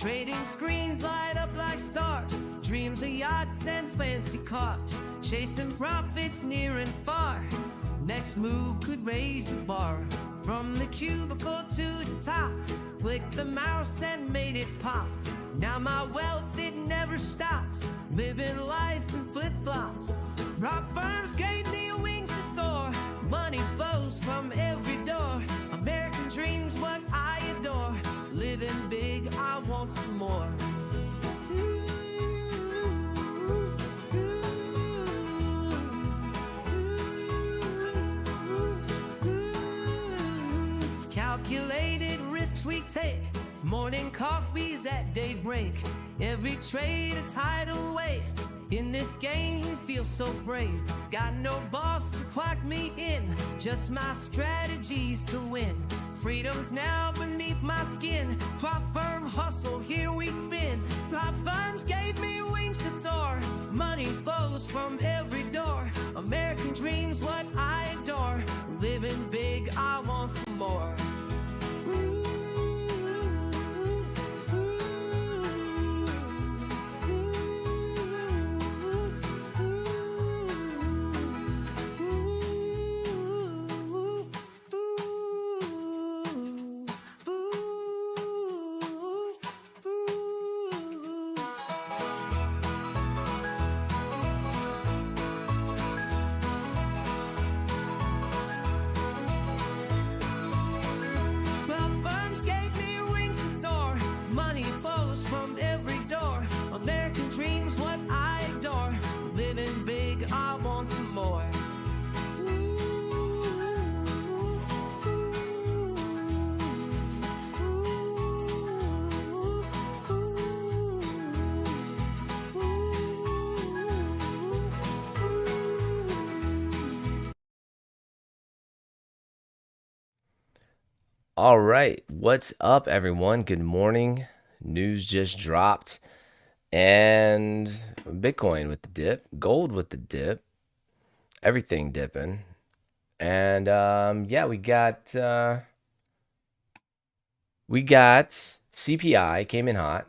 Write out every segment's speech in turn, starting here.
Trading screens light up like stars, dreams of yachts and fancy cars, chasing profits near and far. Next move could raise the bar. From the cubicle to the top, clicked the mouse and made it pop. Now my wealth, it never stops, living life in flip-flops. Rock firms gave me wings to soar, money flows from every door. American dreams, what I adore, living big, I want some more. Calculated risks we take, morning coffees at daybreak. Every trade a tidal wave, in this game you feel so brave. Got no boss to clock me in, just my strategies to win. Freedom's now beneath my skin, prop firm hustle, here we spin. Prop firms gave me wings to soar, money flows from every door. American dreams, what I adore, living big, I want some more. All right, what's up, everyone? Good morning. News just dropped, and Bitcoin with the dip, gold with the dip, everything dipping, and yeah, we got CPI came in hot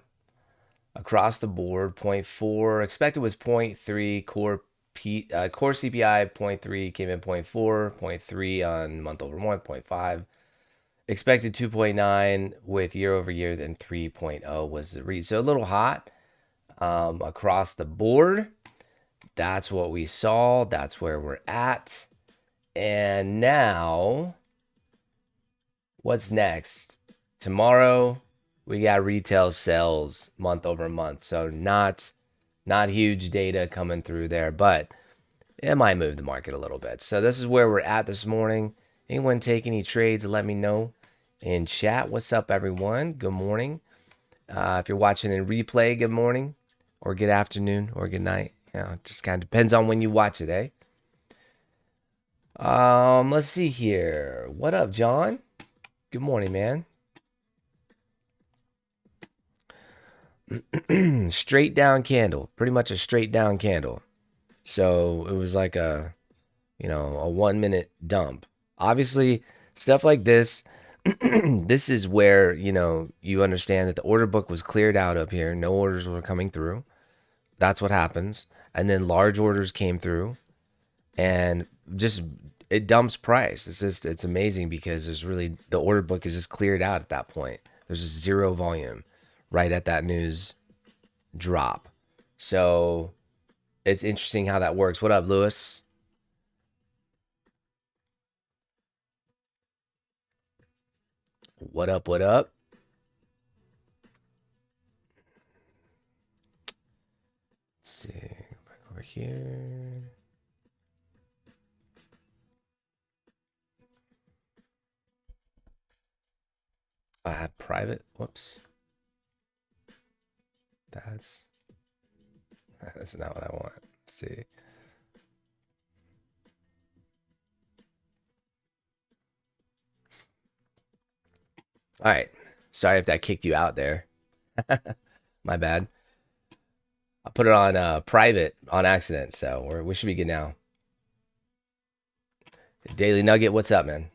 across the board. 0.4 expected was 0.3 core CPI 0.3 came in 0.4, 0.3 on month over month, 0.5. Expected 2.9 with year over year, then 3.0 was the read. So a little hot across the board. That's what we saw. That's where we're at. And now, what's next? Tomorrow, we got retail sales month over month. So not huge data coming through there, but it might move the market a little bit. So this is where we're at this morning. Anyone take any trades, let me know in chat. What's up, everyone? Good morning. If you're watching in replay, good morning, or good afternoon, or good night. It just kind of depends on when you watch it, eh? Let's see here. What up, John? Good morning, man. Straight down candle, pretty much a straight down candle. So it was like a 1 minute dump. Obviously, stuff like this, this is where, you understand that the order book was cleared out up here. No orders were coming through. That's what happens. And then large orders came through, and just it dumps price. It's amazing because the order book is just cleared out at that point. There's just zero volume right at that news drop. So it's interesting how that works. What up, Lewis? What up, what up? Let's see, back over here. I had private, whoops. That's not what I want. Let's see. All right. Sorry if that kicked you out there. My bad. I put it on private on accident, so we should be good now. Daily Nugget, what's up, man?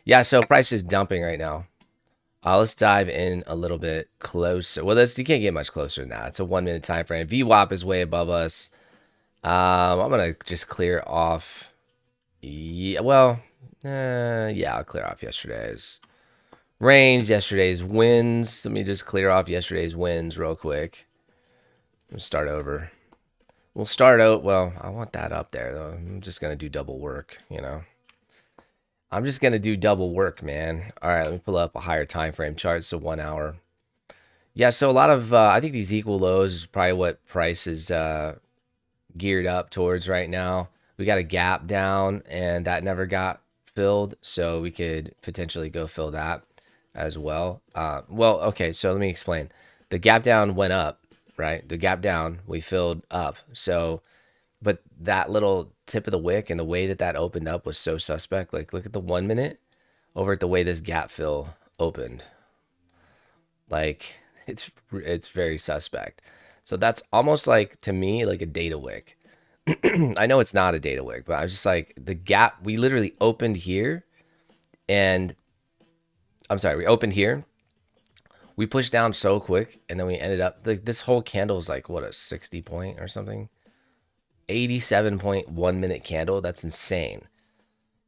Yeah, so price is dumping right now. Let's dive in a little bit closer. Well, you can't get much closer than that. It's a 1 minute time frame. VWAP is way above us. I'm gonna just clear off. Yeah, well, yeah, I'll clear off yesterday's range, yesterday's wins. Let me just clear off yesterday's wins real quick. Let's start over. We'll start out. Well, I want that up there though. I'm just gonna do double work, you know. I'm just gonna do double work, man. All right, let me pull up a higher time frame chart. So 1 hour. Yeah, so a lot of I think these equal lows is probably what price is geared up towards right now. We got a gap down, and that never got filled, so we could potentially go fill that as well. Well, okay, so let me explain. The gap down went up, right? The gap down we filled up. So, but that little tip of the wick and the way that that opened up was so suspect. Like, look at the 1 minute over at the way this gap fill opened. Like, it's very suspect. So that's almost like, to me, like a data wick. I know it's not a data wick, but I was just like, the gap, we literally opened here, and I'm sorry, we opened here, we pushed down so quick, and then we ended up, like, this whole candle is like, what, a 60 point or something? 87.1 minute candle. That's insane.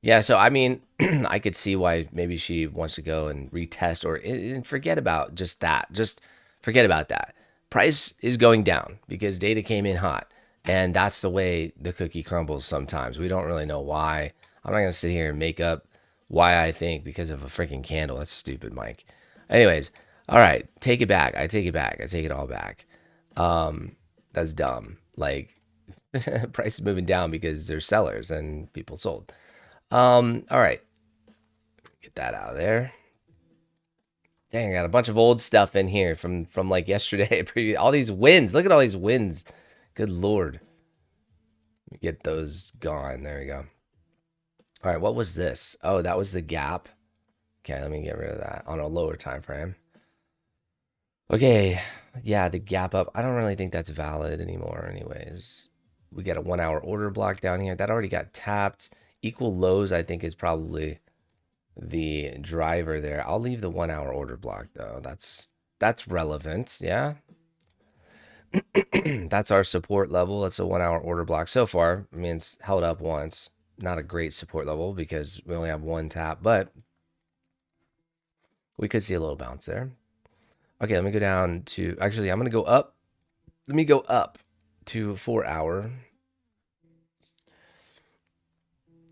Yeah, so I mean, I could see why maybe she wants to go and retest, or and forget about just that. Just forget about that. Price is going down because data came in hot, and that's the way the cookie crumbles sometimes. We don't really know why. I'm not going to sit here and make up why I think because of a freaking candle. That's stupid, Mike. Anyways, all right, take it back. I take it back. I take it all back. That's dumb. Like, price is moving down because there's sellers and people sold. All right, get that out of there. Dang, I got a bunch of old stuff in here from like yesterday. All these wins. Look at all these wins. Good Lord. Let me get those gone. There we go. All right, what was this? Oh, that was the gap. Okay, let me get rid of that on a lower time frame. Okay, yeah, the gap up. I don't really think that's valid anymore anyways. We got a 1 hour order block down here. That already got tapped. Equal lows, I think, is probably the driver there. I'll leave the 1 hour order block though. That's relevant, yeah. That's our support level. That's a 1 hour order block so far. I mean, it's held up once. Not a great support level because we only have one tap, but we could see a little bounce there. Okay, let me go down to, actually, I'm gonna go up. Let me go up to 4 hour.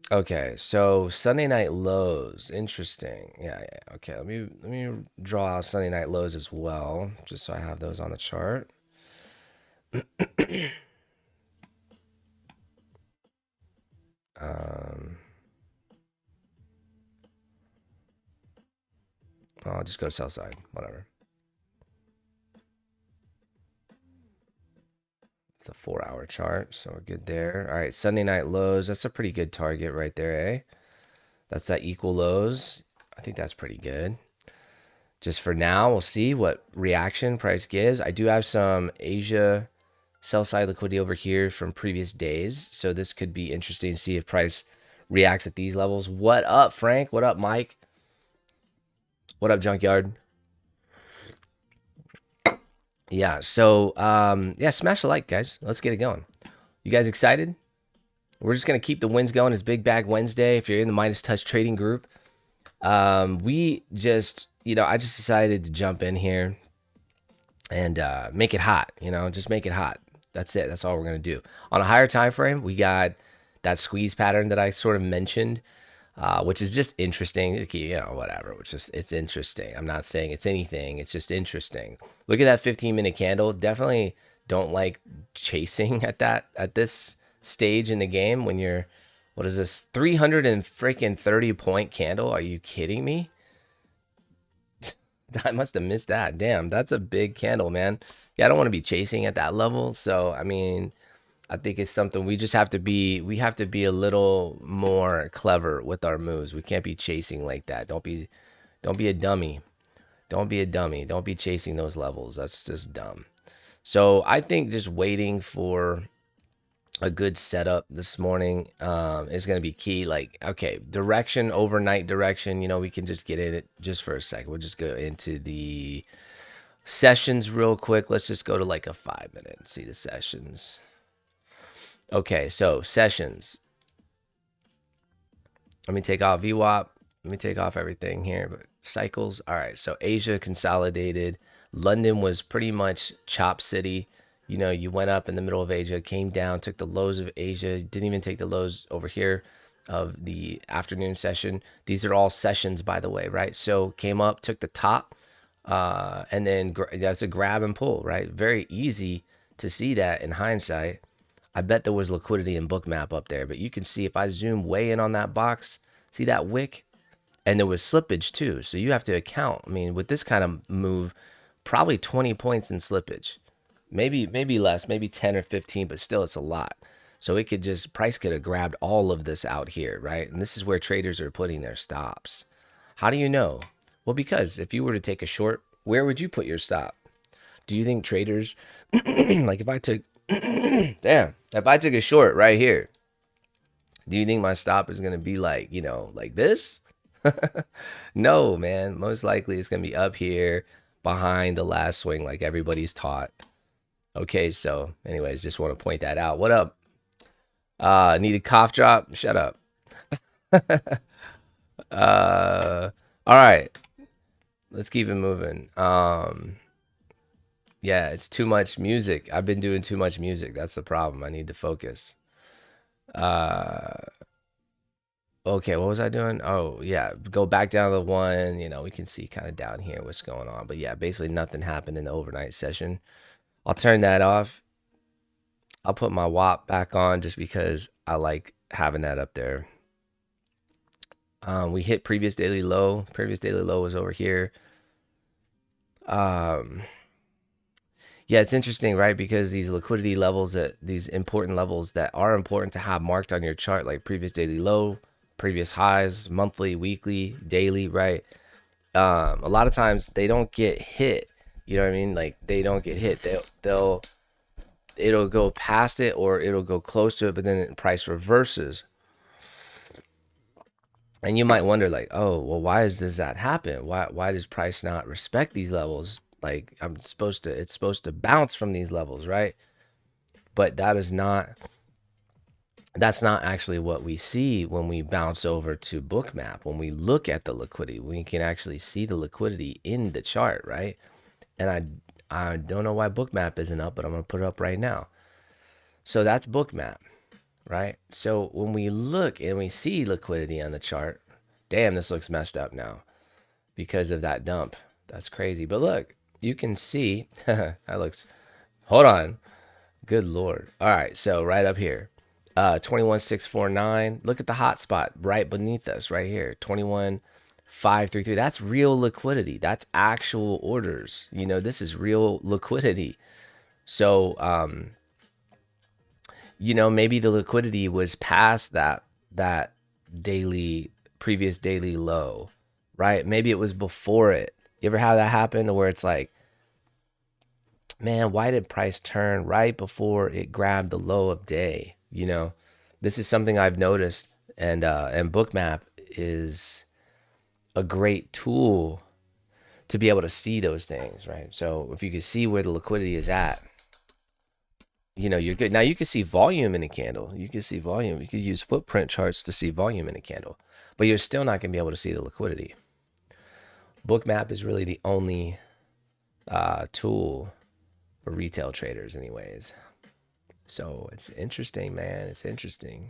Okay, so Sunday night lows, interesting. Yeah. Okay, let me draw out Sunday night lows as well, just so I have those on the chart. I'll just go sell side, whatever. It's a 4 hour chart, so we're good there. All right, Sunday night lows. That's a pretty good target right there, eh? That's that equal lows. I think that's pretty good. Just for now, we'll see what reaction price gives. I do have some Asia sell side liquidity over here from previous days, so this could be interesting to see if price reacts at these levels. What up, Frank? What up, Mike? What up, Junkyard? Yeah, so yeah, smash the like, guys. Let's get it going. You guys excited? We're just gonna keep the wins going. It's Big Bag Wednesday. If you're in the Minus Touch trading group, we just, I just decided to jump in here and make it hot. Just make it hot. That's it. That's all we're gonna do. On a higher time frame, we got that squeeze pattern that I sort of mentioned, which is just interesting. Whatever. It's interesting. I'm not saying it's anything. It's just interesting. Look at that 15-minute candle. Definitely don't like chasing at this stage in the game when you're, what is this, 330 point candle? Are you kidding me? I must have missed that. Damn, that's a big candle, man. Yeah, I don't want to be chasing at that level. So, I mean, I think it's something we have to be a little more clever with our moves. We can't be chasing like that. Don't be a dummy. Don't be a dummy. Don't be chasing those levels. That's just dumb. So I think just waiting for a good setup this morning is going to be key. Like, okay, direction, overnight direction, you know, we can just get in it just for a second. We'll just go into the sessions real quick. Let's just go to like a 5-minute and see the sessions. Okay, so sessions. Let me take off VWAP. Let me take off everything here. But cycles. All right, so Asia consolidated. London was pretty much chop city. You know, you went up in the middle of Asia, came down, took the lows of Asia, didn't even take the lows over here of the afternoon session. These are all sessions, by the way, right? So came up, took the top, and then that's a grab and pull, right? Very easy to see that in hindsight. I bet there was liquidity in Bookmap up there, but you can see if I zoom way in on that box, see that wick? And there was slippage too. So you have to account. I mean, with this kind of move, probably 20 points in slippage. Maybe less, maybe 10 or 15, but still it's a lot. So it could just, price could have grabbed all of this out here, right? And this is where traders are putting their stops. How do you know? Well, because if you were to take a short, where would you put your stop? Do you think traders, like if I took, damn, if I took a short right here, do you think my stop is going to be like, you know, like this? No, man. Most likely it's going to be up here behind the last swing like everybody's taught. Okay, so anyways, just want to point that out. What up? Need a cough drop? Shut up. All right. Let's keep it moving. Yeah, it's too much music. I've been doing too much music. That's the problem. I need to focus. Okay, what was I doing? Oh, yeah, go back down to the one. You know, we can see kind of down here what's going on. But yeah, basically nothing happened in the overnight session. I'll turn that off. I'll put my WAP back on just because I like having that up there. We hit previous daily low. Previous daily low was over here. Yeah, it's interesting, right? Because these liquidity levels, these important levels that are important to have marked on your chart, like previous daily low, previous highs, monthly, weekly, daily, right? A lot of times they don't get hit. You know what I mean? Like they don't get hit. It'll go past it or it'll go close to it, but then price reverses. And you might wonder, like, oh, well, why does that happen? Why does price not respect these levels? Like it's supposed to bounce from these levels, right? But that's not actually what we see when we bounce over to Bookmap. When we look at the liquidity, we can actually see the liquidity in the chart, right? And I don't know why Bookmap isn't up, but I'm gonna put it up right now. So that's Bookmap, right? So when we look and we see liquidity on the chart, damn, this looks messed up now because of that dump. That's crazy. But look, you can see that looks, hold on, good Lord. All right, so right up here, 21,649. Look at the hot spot right beneath us right here, 21,533. That's real liquidity. That's actual orders. You know, this is real liquidity. So, you know, maybe the liquidity was past that previous daily low, right? Maybe it was before it. You ever have that happen where it's like, man, why did price turn right before it grabbed the low of day? You know, this is something I've noticed, and Bookmap is a great tool to be able to see those things, right? So if you can see where the liquidity is at, you know, you're good. Now you can see volume in a candle. You can see volume. You could use footprint charts to see volume in a candle, but you're still not going to be able to see the liquidity. Bookmap is really the only tool for retail traders anyways. So it's interesting, man. It's interesting.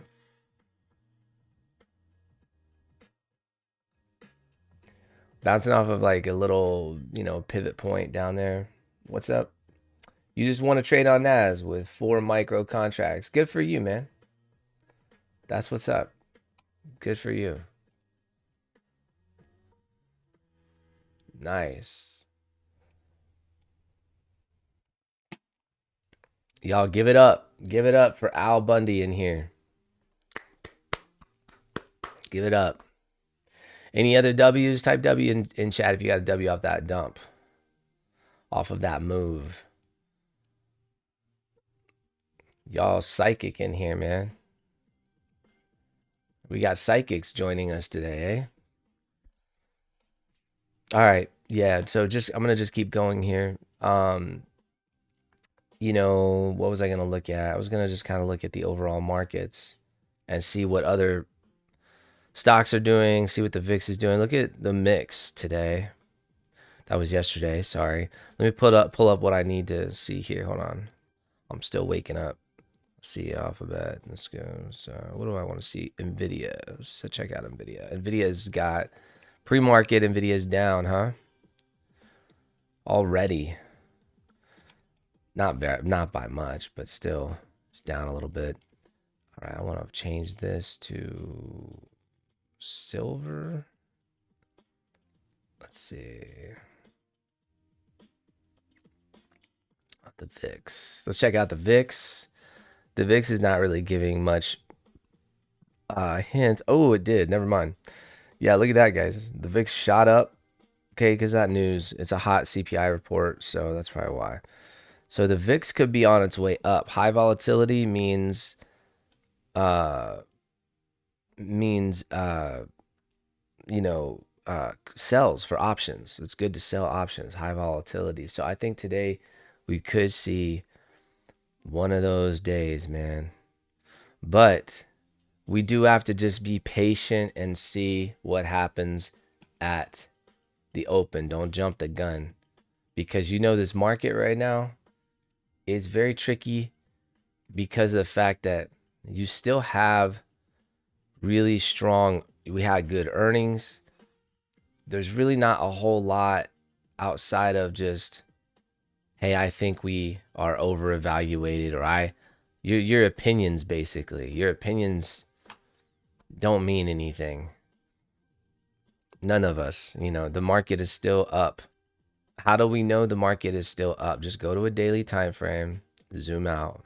Bouncing off of like a little, you know, pivot point down there. What's up? You just want to trade on NAS with 4 micro contracts. Good for you, man. That's what's up. Good for you. Nice. Y'all give it up. Give it up for Al Bundy in here. Give it up. Any other W's? Type W in chat if you got a W off that dump. Off of that move. Y'all psychic in here, man. We got psychics joining us today, eh? All right. Yeah, so I'm gonna just keep going here. You know, what was I gonna look at? I was gonna just kind of look at the overall markets and see what other stocks are doing, see what the VIX is doing. Look at the mix today. That was yesterday, sorry. Let me pull up what I need to see here. Hold on. I'm still waking up. See Alphabet. This goes. What do I want to see? Nvidia. So check out Nvidia. Nvidia's got pre-market. Nvidia's down, huh? Already. Not by much, but still, it's down a little bit. All right, I want to change this to silver. Let's see. The VIX. Let's check out the VIX. The VIX is not really giving much hint. Oh, it did. Never mind. Yeah, look at that, guys. The VIX shot up. Okay, because that news. It's a hot CPI report, so that's probably why. So the VIX could be on its way up. High volatility means sells for options. It's good to sell options, high volatility. So I think today we could see one of those days, man. But we do have to just be patient and see what happens at the open. Don't jump the gun, because you know this market right now is very tricky because of the fact that you still have really strong, we had good earnings. There's really not a whole lot outside of just, hey, I think we are over evaluated, or your opinions, basically. Your opinions don't mean anything. None of us, the market is still up. How do we know the market is still up? Just go to a daily time frame, zoom out.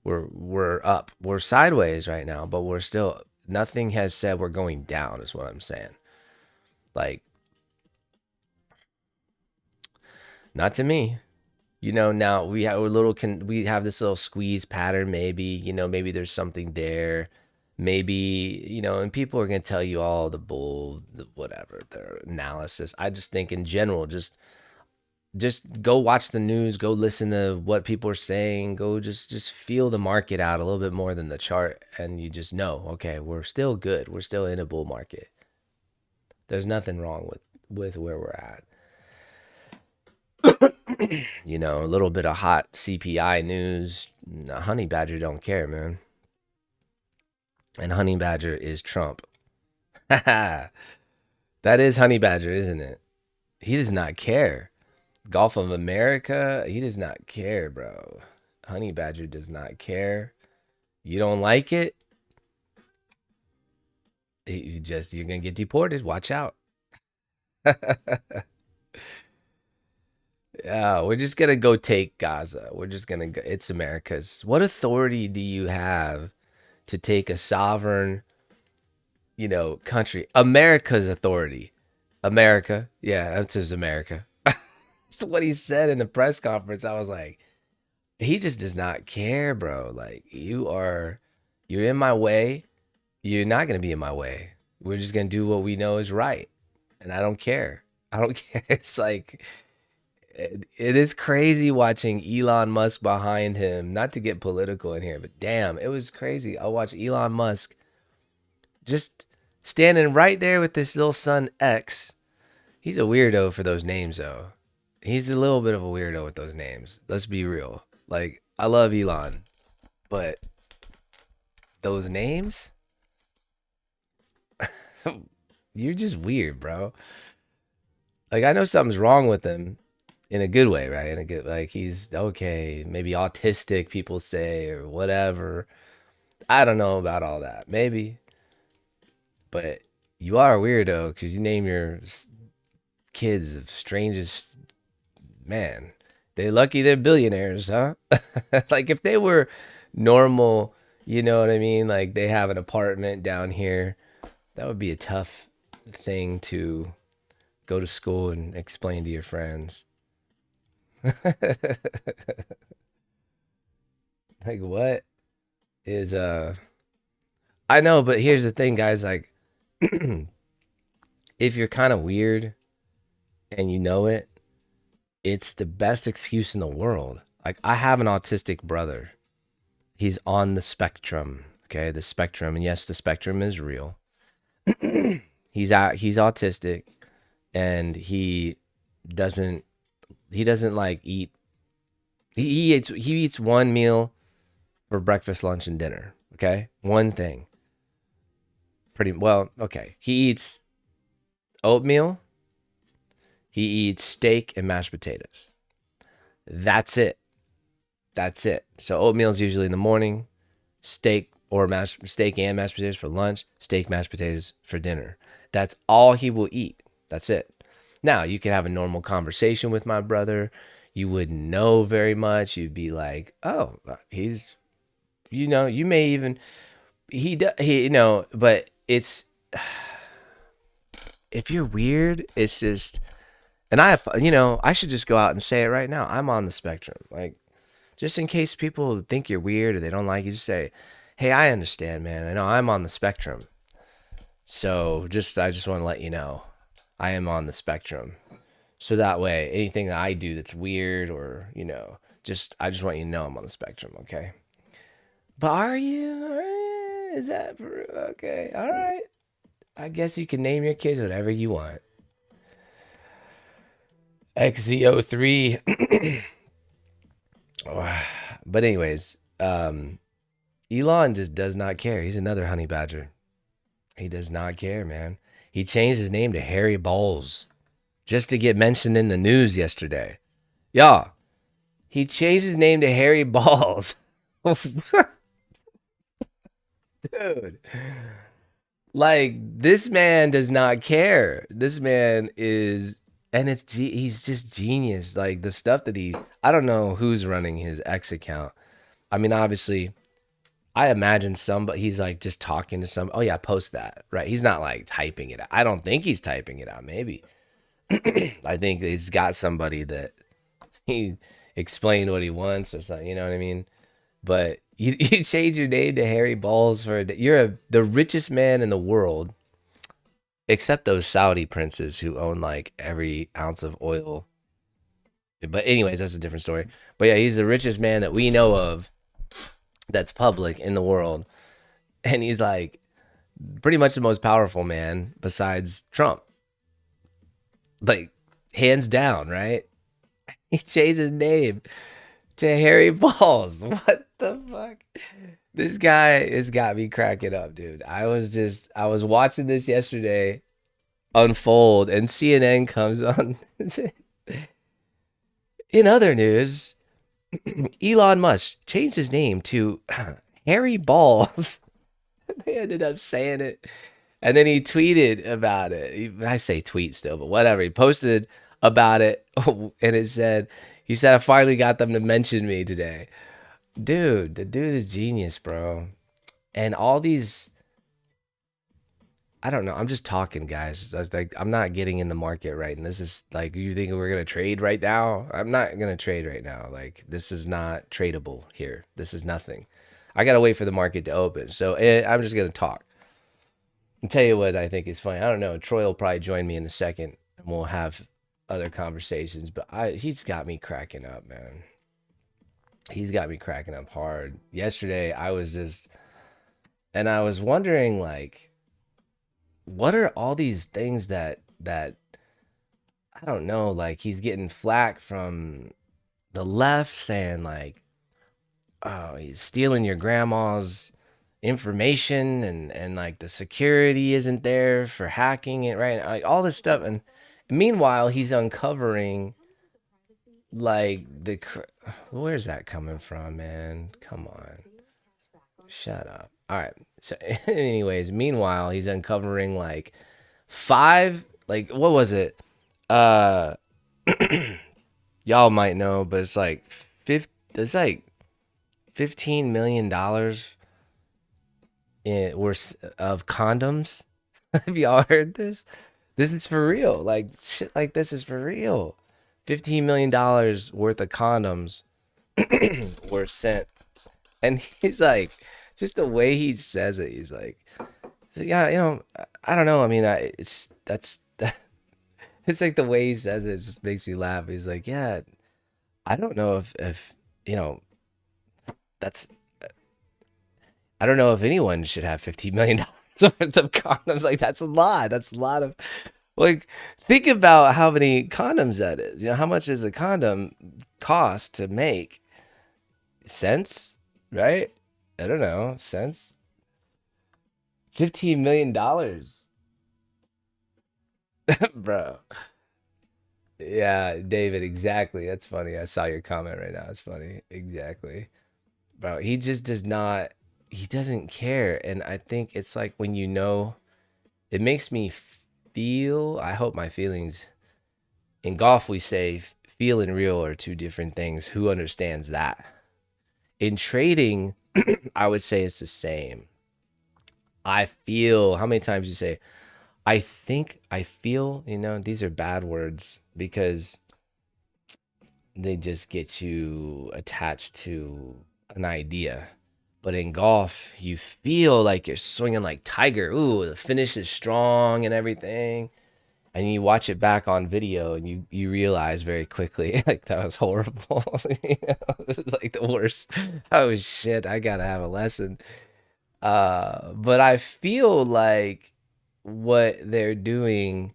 We're up. We're sideways right now, but we're still, nothing has said we're going down, is what I'm saying. Like, not to me. Now we have this little squeeze pattern, maybe, maybe there's something there. Maybe, and people are going to tell you all whatever, their analysis. I just think in general, just go watch the news, go listen to what people are saying, go just feel the market out a little bit more than the chart, and you just know, okay, we're still good. We're still in a bull market. There's nothing wrong with where we're at. A little bit of hot CPI news. Honey Badger don't care, man. And Honey Badger is Trump. That is Honey Badger, isn't it? He does not care. Gulf of America, he does not care, bro. Honey Badger does not care. You don't like it? You're going to get deported. Watch out. Yeah, we're just going to go take Gaza. We're just going to go. It's America's. What authority do you have to take a sovereign, country? America's authority. America. Yeah, that's just America. That's what he said in the press conference. I was like, he just does not care, bro. Like, you're in my way. You're not going to be in my way. We're just going to do what we know is right. And I don't care. I don't care. It's like, it is crazy watching Elon Musk behind him. Not to get political in here, but damn, it was crazy. I watched Elon Musk just standing right there with this little son X. He's a weirdo for those names, though. He's a little bit of a weirdo with those names. Let's be real. Like, I love Elon, but those names, you're just weird, bro. Like, I know something's wrong with him in a good way, right? In a good, like, he's okay, maybe autistic, people say, or whatever. I don't know about all that. Maybe. But you are a weirdo because you name your kids of strangest, man. They're lucky they're billionaires, huh? Like, if they were normal, you know what I mean? Like, they have an apartment down here, that would be a tough thing to go to school and explain to your friends. Like what is I know, but here's the thing, guys, like if you're kind of weird and you know it, it's the best excuse in the world. Like I have an autistic brother. He's on the spectrum, okay? The spectrum, and yes, the spectrum is real. He's autistic and doesn't he doesn't like eat he eats one meal for breakfast, lunch, and dinner. Okay, one thing. Pretty well. Okay, he eats oatmeal. He eats steak and mashed potatoes. That's it. That's it. So oatmeal is usually in the morning. Steak and mashed potatoes for lunch. Steak, mashed potatoes for dinner. That's all he will eat. That's it. Now you can have a normal conversation with my brother. You wouldn't know very much. You'd be like, oh, he's, you may even, but it's, if you're weird, it's just, and I should just go out and say it right now. I'm on the spectrum. Like, just in case people think you're weird or they don't like you, just say, hey, I understand, man. I know I'm on the spectrum. So I just want to let you know I am on the spectrum. So that way, anything that I do that's weird or, I just want you to know I'm on the spectrum, okay? But are you? Is that for, okay? All right. I guess you can name your kids whatever you want. XZ03. But anyways, Elon just does not care. He's another honey badger. He does not care, man. He changed his name to Harry Balls just to get mentioned in the news yesterday. Y'all, he changed his name to Harry Balls. Dude. Like, this man does not care. This man is, and he's just genius. Like, the stuff that I don't know who's running his X account. I mean, obviously, I imagine he's like just talking to some, oh yeah, post that, right? He's not like typing it out. I don't think he's typing it out, maybe. I think he's got somebody that he explained what he wants or something, you know what I mean? But you change your name to Harry Balls you're the richest man in the world, except those Saudi princes who own like every ounce of oil. But anyways, that's a different story. But yeah, he's the richest man that we know of that's public in the world. And he's like pretty much the most powerful man besides Trump. Like, hands down, right? He changed his name to Harry Balls. What the fuck? This guy has got me cracking up, dude. I was watching this yesterday unfold, and CNN comes on. In other news, Elon Musk changed his name to Harry Balls. They ended up saying it. And then he tweeted about it. I say tweet still, but whatever. He posted about it, and it said, he said, I finally got them to mention me today. Dude, the dude is genius, bro. And all these, I don't know. I'm just talking, guys. I'm not getting in the market right. And this is like, you think we're going to trade right now? I'm not going to trade right now. Like, this is not tradable here. This is nothing. I got to wait for the market to open. So I'm just going to talk. I'll tell you what I think is funny. I don't know. Troy will probably join me in a second, and we'll have other conversations. But he's got me cracking up, man. He's got me cracking up hard. Yesterday, I was wondering, like, what are all these things that I don't know, like, he's getting flack from the left saying, like, oh, he's stealing your grandma's information and like the security isn't there for hacking it, right? Like, all this stuff. And meanwhile, he's uncovering like where's that coming from, man? Come on. Shut up. All right. So anyways, meanwhile, he's uncovering like what was it? Y'all might know, but it's like $15 million worth of condoms. Have y'all heard this? This is for real. Like, shit like this is for real. $15 million worth of condoms were sent And he's like, just the way he says it, yeah, I don't know. I mean, it's like the way he says it just makes me laugh. He's like, yeah, I don't know if you know, that's, I don't know if anyone should have $15 million worth of condoms. Like, that's a lot. That's a lot of, like, think about how many condoms that is. How much does a condom cost to make? Cents, right? I don't know, cents. $15 million. Bro. Yeah, David, exactly. That's funny. I saw your comment right now. It's funny. Exactly. Bro, he just does not, he doesn't care. And I think it's like when it makes me feel, I hope my feelings, in golf we say feel and real are two different things. Who understands that? In trading, I would say it's the same. I feel, how many times you say, I think, I feel, these are bad words because they just get you attached to an idea. But in golf, you feel like you're swinging like Tiger. Ooh, the finish is strong and everything. And you watch it back on video and you realize very quickly, like, that was horrible. It's like the worst. Oh shit, I gotta have a lesson. But I feel like what they're doing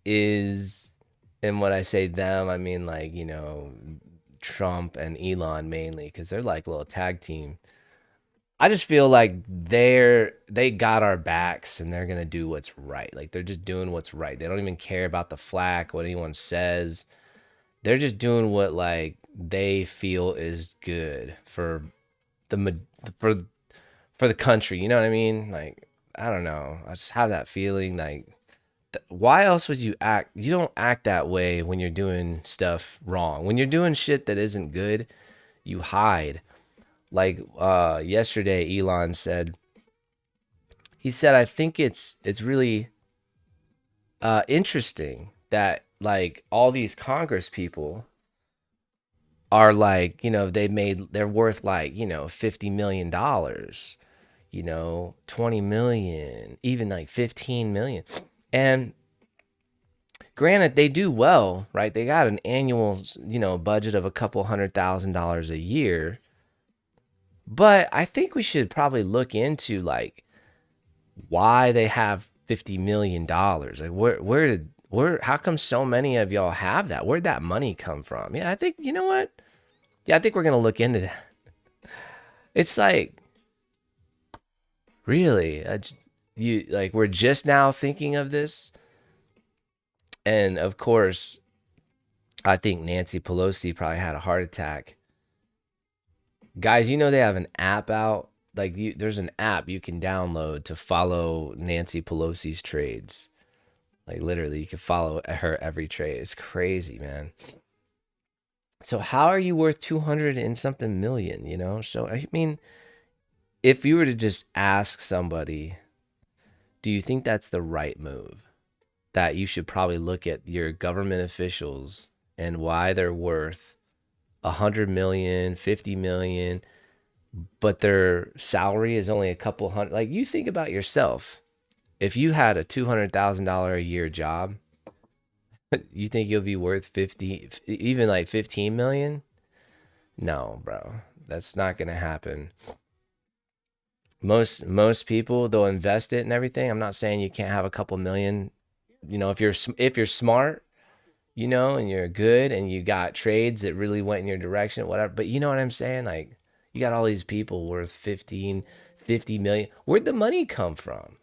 is, and when I say them, I mean, like, Trump and Elon mainly, because they're like a little tag team. I just feel like they got our backs and they're gonna do what's right. Like, they're just doing what's right. They don't even care about the flack, what anyone says. They're just doing what, like, they feel is good for the for for the country. You know what I mean? Like, I don't know. I just have that feeling like, why else would you act? You don't act that way when you're doing stuff wrong. When you're doing shit that isn't good, you hide. Like, yesterday, Elon said, he said, I think it's really interesting that, like, all these Congress people are like, they're worth, like, $50 million, 20 million, even like 15 million. And granted, they do well, right? They got an annual, budget of a couple $100,000 a year. But I think we should probably look into, like, why they have $50 million. Like, how come so many of y'all have that? Where'd that money come from? Yeah, I think, you know what? Yeah, I think we're gonna look into that. It's like, really, you, like, we're just now thinking of this. And of course, I think Nancy Pelosi probably had a heart attack. Guys, they have an app out. Like, there's an app you can download to follow Nancy Pelosi's trades. Like, literally, you can follow her every trade. It's crazy, man. So how are you worth 200 and something million? So, I mean, if you were to just ask somebody, do you think that's the right move? That you should probably look at your government officials and why they're worth 100 million, 50 million, but their salary is only a couple hundred. Like, you think about yourself. If you had a $200,000 a year job, you think you'll be worth 50, even like 15 million? No, bro. That's not going to happen. Most people, they'll invest it and everything. I'm not saying you can't have a couple million, if you're smart, and you're good and you got trades that really went in your direction, whatever. But you know what I'm saying? Like, you got all these people worth 15, 50 million. Where'd the money come from?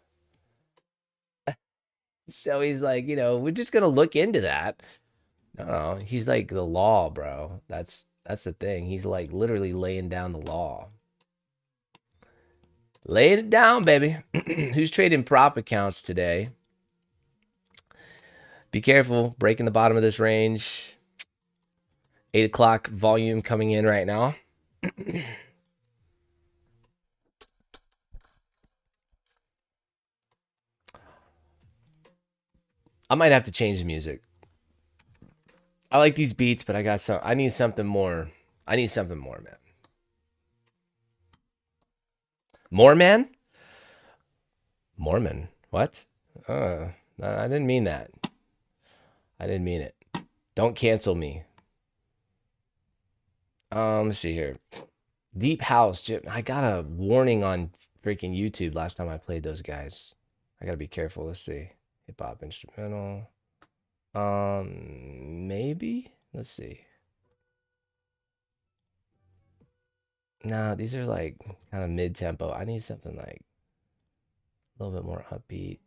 So he's like, we're just gonna look into that. No, he's like the law, bro. That's the thing. He's like literally laying down the law. Laying it down, baby. Who's trading prop accounts today? Be careful, breaking the bottom of this range. 8 o'clock volume coming in right now. I might have to change the music. I like these beats, but I need something more. I need something more, man. Mormon? Mormon. What? No, I didn't mean that. I didn't mean it. Don't cancel me. Let's see here. Deep House. I got a warning on freaking YouTube last time I played those guys. I gotta be careful. Let's see. Hip hop instrumental. Maybe. Let's see. Nah, these are like kind of mid tempo. I need something like a little bit more upbeat.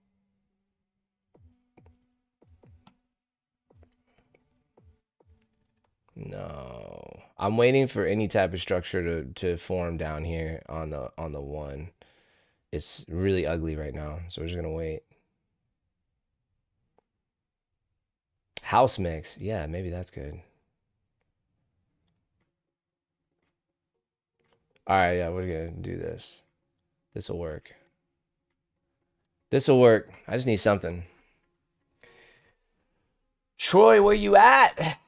No, I'm waiting for any type of structure to form down here on the one. It's really ugly right now, so we're just gonna wait. House mix, yeah, maybe that's good. All right, yeah, we're gonna do this. This will work. This will work. I just need something. Troy, where you at?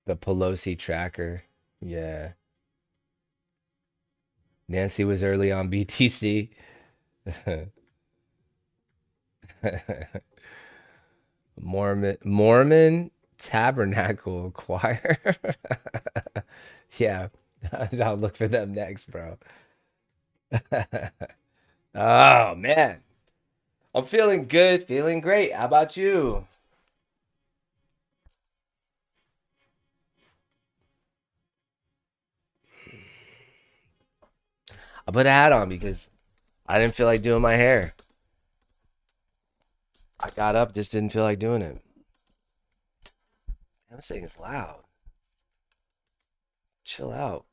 The Pelosi tracker. Yeah. Nancy was early on BTC. Mormon Tabernacle Choir. Yeah. I'll look for them next, bro. Oh man. I'm feeling good, feeling great. How about you? I put a hat on because I didn't feel like doing my hair. I got up, just didn't feel like doing it. I'm saying it's loud. Chill out.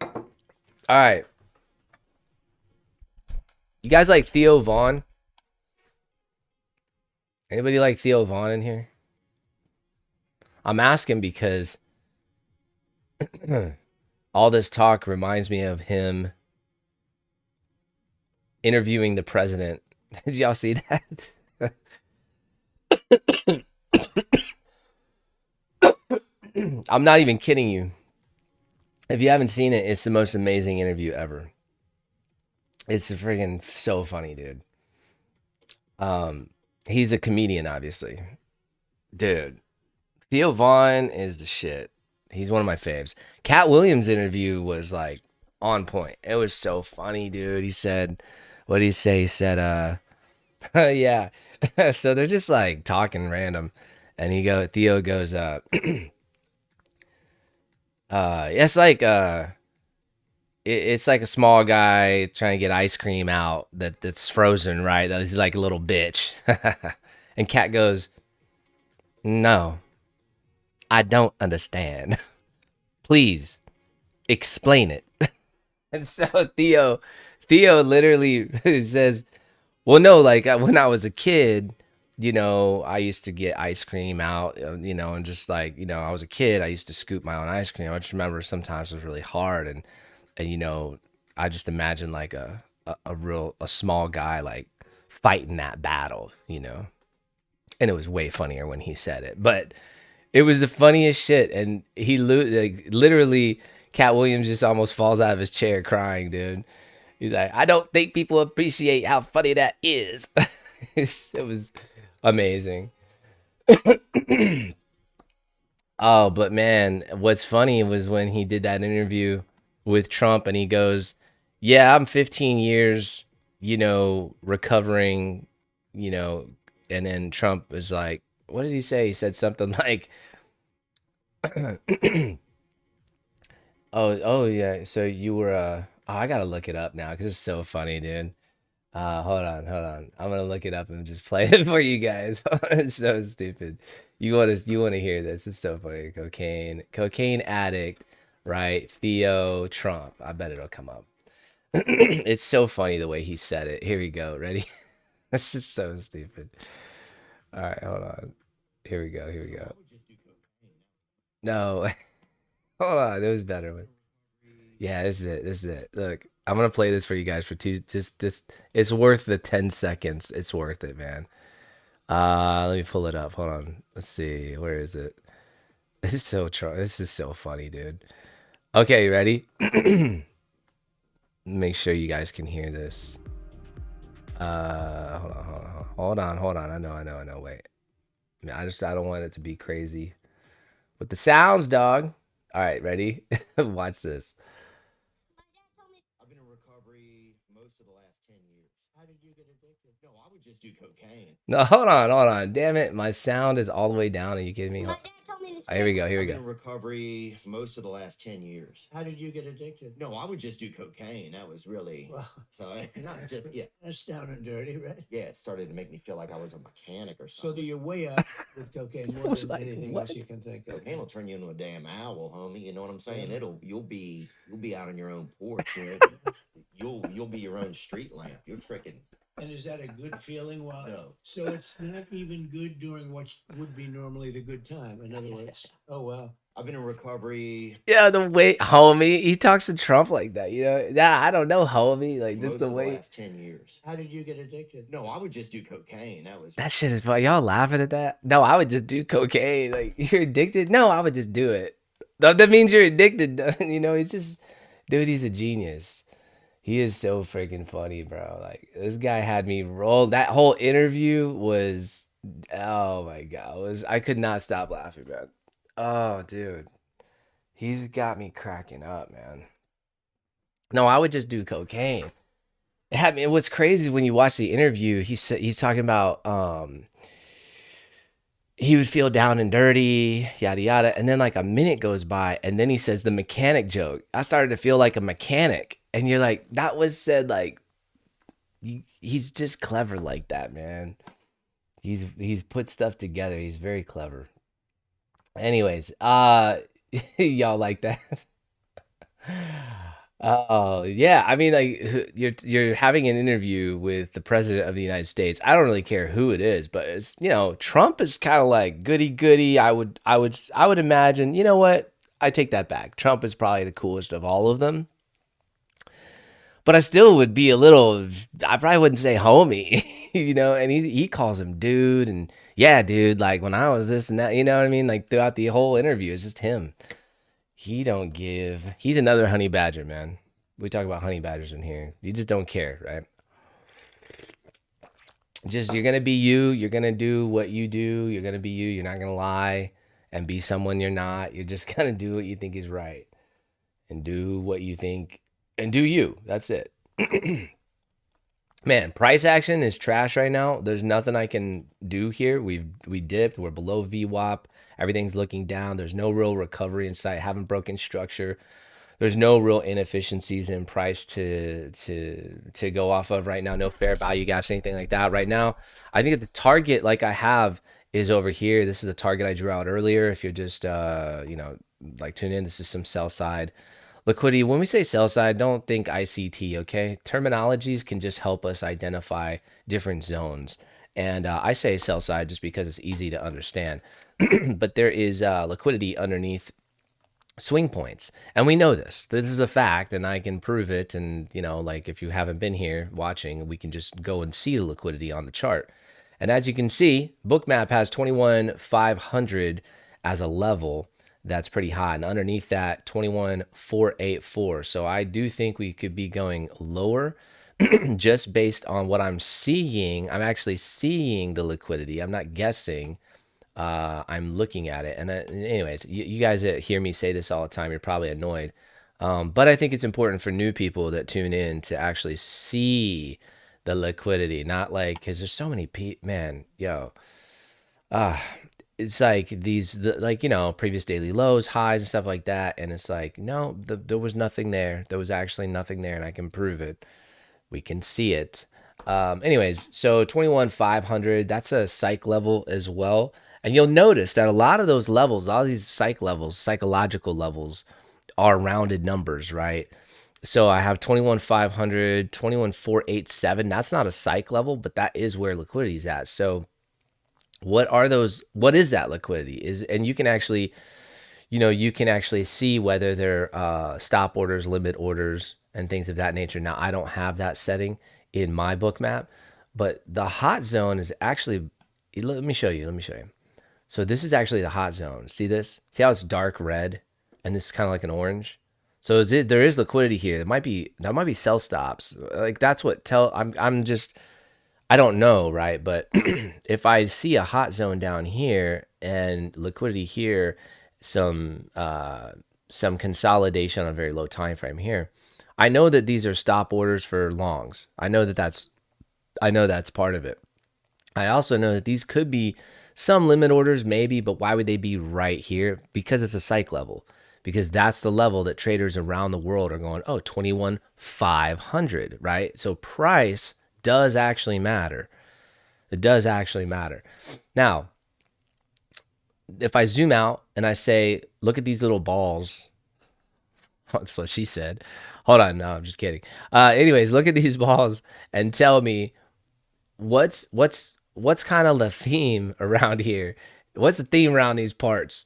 All right. You guys like Theo Vaughn? Anybody like Theo Vaughn in here? I'm asking because all this talk reminds me of him interviewing the president. Did y'all see that? I'm not even kidding you. If you haven't seen it, it's the most amazing interview ever. It's freaking so funny, dude. He's a comedian, obviously. Dude, Theo Vaughn is the shit. He's one of my faves. Cat Williams' interview was like on point. It was so funny, dude. He said, what did he say? He said, yeah. So they're just like talking random. And Theo goes, it's like a small guy trying to get ice cream out that's frozen, right? He's like a little bitch. And Cat goes, no, I don't understand. Please explain it. And so Theo literally says, well, no, like when I was a kid, I used to get ice cream out, and just like, I was a kid, I used to scoop my own ice cream. I just remember sometimes it was really hard. And I just imagine like a small guy, like fighting that battle, and it was way funnier when he said it, but it was the funniest shit. And he like, literally, Cat Williams just almost falls out of his chair crying, dude. He's like, I don't think people appreciate how funny that is. It was amazing. Oh, but man, what's funny was when he did that interview with Trump and he goes, yeah, I'm 15 years, recovering, and then Trump was like, what did he say? He said something like, oh yeah. So you were oh, I gotta look it up now because it's so funny, dude. Hold on. I'm gonna look it up and just play it for you guys. It's so stupid. You wanna hear this? It's so funny. Cocaine addict, right? Theo Trump. I bet it'll come up. It's so funny the way he said it. Here we go. Ready? This is so stupid. All right, hold on. Here we go. Here we go. No, hold on. There was a better one. Yeah, this is it. This is it. Look, I'm gonna play this for you guys for just it's worth the 10 seconds. It's worth it, man. Let me pull it up. Hold on. Let's see. Where is it? This is so funny, dude. Okay, you ready? Make sure you guys can hear this. Hold on. I know. Wait. I don't want it to be crazy with the sounds, dog. All right, ready? Watch this. I've been in recovery most of the last 10 years. How did you get addicted? No, I would just do cocaine. No, hold on. Damn it, my sound is all the way down. Are you kidding me? My dad told me this. Oh, here we go. I've been in recovery most of the last 10 years. How did you get addicted? No, I would just do cocaine. That was really so not just That's down and dirty, right? yeah. It started to make me feel like I was a mechanic or So something. do you weigh up with cocaine more was than like, anything what? else you can think of? Cocaine will turn you into a damn owl, homie. You know what I'm saying? You'll be out on your own porch. You'll be your own street lamp. You're freaking. And is that a good feeling? While No. So it's not even good during what would be normally the good time. In other words, oh wow. I've been in recovery Yeah, the way, homie, he talks to Trump like that. You know, yeah, I don't know, homie. Like most this the of the way. last 10 years. How did you get addicted? No, I would just do cocaine. That was That shit is funny. Y'all laughing at that? No, I would just do cocaine. Like you're addicted? No, I would just do it. That means you're addicted. You know, he's just, dude. He's a genius. He is so freaking funny, bro. Like this guy had me roll. That whole interview was, oh my god, I could not stop laughing, man. Oh, dude, he's got me cracking up, man. No, I would just do cocaine. It had me. What's crazy when you watch the interview, he's talking about he would feel down and dirty, yada yada, and then like a minute goes by, and then he says the mechanic joke. I started to feel like a mechanic, and you're like, that was said like, he's just clever like that, man. He's put stuff together. He's very clever. Anyways, y'all like that? Oh yeah, I mean, like you're having an interview with the president of the United States. I don't really care who it is, but it's Trump is kind of like goody goody. I would imagine. You know what? I take that back. Trump is probably the coolest of all of them, but I still would be a little. I probably wouldn't say homie, And he calls him dude, and yeah, dude. Like when I was this and that, you know what I mean? Like throughout the whole interview, it's just him. He don't give. He's another honey badger, man. We talk about honey badgers in here. You just don't care, right? Just you're gonna be you. You're gonna do what you do. You're gonna be you. You're not gonna lie and be someone you're not. You're just gonna do what you think is right and do what you think and do you. That's it. Man, price action is trash right now. There's nothing I can do here. We dipped. We're below VWAP. Everything's looking down. There's no real recovery in sight. Haven't broken structure. There's no real inefficiencies in price to go off of right now. No fair value gaps, anything like that right now. I think the target, like I have, is over here. This is a target I drew out earlier. If you're just like tune in, this is some sell side liquidity. When we say sell side, don't think ICT. Okay, terminologies can just help us identify different zones. And I say sell side just because it's easy to understand. But there is liquidity underneath swing points, and we know this. This is a fact, and I can prove it. And like if you haven't been here watching, we can just go and see the liquidity on the chart. And as you can see, Bookmap has 21,500 as a level. That's pretty high, and underneath that 21,484. So I do think we could be going lower. Just based on what I'm seeing. I'm actually seeing the liquidity. I'm not guessing. I'm looking at it. And anyways, you guys that hear me say this all the time, you're probably annoyed. But I think it's important for new people that tune in to actually see the liquidity, not like, because there's so many people, man, it's like previous daily lows, highs, and stuff like that. And it's like, no, there was nothing there. There was actually nothing there, and I can prove it. We can see it. Anyways, so 21,500, that's a psych level as well. And you'll notice that a lot of those levels, all these psychological levels, are rounded numbers, right? So I have 21,500, 21,487. That's not a psych level, but that is where liquidity is at. So what are those? What is that liquidity? And you can actually, you can actually see whether they're stop orders, limit orders, and things of that nature. Now, I don't have that setting in my book map, but the hot zone is actually, let me show you. So this is actually the hot zone. See this? See how it's dark red and this is kind of like an orange? So there is liquidity here. That might be sell stops. Like that's what I don't know, right? But if I see a hot zone down here and liquidity here, some consolidation on a very low time frame here, I know that these are stop orders for longs. I know that's part of it. I also know that these could be some limit orders maybe, but why would they be right here? Because it's a psych level. Because that's the level that traders around the world are going, oh, 21,500, right? So price does actually matter. It does actually matter. Now, if I zoom out and I say, look at these little balls. That's what she said. Hold on. No, I'm just kidding. Anyways, look at these balls and tell me what's kind of the theme around here. What's the theme around these parts?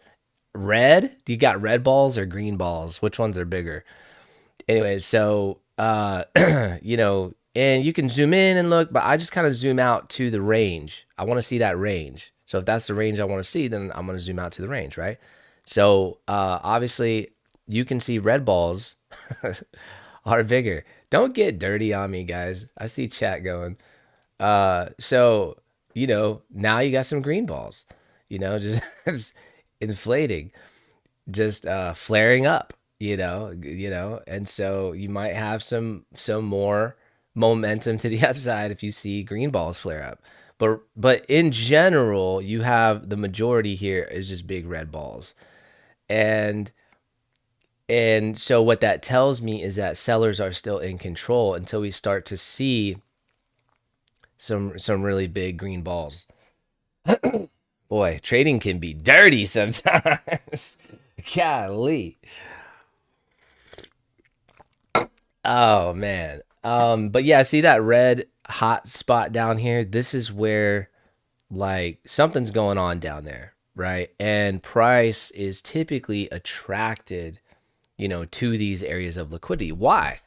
Red? Do you got red balls or green balls? Which ones are bigger? Anyways, so, and you can zoom in and look, but I just kind of zoom out to the range. I want to see that range. So if that's the range I want to see, then I'm going to zoom out to the range, right? So obviously you can see red balls are bigger. Don't get dirty on me, guys. I see chat going. So, now you got some green balls, just inflating, just flaring up, and so you might have some more momentum to the upside if you see green balls flare up. But in general, you have the majority here is just big red balls. And so what that tells me is that sellers are still in control until we start to see some really big green balls. Boy, trading can be dirty sometimes. Golly. Oh man. But yeah, see that red hot spot down here? This is where like something's going on down there, right? And price is typically attracted, to these areas of liquidity. Why?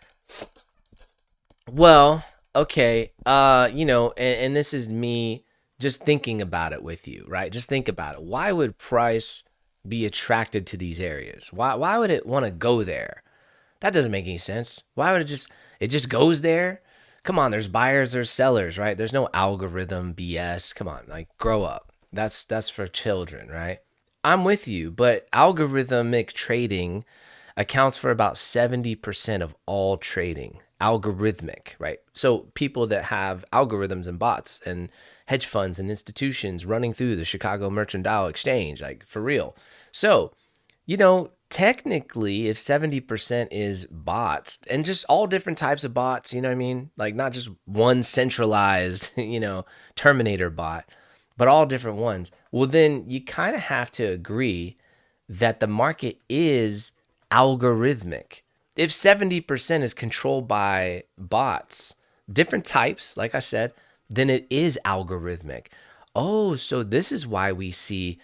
Well, okay, and this is me just thinking about it with you, right? Just think about it. Why would price be attracted to these areas? Why would it want to go there? That doesn't make any sense. Why would it just goes there? Come on, there's buyers, there's sellers, right? There's no algorithm BS. Come on, like grow up. That's for children, right? I'm with you, but algorithmic trading accounts for about 70% of all trading. Algorithmic, right? So people that have algorithms and bots and hedge funds and institutions running through the Chicago Mercantile Exchange, like for real. So, technically, if 70% is bots and just all different types of bots, you know what I mean? Like not just one centralized, Terminator bot, but all different ones. Well, then you kind of have to agree that the market is algorithmic. If 70% is controlled by bots, different types, like I said, then it is algorithmic. Oh, so this is why we see,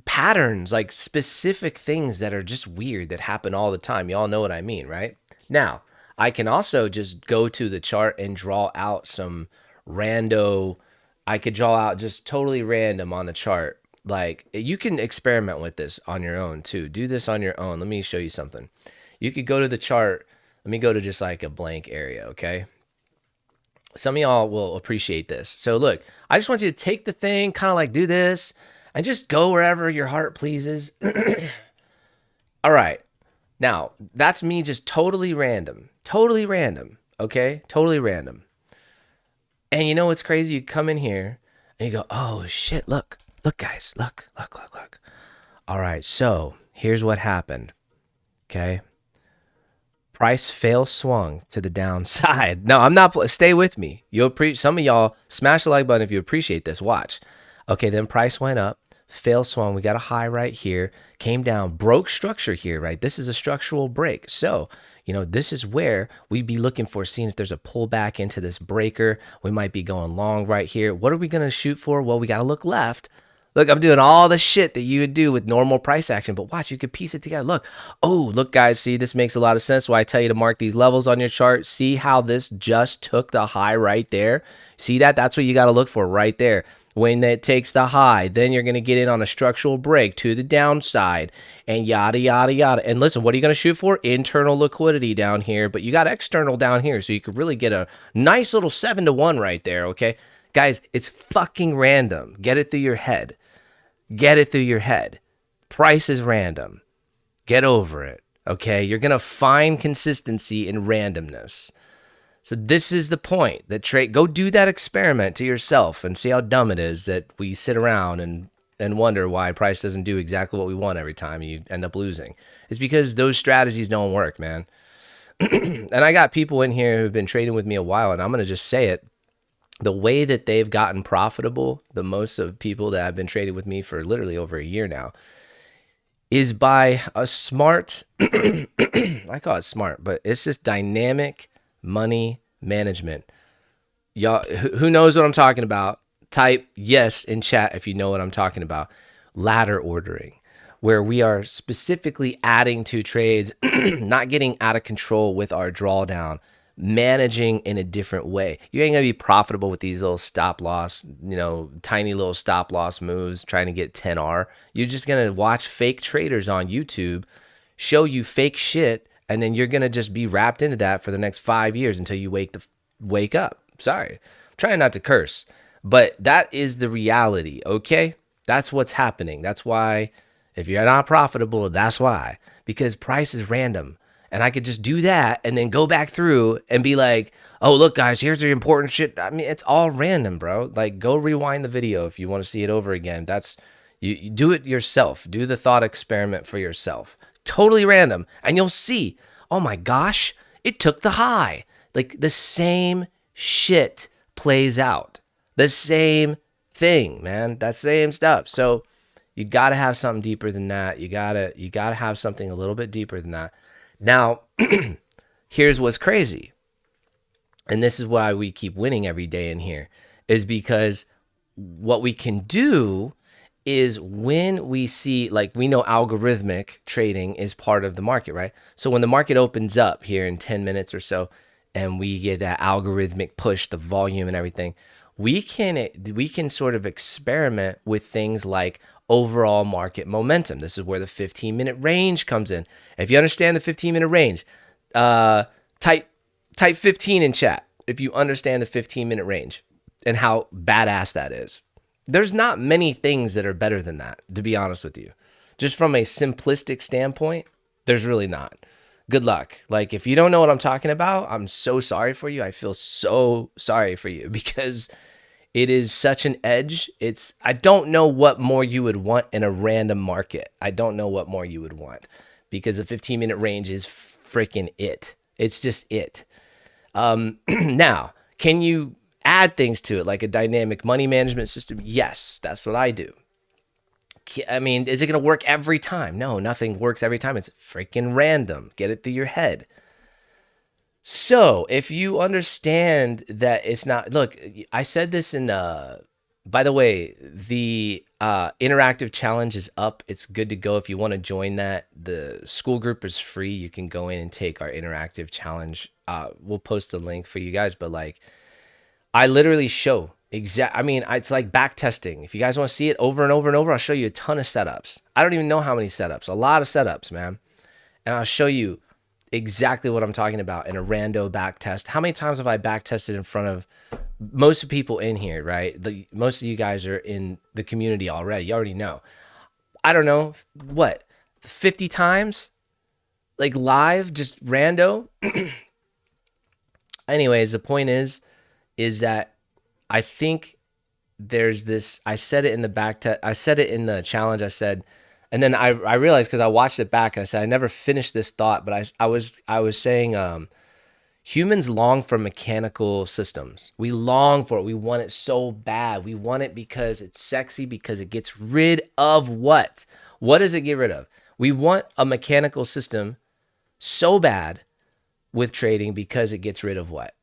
patterns, like specific things that are just weird that happen all the time. Y'all know what I mean, right? Now, I can also just go to the chart and draw out some I could draw out just totally random on the chart. Like you can experiment with this on your own too. Do this on your own. Let me show you something. You could go to the chart. Let me go to just like a blank area, okay? Some of y'all will appreciate this. So look, I just want you to take the thing, kind of like do this, and just go wherever your heart pleases. All right. Now, that's me just totally random, okay? Totally random. And you know what's crazy? You come in here and you go, oh shit, look, guys, look. All right, so here's what happened, okay? Price fail swung to the downside. No, I'm not. Stay with me. Some of y'all smash the like button if you appreciate this. Watch. Okay, then price went up, fail swung. We got a high right here, came down, broke structure here, right? This is a structural break. So, this is where we'd be looking for, seeing if there's a pullback into this breaker. We might be going long right here. What are we going to shoot for? Well, we got to look left. Look, I'm doing all the shit that you would do with normal price action, but watch, you could piece it together. Look, oh, look, guys, see, this makes a lot of sense. Why I tell you to mark these levels on your chart. See how this just took the high right there? See that? That's what you got to look for right there. When it takes the high, then you're going to get in on a structural break to the downside and yada, yada, yada. And listen, what are you going to shoot for? Internal liquidity down here, but you got external down here. So you could really get a nice little 7-to-1 right there, okay? Guys, it's fucking random. Get it through your head. Get it through your head. Price is random. Get over it, okay? You're going to find consistency in randomness. So this is the point that go do that experiment to yourself and see how dumb it is that we sit around and wonder why price doesn't do exactly what we want every time you end up losing. It's because those strategies don't work, man. And I got people in here who've been trading with me a while, and I'm going to just say it. The way that they've gotten profitable, the most of people that have been trading with me for literally over a year now, is by a smart, I call it smart, but it's just dynamic money management. Y'all, who knows what I'm talking about? Type yes in chat if you know what I'm talking about. Ladder ordering, where we are specifically adding to trades, not getting out of control with our drawdown, managing in a different way. You ain't gonna be profitable with these little stop loss, tiny little stop loss moves trying to get 10R. You're just gonna watch fake traders on YouTube show you fake shit, and then you're going to just be wrapped into that for the next 5 years until you wake up. Sorry. I'm trying not to curse. But that is the reality, okay? That's what's happening. That's why if you're not profitable, that's why. Because price is random. And I could just do that and then go back through and be like, oh, look, guys, here's the important shit. I mean, it's all random, bro. Like, go rewind the video if you want to see it over again. You do it yourself. Do the thought experiment for yourself. Totally random, and you'll see, oh my gosh, it took the high. Like, the same shit plays out. The same thing, man. That same stuff. So you got to have something deeper than that. You got to have something a little bit deeper than that. Now, here's what's crazy. And this is why we keep winning every day in here, is because what we can do is when we see, like, we know algorithmic trading is part of the market, right? So when the market opens up here in 10 minutes or so, and we get that algorithmic push, the volume and everything, we can sort of experiment with things like overall market momentum. This is where the 15-minute range comes in. If you understand the 15-minute range, type 15 in chat if you understand the 15-minute range and how badass that is. There's not many things that are better than that, to be honest with you. Just from a simplistic standpoint, there's really not. Good luck. Like, if you don't know what I'm talking about, I'm so sorry for you. I feel so sorry for you because it is such an edge. I don't know what more you would want in a random market. I don't know what more you would want because the 15-minute range is freaking it. It's just it. Now, can you add things to it like a dynamic money management system? Yes, that's what I do. I mean, is it going to work every time? No, nothing works every time. It's freaking random. Get it through your head. So if you understand that it's not, look, I said this in, by the way, the interactive challenge is up. It's good to go if you want to join that. The school group is free. You can go in and take our interactive challenge. We'll post the link for you guys, but like, I literally show it's like back testing. If you guys want to see it over and over and over, I'll show you a ton of setups. I don't even know how many setups, a lot of setups, man. And I'll show you exactly what I'm talking about in a rando back test. How many times have I back tested in front of most of the people in here, right? Most of you guys are in the community already. You already know. I don't know, 50 times? Like live, just rando? Anyways, the point is that I think there's this, I said it in the back test, I said it in the challenge, I said, and then I realized because I watched it back and I said, I never finished this thought, but I was saying humans long for mechanical systems. We long for it. We want it so bad. We want it because it's sexy, because it gets rid of what? What does it get rid of? We want a mechanical system so bad with trading because it gets rid of what?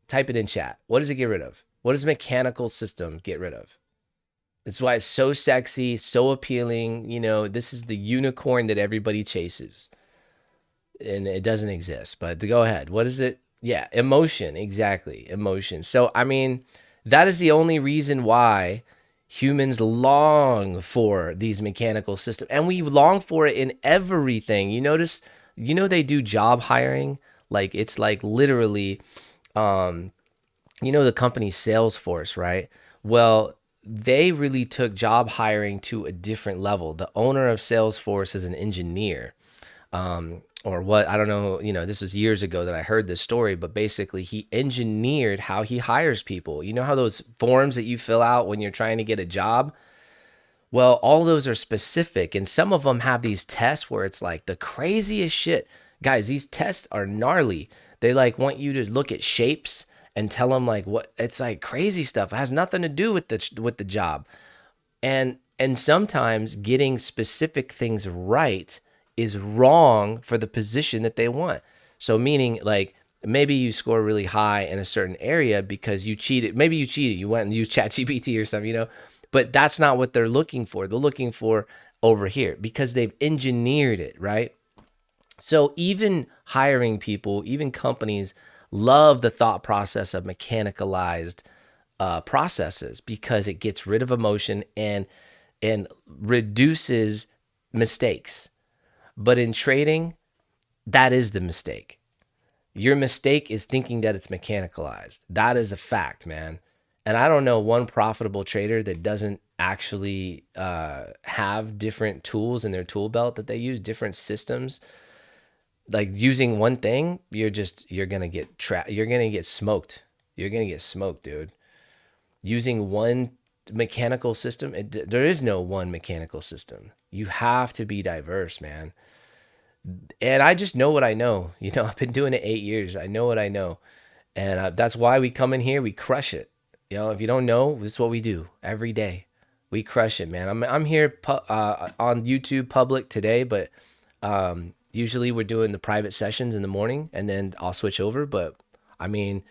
Type it in chat. What does it get rid of? What does mechanical system get rid of? That's why it's so sexy, so appealing. This is the unicorn that everybody chases, and it doesn't exist. But to go ahead, what is it? Yeah, emotion, exactly, emotion. So, I mean, that is the only reason why humans long for these mechanical systems, and we long for it in everything. You notice, they do job hiring, like it's like literally, the company Salesforce, right? Well, they really took job hiring to a different level. The owner of Salesforce is an engineer, or what, I don't know. This was years ago that I heard this story, but basically he engineered how he hires people. You know how those forms that you fill out when you're trying to get a job? Well, all those are specific, and some of them have these tests where it's like the craziest shit. Guys, these tests are gnarly. They like want you to look at shapes and tell them like what, it's like crazy stuff. It has nothing to do with the job. And sometimes getting specific things right is wrong for the position that they want. So meaning like maybe you score really high in a certain area because you cheated. Maybe you cheated. You went and used ChatGPT or something, but that's not what they're looking for. They're looking for over here because they've engineered it, right? So even hiring people, even companies love the thought process of mechanicalized processes because it gets rid of emotion and reduces mistakes. But in trading, that is the mistake. Your mistake is thinking that it's mechanicalized. That is a fact, man. And I don't know one profitable trader that doesn't actually have different tools in their tool belt that they use, different systems. Like using one thing, you're gonna get you're gonna get smoked. You're gonna get smoked, dude. Using one mechanical system, there is no one mechanical system. You have to be diverse, man. And I just know what I know. I've been doing it 8 years. I know what I know, and that's why we come in here. We crush it. If you don't know, this is what we do every day. We crush it, man. I'm here on YouTube public today, but usually we're doing the private sessions in the morning, and then I'll switch over. But I mean,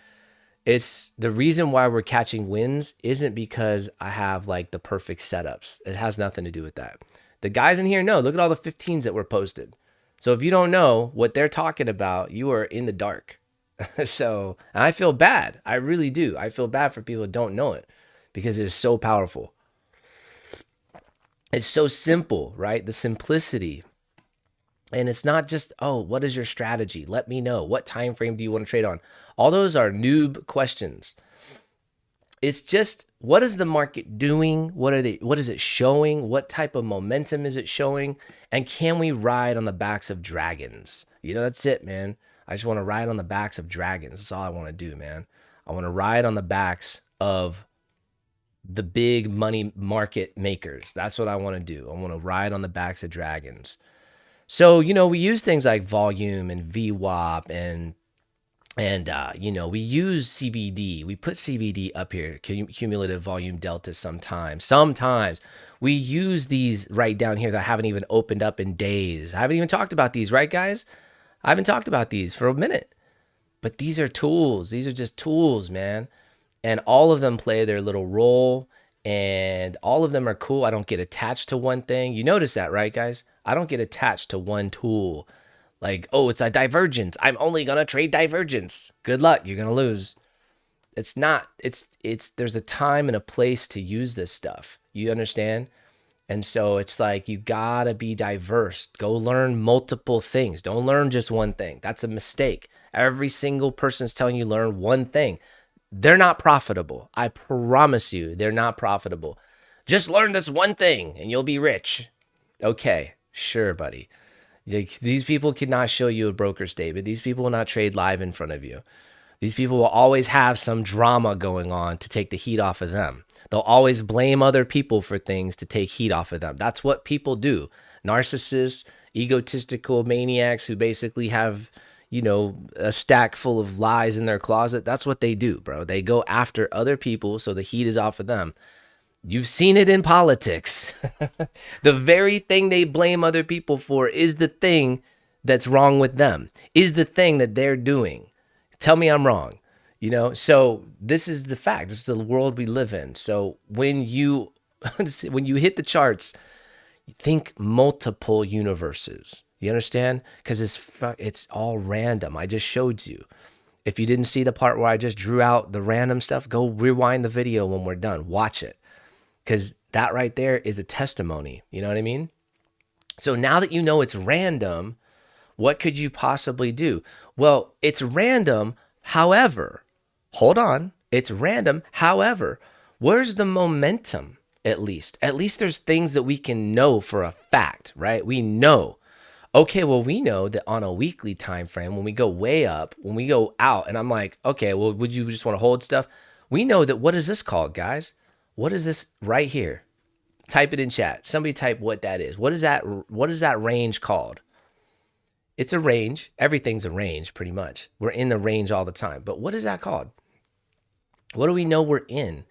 it's the reason why we're catching wins isn't because I have like the perfect setups. It has nothing to do with that. The guys in here know. Look at all the 15s that were posted. So if you don't know what they're talking about, you are in the dark. So I feel bad. I really do. I feel bad for people who don't know it because it is so powerful. It's so simple, right? The simplicity. And it's not just, oh, what is your strategy? Let me know. What time frame do you want to trade on? All those are noob questions. It's just, what is the market doing? What is it showing? What type of momentum is it showing? And can we ride on the backs of dragons? That's it, man. I just want to ride on the backs of dragons. That's all I want to do, man. I want to ride on the backs of the big money market makers. That's what I want to do. I want to ride on the backs of dragons. So, we use things like volume and VWAP and we use CVD. We put CVD up here, cumulative volume delta sometimes. Sometimes we use these right down here that I haven't even opened up in days. I haven't even talked about these, right, guys? I haven't talked about these for a minute. But these are tools. These are just tools, man. And all of them play their little role. And all of them are cool. I don't get attached to one thing. You notice that, right, guys? I don't get attached to one tool. Like, oh, it's a divergence. I'm only going to trade divergence. Good luck. You're going to lose. It's not. There's a time and a place to use this stuff. You understand? And so it's like you got to be diverse. Go learn multiple things. Don't learn just one thing. That's a mistake. Every single person's telling you learn one thing. They're not profitable. I promise you, they're not profitable. Just learn this one thing and you'll be rich. Okay, sure, buddy. These people cannot show you a broker statement. These people will not trade live in front of you. These people will always have some drama going on to take the heat off of them. They'll always blame other people for things to take heat off of them. That's what people do. Narcissists, egotistical maniacs who basically have, a stack full of lies in their closet. That's what they do, bro. They go after other people so the heat is off of them. You've seen it in politics. The very thing they blame other people for is the thing that's wrong with them, is the thing that they're doing. Tell me I'm wrong. So this is the fact. This is the world we live in. So when you when you hit the charts, think multiple universes. You understand? Because it's all random. I just showed you. If you didn't see the part where I just drew out the random stuff, go rewind the video when we're done. Watch it. Because that right there is a testimony. You know what I mean? So now that you know it's random, what could you possibly do? Well, it's random. However, hold on. It's random. However, where's the momentum? At least there's things that we can know for a fact, right? We know. Okay, well, we know that on a weekly time frame, when we go way up, when we go out, and I'm like, okay, well, would you just want to hold stuff? We know that. What is this called, guys? What is this right here? Type it in chat. Somebody type what that is. What is that range called? It's a range. Everything's a range, pretty much. We're in the range all the time. But what is that called? What do we know we're in?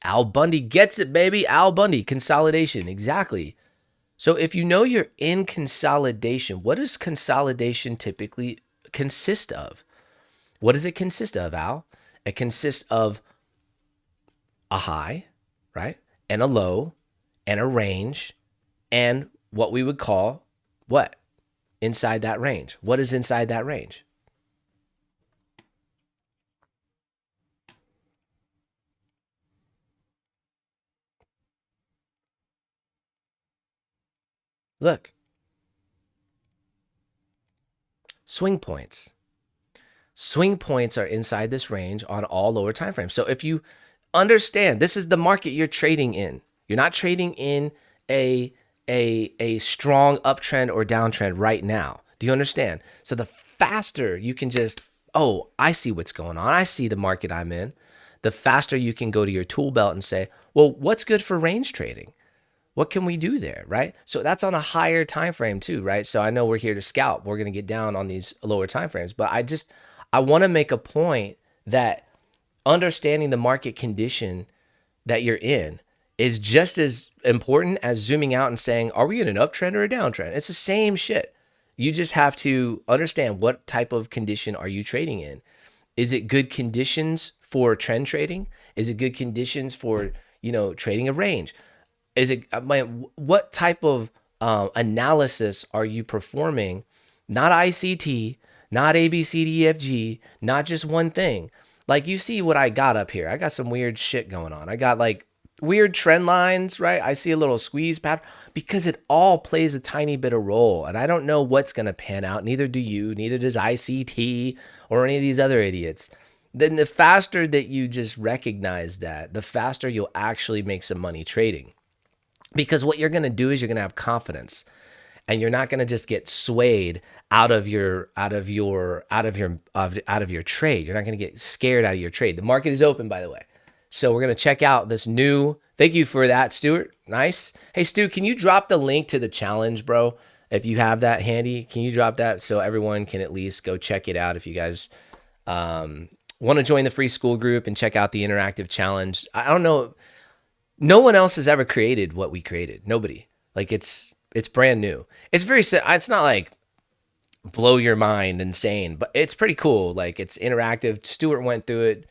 Al Bundy gets it, baby. Al Bundy, consolidation. Exactly. So if you know you're in consolidation, what does consolidation typically consist of? What does it consist of, Al? It consists of a high, right? And a low, and a range, and what we would call what? Inside that range. What is inside that range? Look. Swing points. Swing points are inside this range on all lower time frames. So if you understand, this is the market you're trading in. You're not trading in a strong uptrend or downtrend right now. Do you understand? So the faster you can just, oh, I see what's going on. I see the market I'm in. The faster you can go to your tool belt and say, well, what's good for range trading? What can we do there, right? So that's on a higher time frame too, right? So I know we're here to scalp. We're going to get down on these lower time frames, but I want to make a point that understanding the market condition that you're in is just as important as zooming out and saying, are we in an uptrend or a downtrend? It's the same shit. You just have to understand what type of condition are you trading in. Is it good conditions for trend trading? Is it good conditions for, trading a range? Is it what type of analysis are you performing? Not ICT, not ABCDEFG, not just one thing. Like you see what I got up here. I got some weird shit going on. I got like weird trend lines, right? I see a little squeeze pattern because it all plays a tiny bit of role. And I don't know what's going to pan out. Neither do you, neither does ICT or any of these other idiots. Then the faster that you just recognize that, the faster you'll actually make some money trading. Because what you're going to do is you're going to have confidence, and you're not going to just get swayed out of your trade. You're not going to get scared out of your trade. The market is open, by the way. So we're going to check out this new, thank you for that, Stuart. Nice. Hey, Stu, can you drop the link to the challenge, bro? If you have that handy, can you drop that so everyone can at least go check it out if you guys want to join the free school group and check out the interactive challenge. I don't know. No one else has ever created what we created. Nobody. Like it's brand new. It's it's not like blow your mind insane, but it's pretty cool. Like it's interactive. Stuart went through it.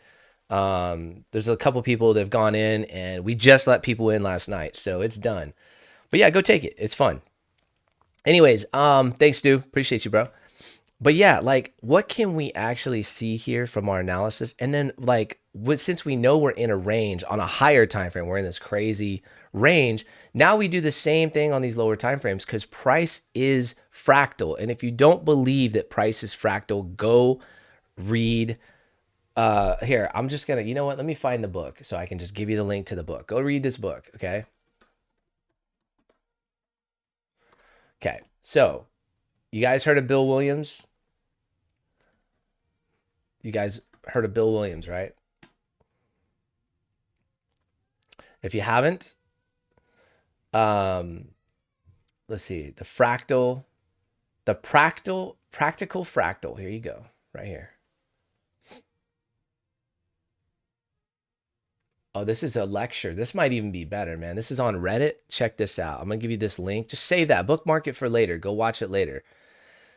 There's a couple people that have gone in, and we just let people in last night, so it's done. But yeah, go take it. It's fun. Anyways, thanks, Stu. Appreciate you, bro. But yeah, like what can we actually see here from our analysis? And then like since we know we're in a range on a higher time frame, we're in this crazy range. Now we do the same thing on these lower time frames because price is fractal. And if you don't believe that price is fractal, go read here. I'm just gonna, you know what? Let me find the book so I can just give you the link to the book. Go read this book, okay? Okay, so you guys heard of Bill Williams? You guys heard of Bill Williams, right? If you haven't, let's see, practical fractal. Here you go, right here. Oh, this is a lecture. This might even be better, man. This is on Reddit. Check this out. I'm going to give you this link. Just save that. Bookmark it for later. Go watch it later.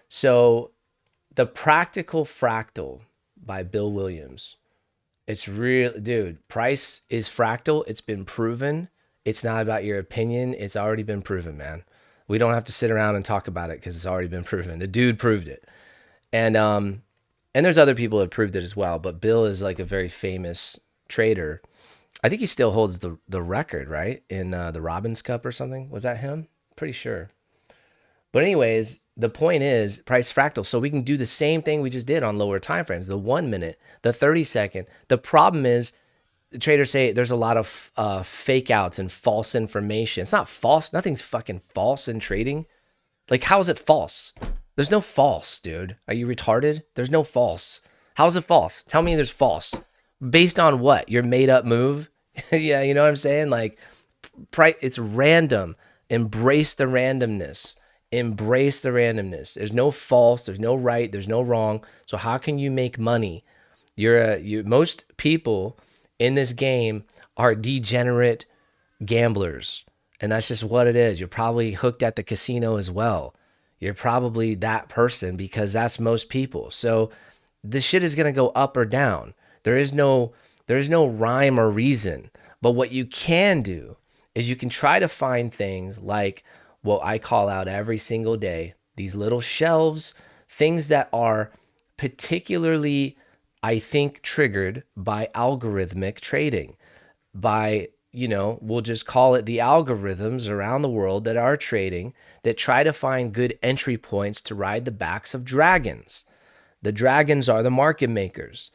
So The Practical Fractal by Bill Williams. It's real, dude. Price is fractal. It's been proven. It's not about your opinion. It's already been proven, man. We don't have to sit around and talk about it because it's already been proven. The dude proved it. And there's other people that proved it as well, but Bill is like a very famous trader. I think he still holds the record, right? In the Robbins Cup or something. Was that him? Pretty sure. But anyways, the point is price fractal. So we can do the same thing we just did on lower time frames, the 1 minute, the 30-second. The problem is the traders say there's a lot of fake outs and false information. It's not false. Nothing's fucking false in trading. Like, how is it false? There's no false, dude. Are you retarded? There's no false. How is it false? Tell me there's false. Based on what? Your made up move? Yeah, you know what I'm saying? Like, it's random. Embrace the randomness. Embrace the randomness. There's no false. There's no right. There's no wrong. So how can you make money? Most people in this game are degenerate gamblers. And that's just what it is. You're probably hooked at the casino as well. You're probably that person because that's most people. So this shit is going to go up or down. There is no rhyme or reason. But what you can do is you can try to find things like what I call out every single day, these little shelves, things that are particularly, I think, triggered by algorithmic trading, by, we'll just call it the algorithms around the world that are trading that try to find good entry points to ride the backs of dragons. The dragons are the market makers.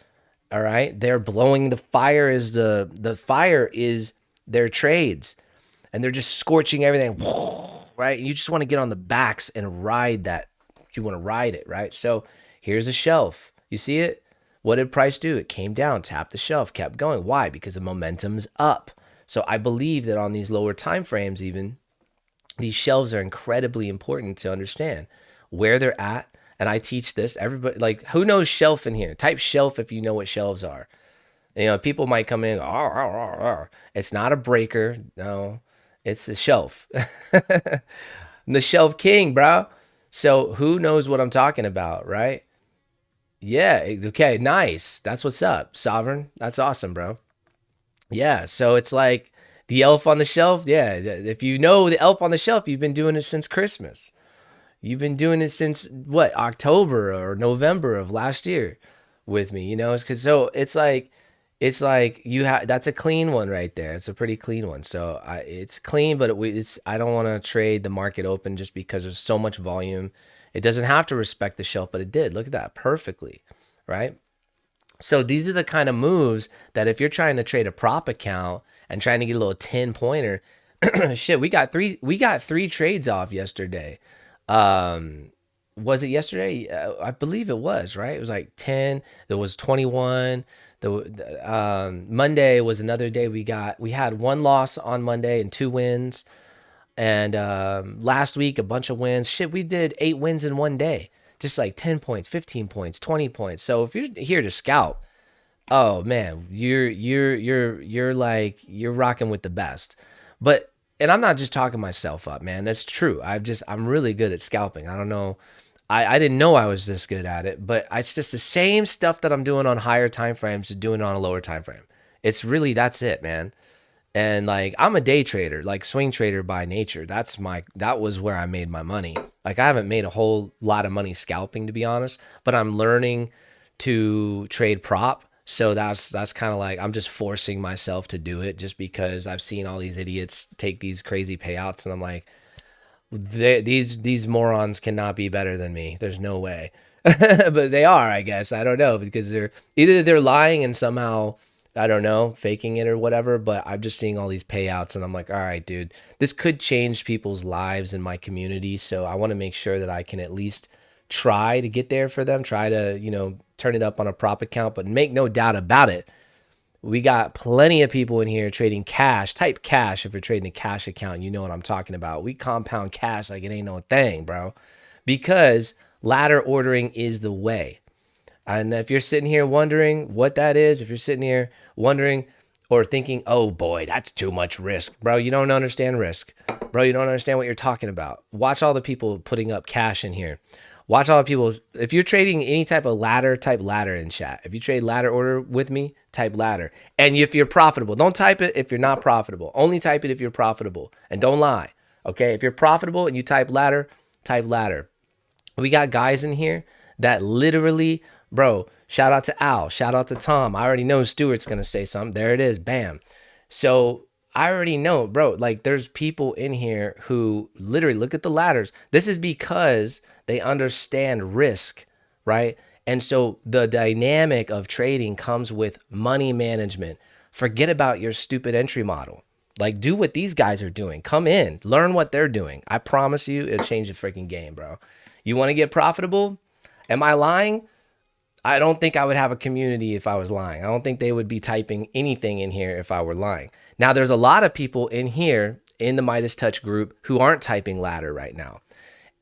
All right. They're blowing the fire is the fire is their trades, and they're just scorching everything. Right. You just want to get on the backs and ride that. You want to ride it. Right. So here's a shelf. You see it? What did price do? It came down, tapped the shelf, kept going. Why? Because the momentum's up. So I believe that on these lower time frames, even these shelves are incredibly important to understand where they're at. And I teach this. Everybody, like, who knows shelf in here? Type shelf if you know what shelves are. People might come in. It's not a breaker. No, it's a shelf. The shelf king, bro. So who knows what I'm talking about, right? Yeah. Okay. Nice. That's what's up, Sovereign. That's awesome, bro. Yeah. So it's like the elf on the shelf. Yeah. If you know the elf on the shelf, you've been doing it since Christmas. You've been doing it since what, October or November of last year with me, so it's like you have, that's a clean one right there. It's a pretty clean one. So it's clean, but I don't want to trade the market open just because there's so much volume. It doesn't have to respect the shelf, but it did. Look at that perfectly, right? So these are the kind of moves that if you're trying to trade a prop account and trying to get a little 10-pointer, shit, we got three trades off yesterday. Was it yesterday? I believe it was, right? It was like 10. There was 21. Monday was another day we had one loss on Monday and 2 wins. And last week, a bunch of wins. Shit, we did 8 wins in one day. Just like 10 points, 15 points, 20 points. So if you're here to scalp, oh man, you're rocking with the best. And I'm not just talking myself up, man. That's true. I'm really good at scalping. I don't know. I didn't know I was this good at it, but it's just the same stuff that I'm doing on higher time frames is doing it on a lower time frame. It's really, that's it, man. And like, I'm a day trader, like swing trader by nature. That was where I made my money. Like, I haven't made a whole lot of money scalping, to be honest, but I'm learning to trade prop. So that's kind of like, I'm just forcing myself to do it just because I've seen all these idiots take these crazy payouts, and I'm like, these morons cannot be better than me. There's no way. But they are, I guess. I don't know, because they're lying and somehow, I don't know, faking it or whatever, but I'm just seeing all these payouts and I'm like, all right, dude, this could change people's lives in my community. So I want to make sure that I can at least try to get there for them, try to, turn it up on a prop account, but make no doubt about it. We got plenty of people in here trading cash. Type cash if you're trading a cash account. You know what I'm talking about. We compound cash like it ain't no thing, bro, because ladder ordering is the way. And if you're sitting here wondering what that is, if you're sitting here wondering or thinking, oh boy, that's too much risk, bro, you don't understand risk. Bro, you don't understand what you're talking about. Watch all the people putting up cash in here. Watch all the people. If you're trading any type of ladder, type ladder in chat. If you trade ladder order with me, type ladder. And if you're profitable, don't type it if you're not profitable. Only type it if you're profitable. And don't lie. Okay? If you're profitable and you type ladder, type ladder. We got guys in here that literally, bro, shout out to Al, shout out to Tom. I already know Stuart's going to say something. There it is. Bam. So I already know, bro, like there's people in here who literally look at the ladders. This is because they understand risk, right? And so the dynamic of trading comes with money management. Forget about your stupid entry model. Like, do what these guys are doing. Come in, learn what they're doing. I promise you, it'll change the freaking game, bro. You want to get profitable? Am I lying? I don't think I would have a community if I was lying. I don't think they would be typing anything in here if I were lying. Now, there's a lot of people in here in the Midas Touch group who aren't typing ladder right now.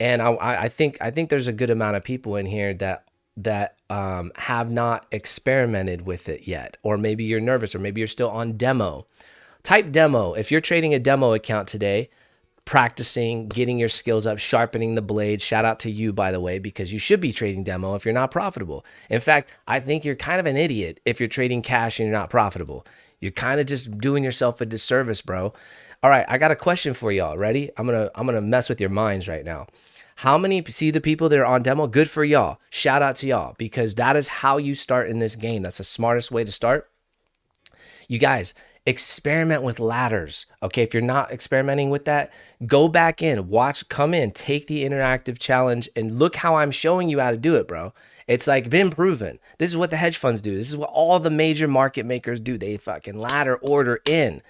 And I think there's a good amount of people in here that have not experimented with it yet. Or maybe you're nervous, or maybe you're still on demo. Type demo. If you're trading a demo account today, practicing, getting your skills up, sharpening the blade. Shout out to you, by the way, because you should be trading demo if you're not profitable. In fact, I think you're kind of an idiot if you're trading cash and you're not profitable. You're kind of just doing yourself a disservice, bro. All right, I got a question for y'all. Ready? I'm gonna mess with your minds right now. How many see the people that are on demo? Good for y'all. Shout out to y'all, because that is how you start in this game. That's the smartest way to start. You guys, experiment with ladders. Okay, if you're not experimenting with that, go back in, watch, come in, take the interactive challenge, and look how I'm showing you how to do it, bro. It's like been proven. This is what the hedge funds do. This is what all the major market makers do. They fucking ladder order in.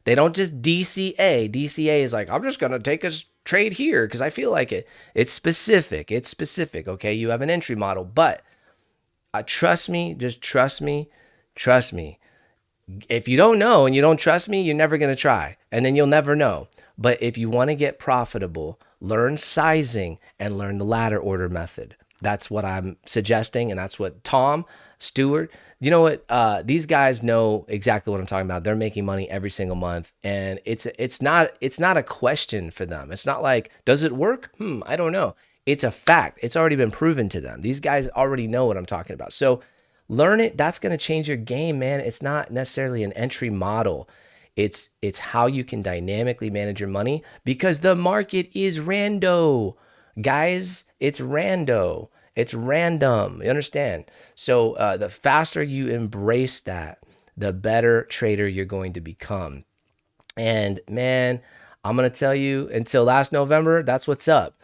They don't just DCA. DCA is like, I'm just going to take a trade here because I feel like it. It's specific. It's specific, okay? You have an entry model, but trust me, just trust me, trust me. If you don't know and you don't trust me, you're never going to try, and then you'll never know. But if you want to get profitable, learn sizing and learn the ladder order method. That's what I'm suggesting, and that's what Tom, Stuart, you know what? These guys know exactly what I'm talking about. They're making money every single month, and it's not a question for them. It's not like, does it work? I don't know. It's a fact. It's already been proven to them. These guys already know what I'm talking about. So learn it. That's going to change your game, man. It's not necessarily an entry model. It's how you can dynamically manage your money, because the market is rando. Guys, it's rando. It's random. You understand? So the faster you embrace that, the better trader you're going to become. And man, I'm going to tell you, until last November, that's what's up.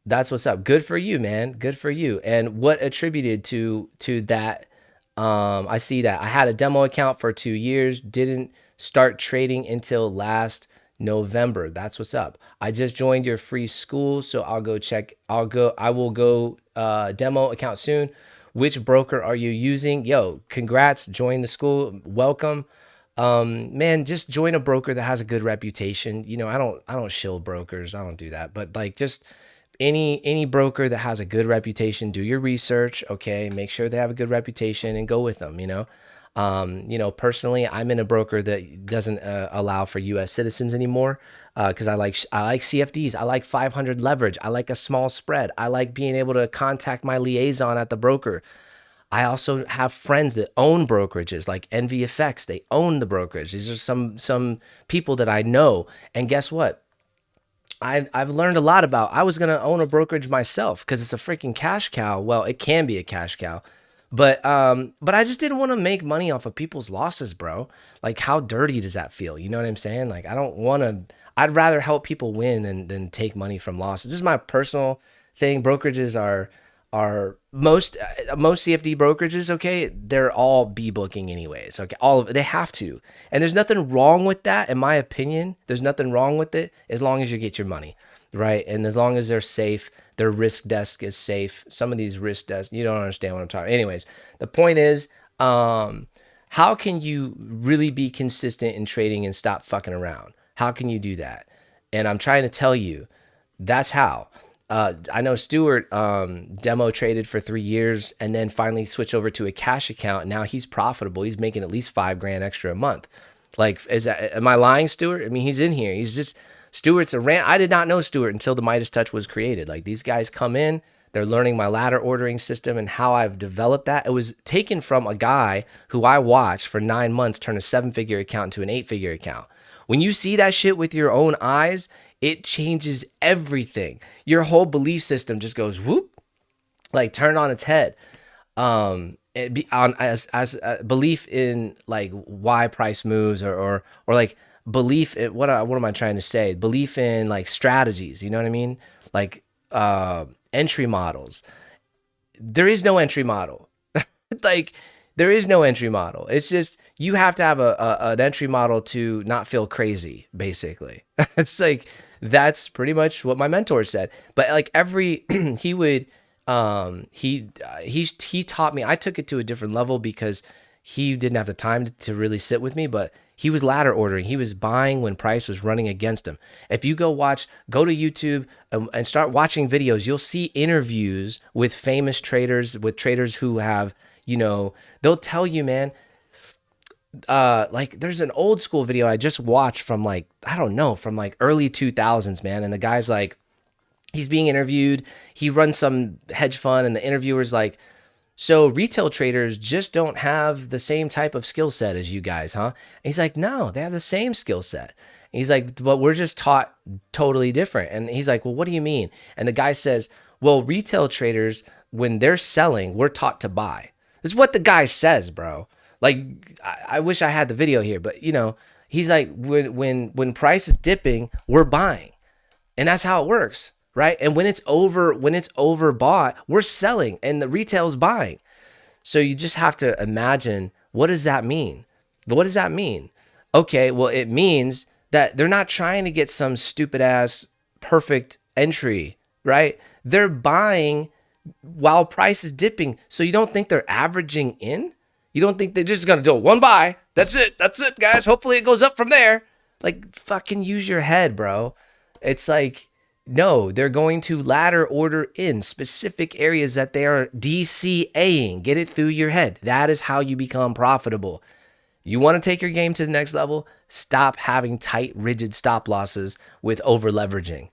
That's what's up. Good for you, man. Good for you. And what attributed to that? I see that I had a demo account for 2 years, didn't start trading until last November. That's what's up. I just joined your free school, so I will go demo account soon. Which broker are you using? Yo, congrats. Join the school. Welcome. Man, just join a broker that has a good reputation. You know, I don't shill brokers. I don't do that. But like, just any broker that has a good reputation, do your research, okay? Make sure they have a good reputation and go with them, you know? Personally, I'm in a broker that doesn't allow for US citizens anymore, because I like CFDs. I like 500 leverage. I like a small spread. I like being able to contact my liaison at the broker. I also have friends that own brokerages like NVFX. They own the brokerage. These are some people that I know. And guess what? I've learned a lot about. I was going to own a brokerage myself because it's a freaking cash cow. Well, it can be a cash cow. But I just didn't want to make money off of people's losses, bro. Like, how dirty does that feel? You know what I'm saying? Like, I don't want to. I'd rather help people win than take money from losses. This is my personal thing. Brokerages are most CFD brokerages, okay, they're all booking anyways. Okay, all of it, they have to. And there's nothing wrong with that, in my opinion. There's nothing wrong with it as long as you get your money, right? And as long as they're safe. Their risk desk is safe. Some of these risk desks, you don't understand what I'm talking about. Anyways, the point is, how can you really be consistent in trading and stop fucking around? How can you do that? And I'm trying to tell you, that's how. I know Stuart demo traded for 3 years and then finally switched over to a cash account. And now he's profitable. He's making at least $5,000 extra a month. Like, am I lying, Stuart? I mean, he's in here. He's just... Stuart's a rant. I did not know Stuart until the Midas Touch was created. Like, these guys come in, They're learning my ladder ordering system and how I've developed that. It was taken from a guy who I watched for 9 months turn a 7-figure account into an 8-figure account. When you see that shit with your own eyes, it changes everything. Your whole belief system just goes whoop, like turn on its head. It be on as belief in like why price moves, or like belief in what am I trying to say? Belief in like strategies. You know what I mean? Like entry models. There is no entry model. Like there is no entry model. It's just you have to have an entry model to not feel crazy. Basically, it's like that's pretty much what my mentor said. But like he would. He taught me. I took it to a different level because he didn't have the time to really sit with me, but he was ladder ordering. He was buying when price was running against him. If you go to YouTube and start watching videos, you'll see interviews with famous traders, with traders who have, they'll tell you, man, like there's an old school video I just watched from like, I don't know, from like early 2000s, man. And the guy's like, he's being interviewed. He runs some hedge fund, and the interviewer's like, so retail traders just don't have the same type of skill set as you guys, huh? And he's like, no, they have the same skill set. And he's like, but we're just taught totally different. And he's like, well, what do you mean? And the guy says, well, retail traders, when they're selling, we're taught to buy. This is what the guy says, bro. Like, I wish I had the video here, but he's like, when price is dipping, we're buying. And that's how it works. Right. And when it's overbought, we're selling and the retail's buying. So you just have to imagine, what does that mean? What does that mean? Okay, well, it means that they're not trying to get some stupid ass perfect entry, right? They're buying while price is dipping. So you don't think they're averaging in? You don't think they're just going to do one buy? That's it, guys. Hopefully it goes up from there. Like, fucking use your head, bro. It's like, no, they're going to ladder order in specific areas that they are DCAing. Get it through your head. That is how you become profitable. You want to take your game to the next level? Stop having tight, rigid stop losses with over leveraging.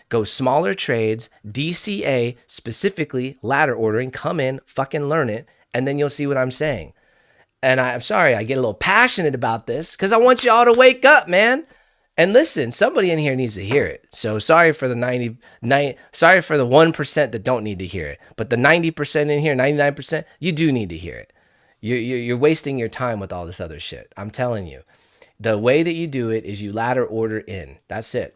Go smaller trades, DCA, specifically ladder ordering, come in, fucking learn it, and then you'll see what I'm saying. And I'm sorry, I get a little passionate about this because I want y'all to wake up, man. And listen, somebody in here needs to hear it. So sorry for the 1% that don't need to hear it. But the 90% in here, 99%, you do need to hear it. You're wasting your time with all this other shit. I'm telling you. The way that you do it is you ladder order in. That's it.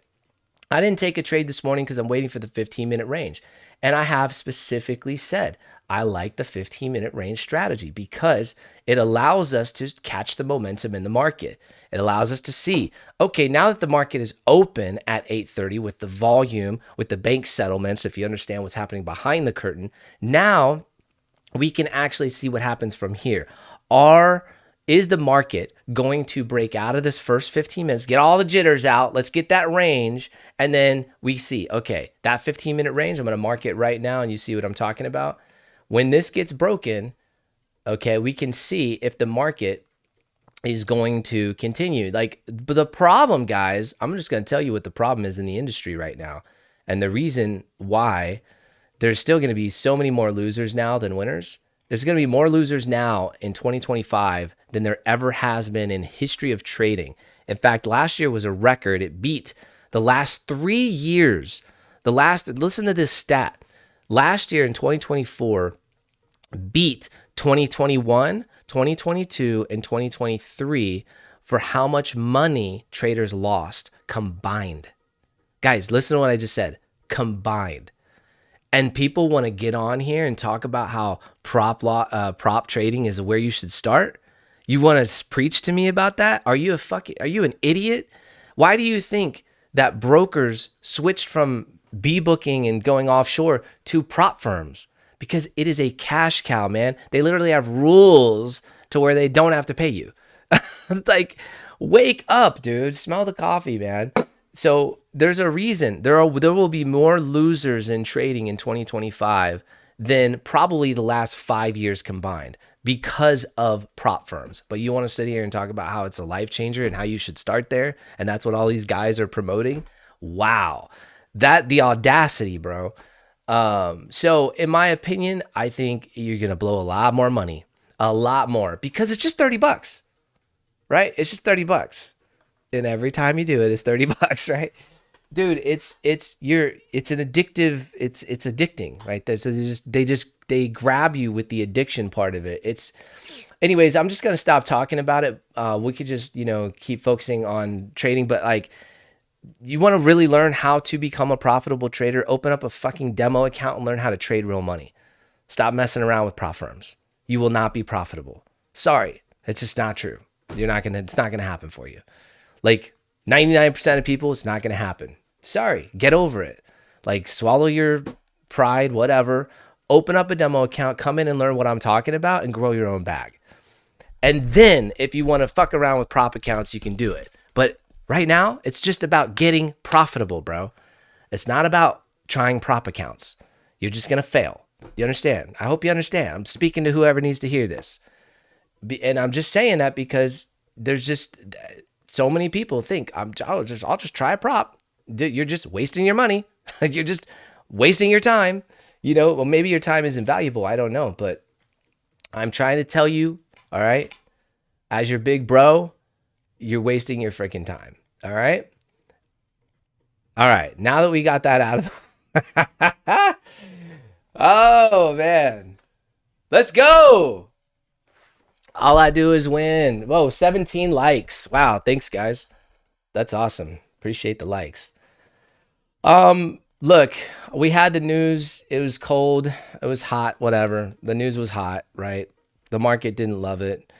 I didn't take a trade this morning because I'm waiting for the 15-minute range. And I have specifically said, I like the 15-minute range strategy because it allows us to catch the momentum in the market. It allows us to see, okay, now that the market is open at 8:30 with the volume, with the bank settlements, if you understand what's happening behind the curtain, now we can actually see what happens from here. Is the market going to break out of this first 15 minutes, get all the jitters out, let's get that range, and then we see, okay, that 15-minute range, I'm going to mark it right now, and you see what I'm talking about? When this gets broken, okay, we can see if the market is going to continue. Like, but the problem, guys, I'm just going to tell you what the problem is in the industry right now. And the reason why there's still going to be so many more losers now than winners. There's going to be more losers now in 2025 than there ever has been in history of trading. In fact, last year was a record. It beat the last 3 years. Listen to this stat. Last year in 2024 beat 2021, 2022, and 2023 for how much money traders lost combined. Guys, listen to what I just said. Combined. And people want to get on here and talk about how prop trading is where you should start. You want to preach to me about that? Are you an idiot? Why do you think that brokers switched from B-booking and going offshore to prop firms? Because it is a cash cow, man. They literally have rules to where they don't have to pay you. Like, wake up, dude. Smell the coffee, man. So there's a reason. There will be more losers in trading in 2025 than probably the last 5 years combined because of prop firms. But you want to sit here and talk about how it's a life changer and how you should start there, and that's what all these guys are promoting? Wow. The audacity, bro. So in my opinion, I think you're going to blow a lot more money, a lot more, because it's just $30, right? It's just $30. And every time you do it, it's $30, right? Dude, it's an addictive, it's addicting, right? They grab you with the addiction part of it. Anyways, I'm just going to stop talking about it. We could just, keep focusing on trading, but like, you want to really learn how to become a profitable trader, open up a fucking demo account and learn how to trade real money. Stop messing around with prop firms. You will not be profitable. Sorry. It's just not true. It's not going to happen for you. Like 99% of people, it's not going to happen. Sorry. Get over it. Like swallow your pride, whatever. Open up a demo account, come in and learn what I'm talking about and grow your own bag. And then if you want to fuck around with prop accounts, you can do it. But right now, it's just about getting profitable, bro. It's not about trying prop accounts. You're just going to fail. You understand? I hope you understand. I'm speaking to whoever needs to hear this. And I'm just saying that because there's just so many people think I'll just try a prop. You're just wasting your money. You're just wasting your time. Well, maybe your time isn't valuable. I don't know. But I'm trying to tell you, all right, as your big bro, you're wasting your freaking time. All right. All right. Now that we got that out of the oh, man. Let's go. All I do is win. Whoa, 17 likes. Wow. Thanks, guys. That's awesome. Appreciate the likes. Look, we had the news. It was cold. It was hot, whatever. The news was hot, right? The market didn't love it.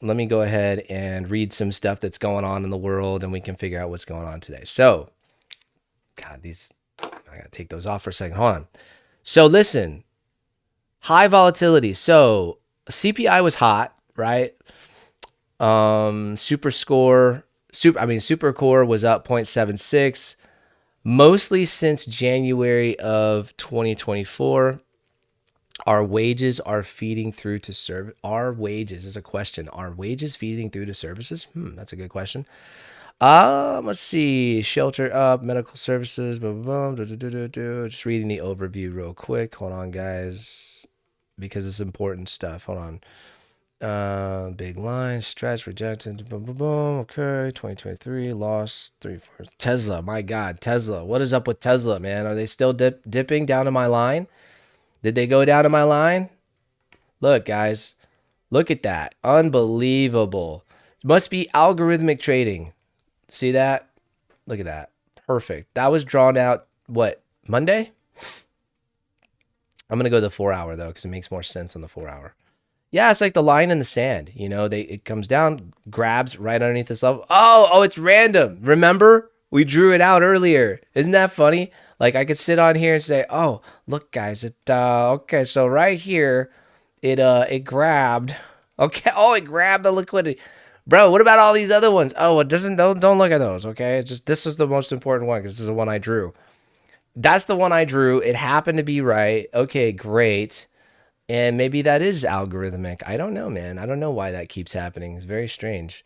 Let me go ahead and read some stuff that's going on in the world and we can figure out what's going on today. So, God, I gotta take those off for a second. Hold on. So listen, high volatility. So CPI was hot, right? Super core was up 0.76, mostly since January of 2024. Our wages are feeding through to service. Our wages is a question. Are wages feeding through to services? That's a good question. Let's see. Shelter up, medical services, blah, blah, blah, just reading the overview real quick. Hold on, guys, because it's important stuff. Hold on. Big line, stretch, rejected, boom, boom, boom. Okay, 2023, lost 3/4. Tesla, my God, Tesla. What is up with Tesla, man? Are they still dipping down to my line? Did they go down to my line? Look, guys. Look at that. Unbelievable. It must be algorithmic trading. See that? Look at that. Perfect. That was drawn out, what, Monday? I'm going to go the 4 hour, though, because it makes more sense on the 4 hour. Yeah, it's like the line in the sand. It comes down, grabs right underneath this level. Oh, it's random. Remember? We drew it out earlier. Isn't that funny? Like I could sit on here and say, "Oh, look, guys, okay, so right here, it grabbed. Okay, it grabbed the liquidity, bro. What about all these other ones? Oh, it doesn't. Don't look at those. Okay, this is the most important one because this is the one I drew. That's the one I drew. It happened to be right. Okay, great. And maybe that is algorithmic. I don't know, man. I don't know why that keeps happening. It's very strange.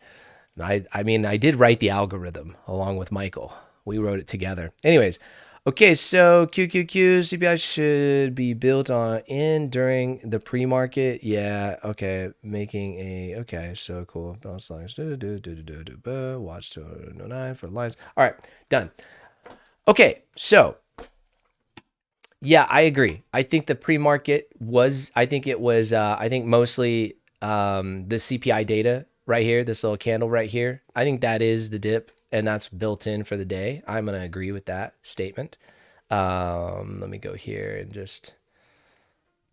I mean, I did write the algorithm along with Michael. We wrote it together. Anyways, okay, so QQQ, CPI should be built in during the pre-market. Yeah, okay, okay, so cool. Bounce lines, watch 209 for lines. All right, done. Okay, so yeah, I agree. I think the pre-market was, I think mostly the CPI data right here, this little candle right here. I think that is the dip, and that's built in for the day. I'm going to agree with that statement. Let me go here and just,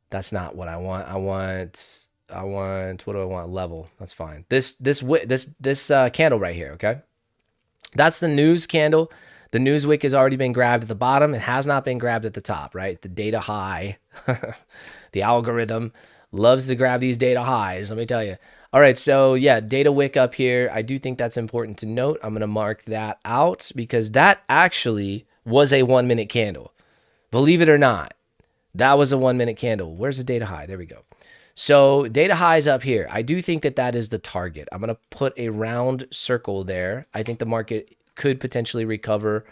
that's not what I want. I want, what do I want? Level. That's fine. This candle right here. Okay. That's the news candle. The news wick has already been grabbed at the bottom. It has not been grabbed at the top, right? The data high, the algorithm loves to grab these data highs. Let me tell you. All right. So yeah, data wick up here. I do think that's important to note. I'm going to mark that out because that actually was a 1 minute candle. Believe it or not, that was a 1 minute candle. Where's the data high? There we go. So data high is up here. I do think that is the target. I'm going to put a round circle there. I think the market could potentially recover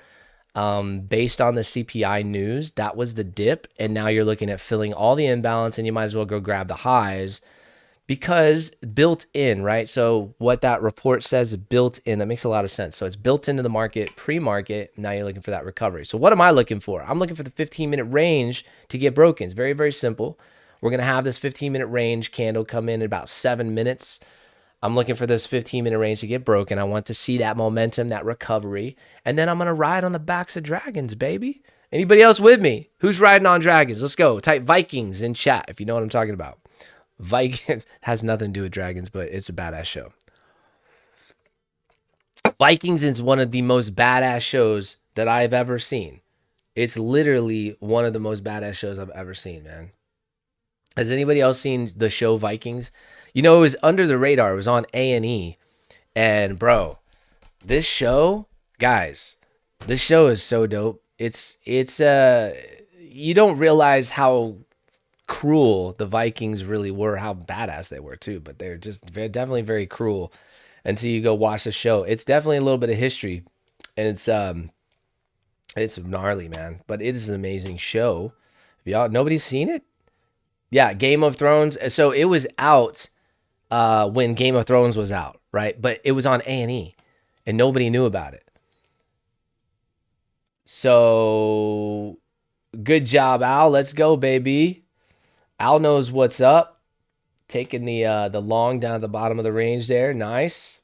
based on the CPI news, that was the dip. And now you're looking at filling all the imbalance, and you might as well go grab the highs because built in, right? So what that report says is built in. That makes a lot of sense. So it's built into the market, pre-market. Now you're looking for that recovery. So what am I looking for? I'm looking for the 15-minute range to get broken. It's very, very simple. We're going to have this 15-minute range candle come in about 7 minutes. I'm looking for this 15-minute range to get broken. I want to see that momentum, that recovery. And then I'm going to ride on the backs of dragons, baby. Anybody else with me? Who's riding on dragons? Let's go. Type Vikings in chat if you know what I'm talking about. Vikings has nothing to do with dragons, but it's a badass show. Vikings is one of the most badass shows that I've ever seen. It's literally one of the most badass shows I've ever seen, man. Has anybody else seen the show Vikings? You know, it was under the radar. It was on A&E. And bro, this show, guys, this show is so dope. It's you don't realize how cruel the Vikings really were, how badass they were too, but they're just definitely very cruel until you go watch the show. It's definitely a little bit of history, and it's gnarly, man, but it is an amazing show. If y'all, nobody's seen it? Yeah, Game of Thrones. So it was out when Game of Thrones was out, right? But it was on A&E and nobody knew about it. So good job, Al. Let's go, baby. Al knows what's up. Taking the long down at the bottom of the range there. Nice.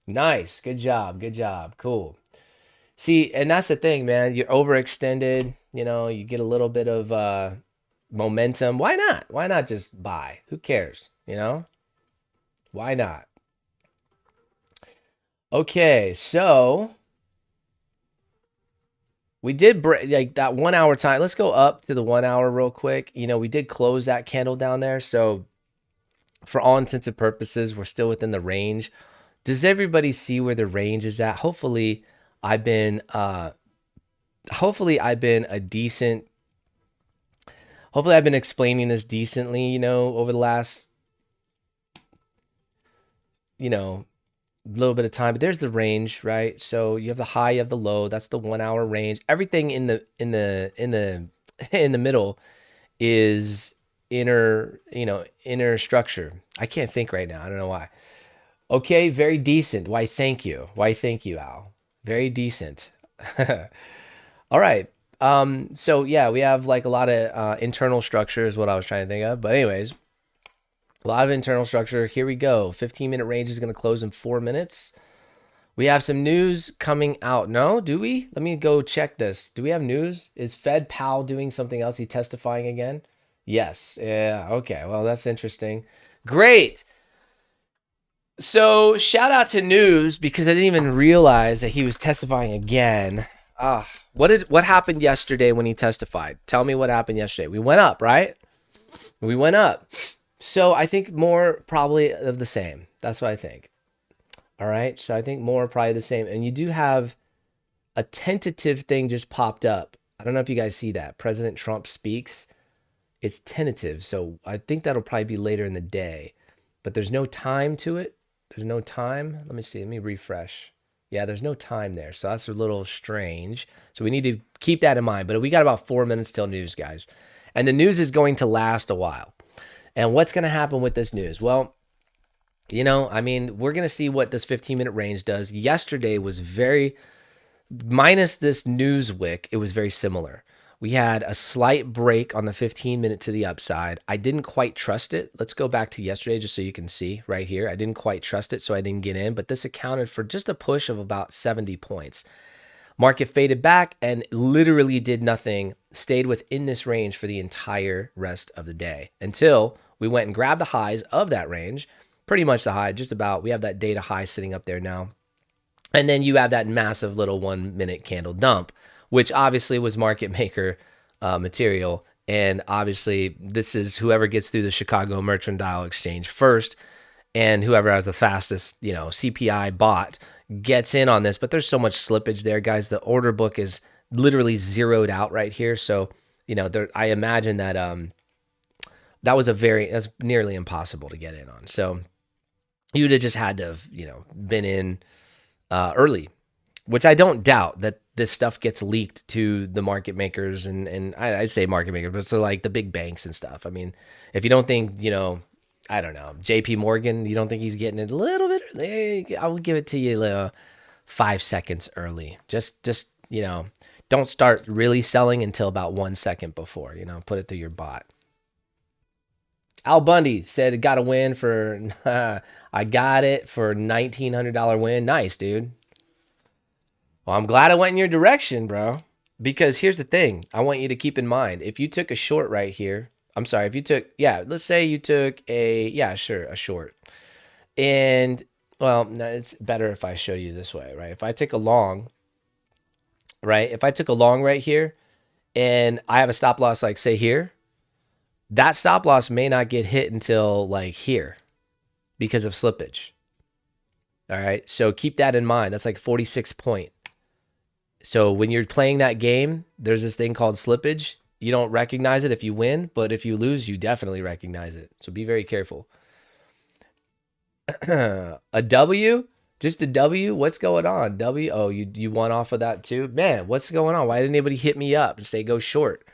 Nice. Good job. Good job. Cool. See, and that's the thing, man. You're overextended. You know, you get a little bit of momentum. Why not? Why not just buy? Who cares? You know? Why not? Okay, so we did break like that 1 hour time. Let's go up to the 1 hour real quick. You know, we did close that candle down there. So for all intents and purposes, we're still within the range. Does everybody see where the range is at? Hopefully I've been explaining this decently, you know, over the last, you know, little bit of time. But there's the range, right? So you have the high, you have the low. That's the 1 hour range. Everything in the middle is inner structure. I can't think right now. I don't know why. Okay, very decent. Why thank you, Al. Very decent. All right. So yeah, we have like a lot of internal structure is what I was trying to think of. But anyways, a lot of internal structure. Here we go. 15-minute range is going to close in 4 minutes. We have some news coming out. No, do we? Let me go check this. Do we have news? Is Fed Powell doing something else? He testifying again? Yes. Yeah. Okay. Well, that's interesting. Great. So shout out to news because I didn't even realize that he was testifying again. What happened yesterday when he testified? Tell me what happened yesterday. We went up, right? We went up. So I think more probably of the same. That's what I think. All right. So I think more probably the same. And you do have a tentative thing just popped up. I don't know if you guys see that. President Trump speaks. It's tentative. So I think that'll probably be later in the day. But there's no time to it. There's no time. Let me see. Let me refresh. Yeah, there's no time there. So that's a little strange. So we need to keep that in mind. But we got about 4 minutes till news, guys. And the news is going to last a while. And what's going to happen with this news? Well, you know, I mean, we're going to see what this 15-minute range does. Yesterday was very, minus this news wick, it was very similar. We had a slight break on the 15-minute to the upside. I didn't quite trust it. Let's go back to yesterday just so you can see right here. I didn't quite trust it, so I didn't get in. But this accounted for just a push of about 70 points. Market faded back and literally did nothing, stayed within this range for the entire rest of the day until we went and grabbed the highs of that range, pretty much the high, just about. We have that data high sitting up there now. And then you have that massive little 1 minute candle dump, which obviously was market maker material. And obviously this is whoever gets through the Chicago Mercantile Exchange first and whoever has the fastest, you know, CPI bot gets in on this. But there's so much slippage there, guys. The order book is literally zeroed out right here. So, you know, I imagine that that's nearly impossible to get in on. So you'd have just had to have, you know, been in early. which I don't doubt that this stuff gets leaked to the market makers and I say market makers, but so like the big banks and stuff. I mean, if you don't think, I don't know, JP Morgan, you don't think he's getting it a little bit early? I will give it to you 5 seconds early. Just don't start really selling until about 1 second before, put it through your bot. Al Bundy said, got a win for, I got it for $1,900 win. Nice, dude. Well, I'm glad I went in your direction, bro. Because here's the thing. I want you to keep in mind. If you took a short right here. I'm sorry. If you took, let's say you took a short. And, well, no, it's better if I show you this way, right? If I take a long, right? If I took a long right here and I have a stop loss, like say here, that stop loss may not get hit until like here because of slippage. All right. So keep that in mind. That's like 46 point. So when you're playing that game, there's this thing called slippage. You don't recognize it if you win, but if you lose, you definitely recognize it. So be very careful. A W? Just a W? What's going on? W? Oh, you won off of that too? Man, what's going on? Why didn't anybody hit me up and say go short?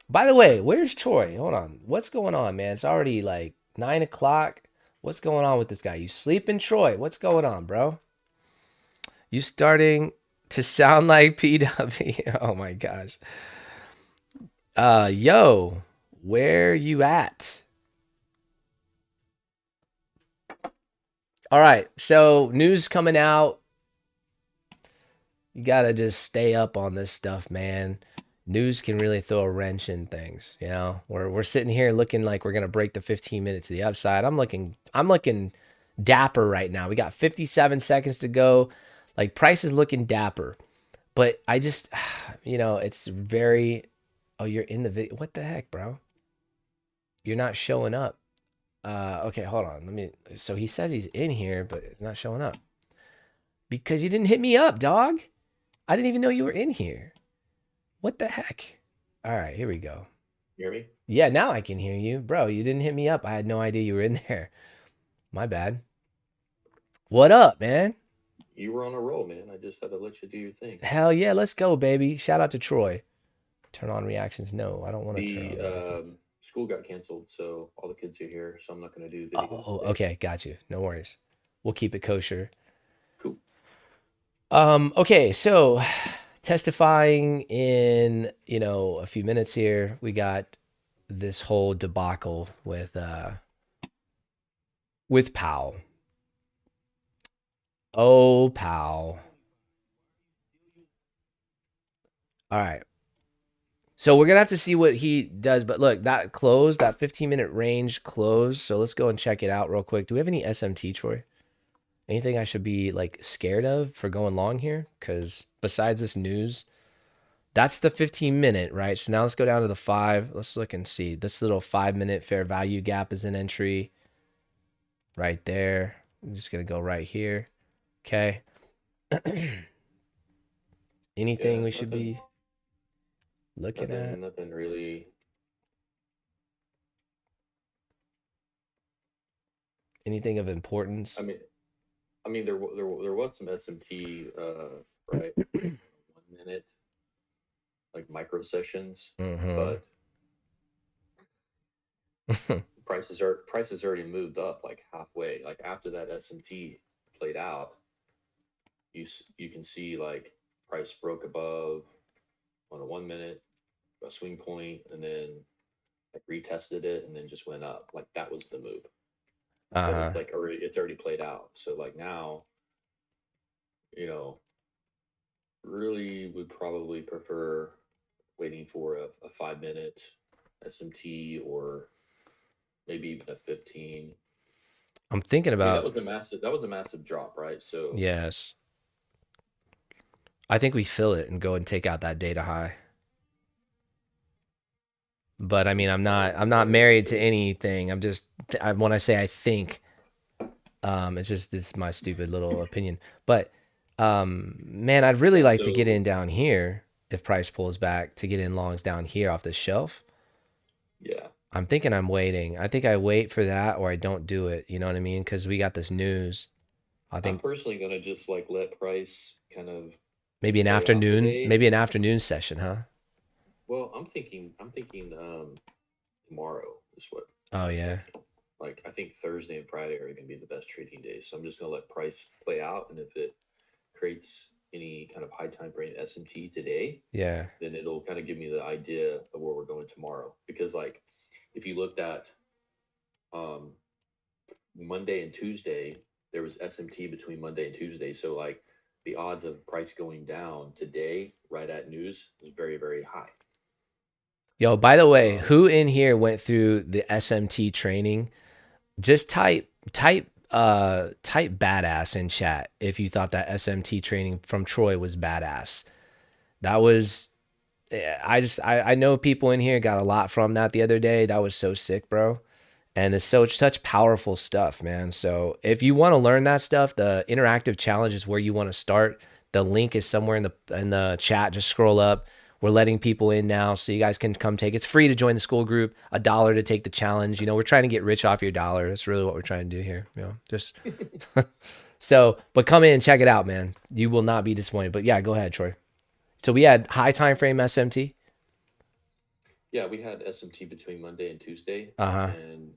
By the way, where's Troy? Hold on. What's going on, man? It's already like 9 o'clock. What's going on with this guy? You sleeping, Troy? What's going on, bro? You starting to sound like PW. Oh my gosh. Yo, where you at? All right. So news coming out. You got to just stay up on this stuff, man. News can really throw a wrench in things. We're sitting here looking like we're going to break the 15 minutes to the upside. I'm looking dapper right now. We got 57 seconds to go. Like price is looking dapper. But I just, it's very, oh, you're in the video. What the heck, bro? You're not showing up. Okay, hold on. So he says he's in here, but it's not showing up. Because you didn't hit me up, dog. I didn't even know you were in here. What the heck? All right, here we go. You hear me? Yeah, now I can hear you. Bro, you didn't hit me up. I had no idea you were in there. My bad. What up, man? You were on a roll, man. I just had to let you do your thing. Hell yeah, let's go, baby. Shout out to Troy. Turn on reactions. No, I don't want to turn on. School got canceled, so all the kids are here, so I'm not going to do video. Oh, okay, got you. No worries. We'll keep it kosher. Cool. Okay, so testifying in, a few minutes here, we got this whole debacle with Powell. Oh, Powell. All right. So we're going to have to see what he does. But look, that closed, that 15-minute range closed. So let's go and check it out real quick. Do we have any SMT, Troy? Anything I should be like scared of for going long here? Because besides this news, that's the 15-minute, right? So now let's go down to the 5. Let's look and see. This little 5-minute fair value gap is an entry right there. I'm just going to go right here. Okay. Anything we should be looking at? Nothing really. Anything of importance? I mean, there was some SMT, right? 1 minute, like micro sessions, but prices already moved up like halfway. Like after that SMT played out, you can see like price broke above on a 1 minute, a swing point, and then like retested it and then just went up. Like that was the move. But it's already played out. So like now, really would probably prefer waiting for a 5-minute SMT or maybe even a 15. I'm thinking about that was a massive drop, right? So yes. I think we fill it and go and take out that data high. But I mean, I'm not married to anything. When I say I think, this is my stupid little opinion. But man, I'd really like to get in down here if price pulls back, to get in longs down here off the shelf. Yeah. I'm thinking I'm waiting. I think I wait for that or I don't do it. You know what I mean? Because we got this news. I I'm think personally gonna just like let price kind of maybe play out today. an afternoon session, huh? Well, I'm thinking tomorrow is what Oh I'm yeah. thinking. Like I think Thursday and Friday are gonna be the best trading days. So I'm just gonna let price play out, and if it creates any kind of high time frame SMT today, Yeah. then it'll kind of give me the idea of where we're going tomorrow. Because like if you looked at um Monday and Tuesday, there was SMT between Monday and Tuesday. So like the odds of price going down today, right at news, is very, very high. Yo, by the way, Um, who in here went through the SMT training? Just type badass in chat if you thought that SMT training from Troy was badass. That was I know people in here got a lot from that the other day. That was so sick, bro. And it's such powerful stuff, man. So if you want to learn that stuff, the interactive challenge is where you want to start. The link is somewhere in the chat. Just scroll up. We're letting people in now, so you guys can come take. It's free to join the school group. $1 to take the challenge. You know, we're trying to get rich off your dollar. That's really what we're trying to do here. You know, just so. But come in and check it out, man. You will not be disappointed. But yeah, go ahead, Troy. So we had high time frame SMT. yeah, we had SMT between Monday and Tuesday, Uh-huh. and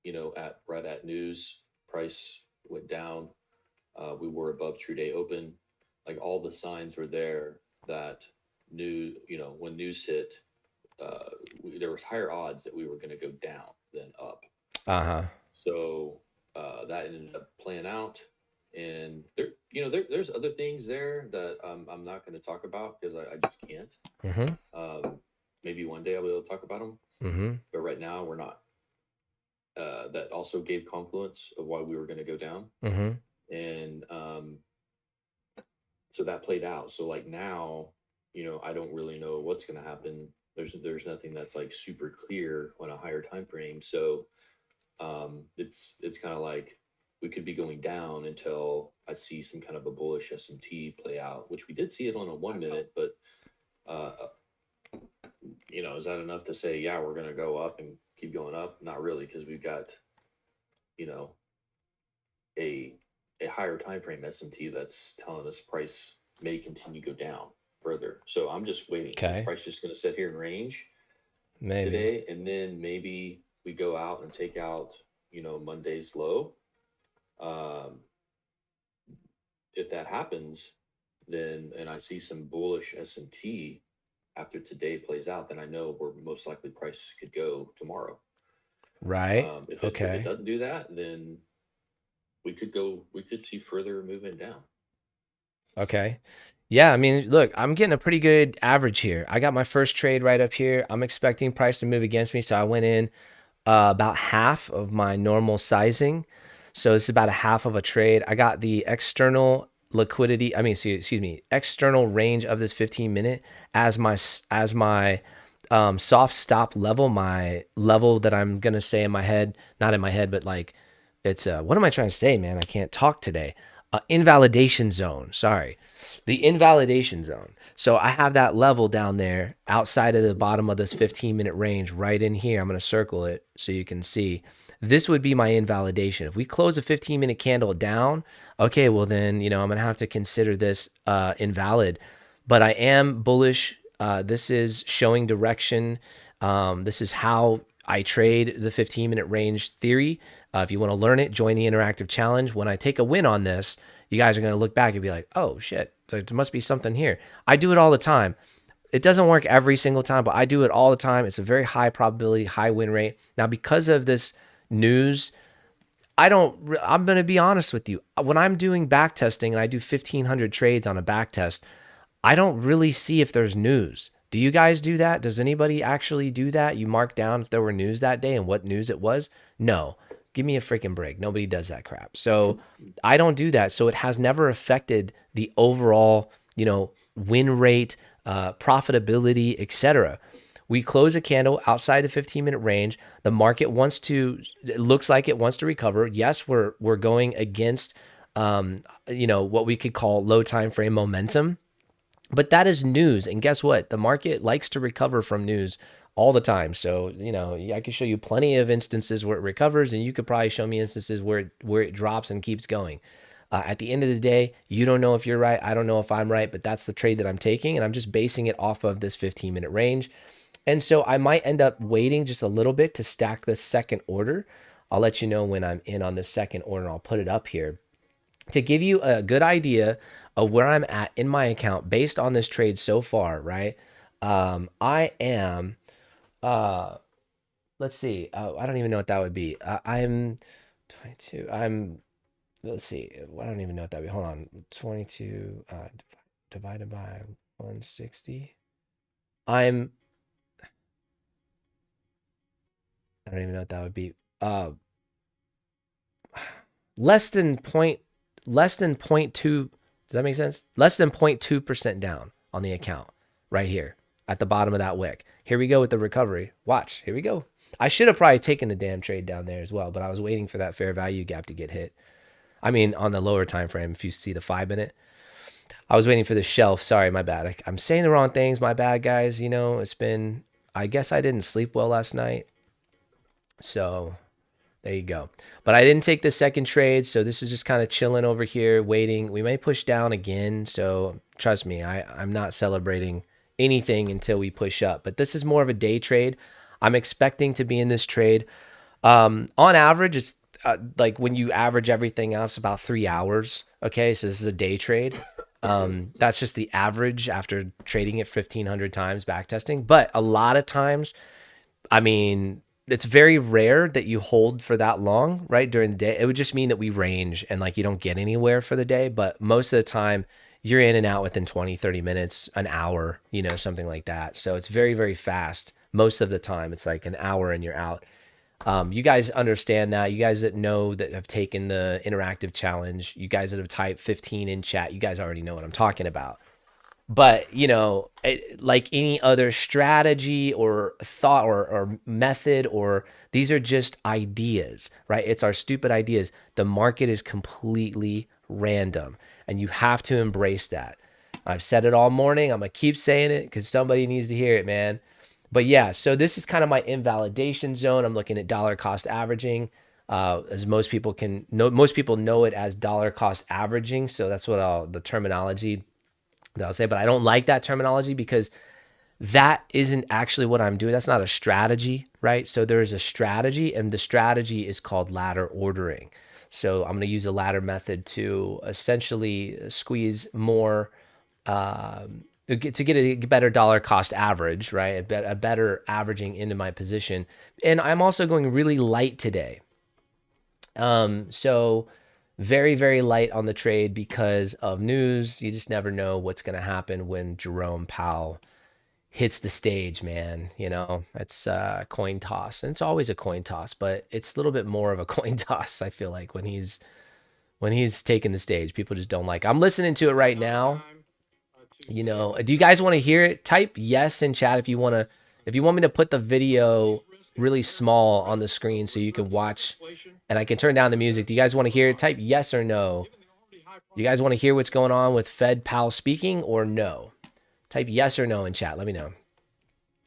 you know, at right at news, price went down. We were above true day open. Like all the signs were there that you know, when news hit, there was higher odds that we were going to go down than up. Uh-huh. So that ended up playing out. And there, you know, there's other things there that I'm not going to talk about because I just can't. Mm-hmm. Maybe one day I'll be able to talk about them, Mm-hmm. but right now we're not. That also gave confluence of why we were going to go down, Mm-hmm. and so that played out. So like now, you know, I don't really know what's going to happen. There's nothing that's like super clear on a higher time frame. So it's kind of like we could be going down until I see some kind of a bullish SMT play out, which we did see it on a 1 minute, but uh, you know, is that enough to say, yeah, we're going to go up and keep going up? Not really, because we've got, you know, a higher time frame SMT that's telling us price may continue to go down further. So I'm just waiting. Okay. Is price just going to sit here in range Maybe. today, and then maybe we go out and take out, you know, Monday's low? If that happens, then and I see some bullish SMT after today plays out, then I know where most likely price could go tomorrow. Right. If it Okay. doesn't do that, then we could see further movement down. Okay. Yeah, I mean, look, I'm getting a pretty good average here. I got my first trade right up here. I'm expecting price to move against me, so I went in about half of my normal sizing. So it's about a half of a trade. I got the external liquidity, I mean, excuse me, external range of this 15-minute as my soft stop level, my level that I'm gonna say in my head, not in my head, but like it's what am I trying to say, man? I can't talk today. Invalidation zone. Sorry, the invalidation zone. So I have that level down there outside of the bottom of this 15-minute range right in here. I'm going to circle it so you can see. This would be my invalidation. If we close a 15-minute candle down, okay, well then, you know, I'm going to have to consider this invalid. But I am bullish. This is showing direction. This is how I trade the 15-minute range theory. If you want to learn it, join the interactive challenge. When I take a win on this, you guys are going to look back and be like, oh shit, there must be something here. I do it all the time. It doesn't work every single time, but I do it all the time. It's a very high probability, high win rate. Now, because of this news, I'm going to be honest with you. When I'm doing back testing and I do 1,500 trades on a back test, I don't really see if there's news. Do you guys do that? Does anybody actually do that? You mark down if there were news that day and what news it was? No. Give me a freaking break. Nobody does that crap. So I don't do that. So it has never affected the overall, you know, win rate, profitability, etc. We close a candle outside the 15-minute range. The market it looks like it wants to recover. Yes, we're going against, you know, what we could call low time frame momentum. But that is news. And guess what? The market likes to recover from news all the time. So, you know, I can show you plenty of instances where it recovers, and you could probably show me instances where it drops and keeps going. At the end of the day, you don't know if you're right. I don't know if I'm right, but that's the trade that I'm taking, and I'm just basing it off of this 15-minute range. And so I might end up waiting just a little bit to stack the second order. I'll let you know when I'm in on the second order. I'll put it up here to give you a good idea of where I'm at in my account based on this trade so far, right? I am, let's see, I don't even know what that would be. I'm 22, let's see, I don't even know what that would be. Hold on, 22 divided by 160. I don't even know what that would be. Less than 0.2. Does that make sense? Less than 0.2% down on the account right here at the bottom of that wick. Here we go with the recovery. Watch. Here we go. I should have probably taken the damn trade down there as well, but I was waiting for that fair value gap to get hit. I mean, on the lower time frame, if you see the 5-minute. I was waiting for the shelf. Sorry, my bad. I'm saying the wrong things. My bad, guys. You know, it's been, I guess I didn't sleep well last night. So there you go. But I didn't take the second trade, so this is just kind of chilling over here, waiting. We may push down again, so trust me, I'm not celebrating anything until we push up. But this is more of a day trade. I'm expecting to be in this trade. On average, it's like when you average everything out, it's about 3 hours. Okay, so this is a day trade. That's just the average after trading it 1,500 times backtesting. But a lot of times, I mean, it's very rare that you hold for that long, right? During the day. It would just mean that we range and like you don't get anywhere for the day. But most of the time, you're in and out within 20, 30 minutes, an hour, you know, something like that. So it's very, very fast. Most of the time, it's like an hour and you're out. You guys understand that. You guys that know, that have taken the interactive challenge, you guys that have typed 15 in chat, you guys already know what I'm talking about. But, you know, like any other strategy or thought or method, or these are just ideas, right? It's our stupid ideas. The market is completely random, and you have to embrace that. I've said it all morning. I'm going to keep saying it because somebody needs to hear it, man. But yeah, so this is kind of my invalidation zone. I'm looking at dollar cost averaging. As most people know it as dollar cost averaging. So that's what the terminology that I'll say, but I don't like that terminology because that isn't actually what I'm doing. That's not a strategy, right? So there is a strategy, and the strategy is called ladder ordering. So I'm going to use a ladder method to essentially squeeze more, to get a better dollar cost average, right? A better averaging into my position. And I'm also going really light today. So very, very light on the trade because of news. You just never know what's going to happen when Jerome Powell hits the stage, man. You know, it's a coin toss, and it's always a coin toss, but it's a little bit more of a coin toss, I feel like, when he's taking the stage. People just don't like. I'm listening to it right now. You know, do you guys want to hear it? Type yes in chat if you want to. If you want me to put the video really small on the screen so you can watch, and I can turn down the music. Do you guys want to hear it? Type yes or no. You guys want to hear what's going on with Fed Powell speaking or no? Type yes or no in chat. Let me know.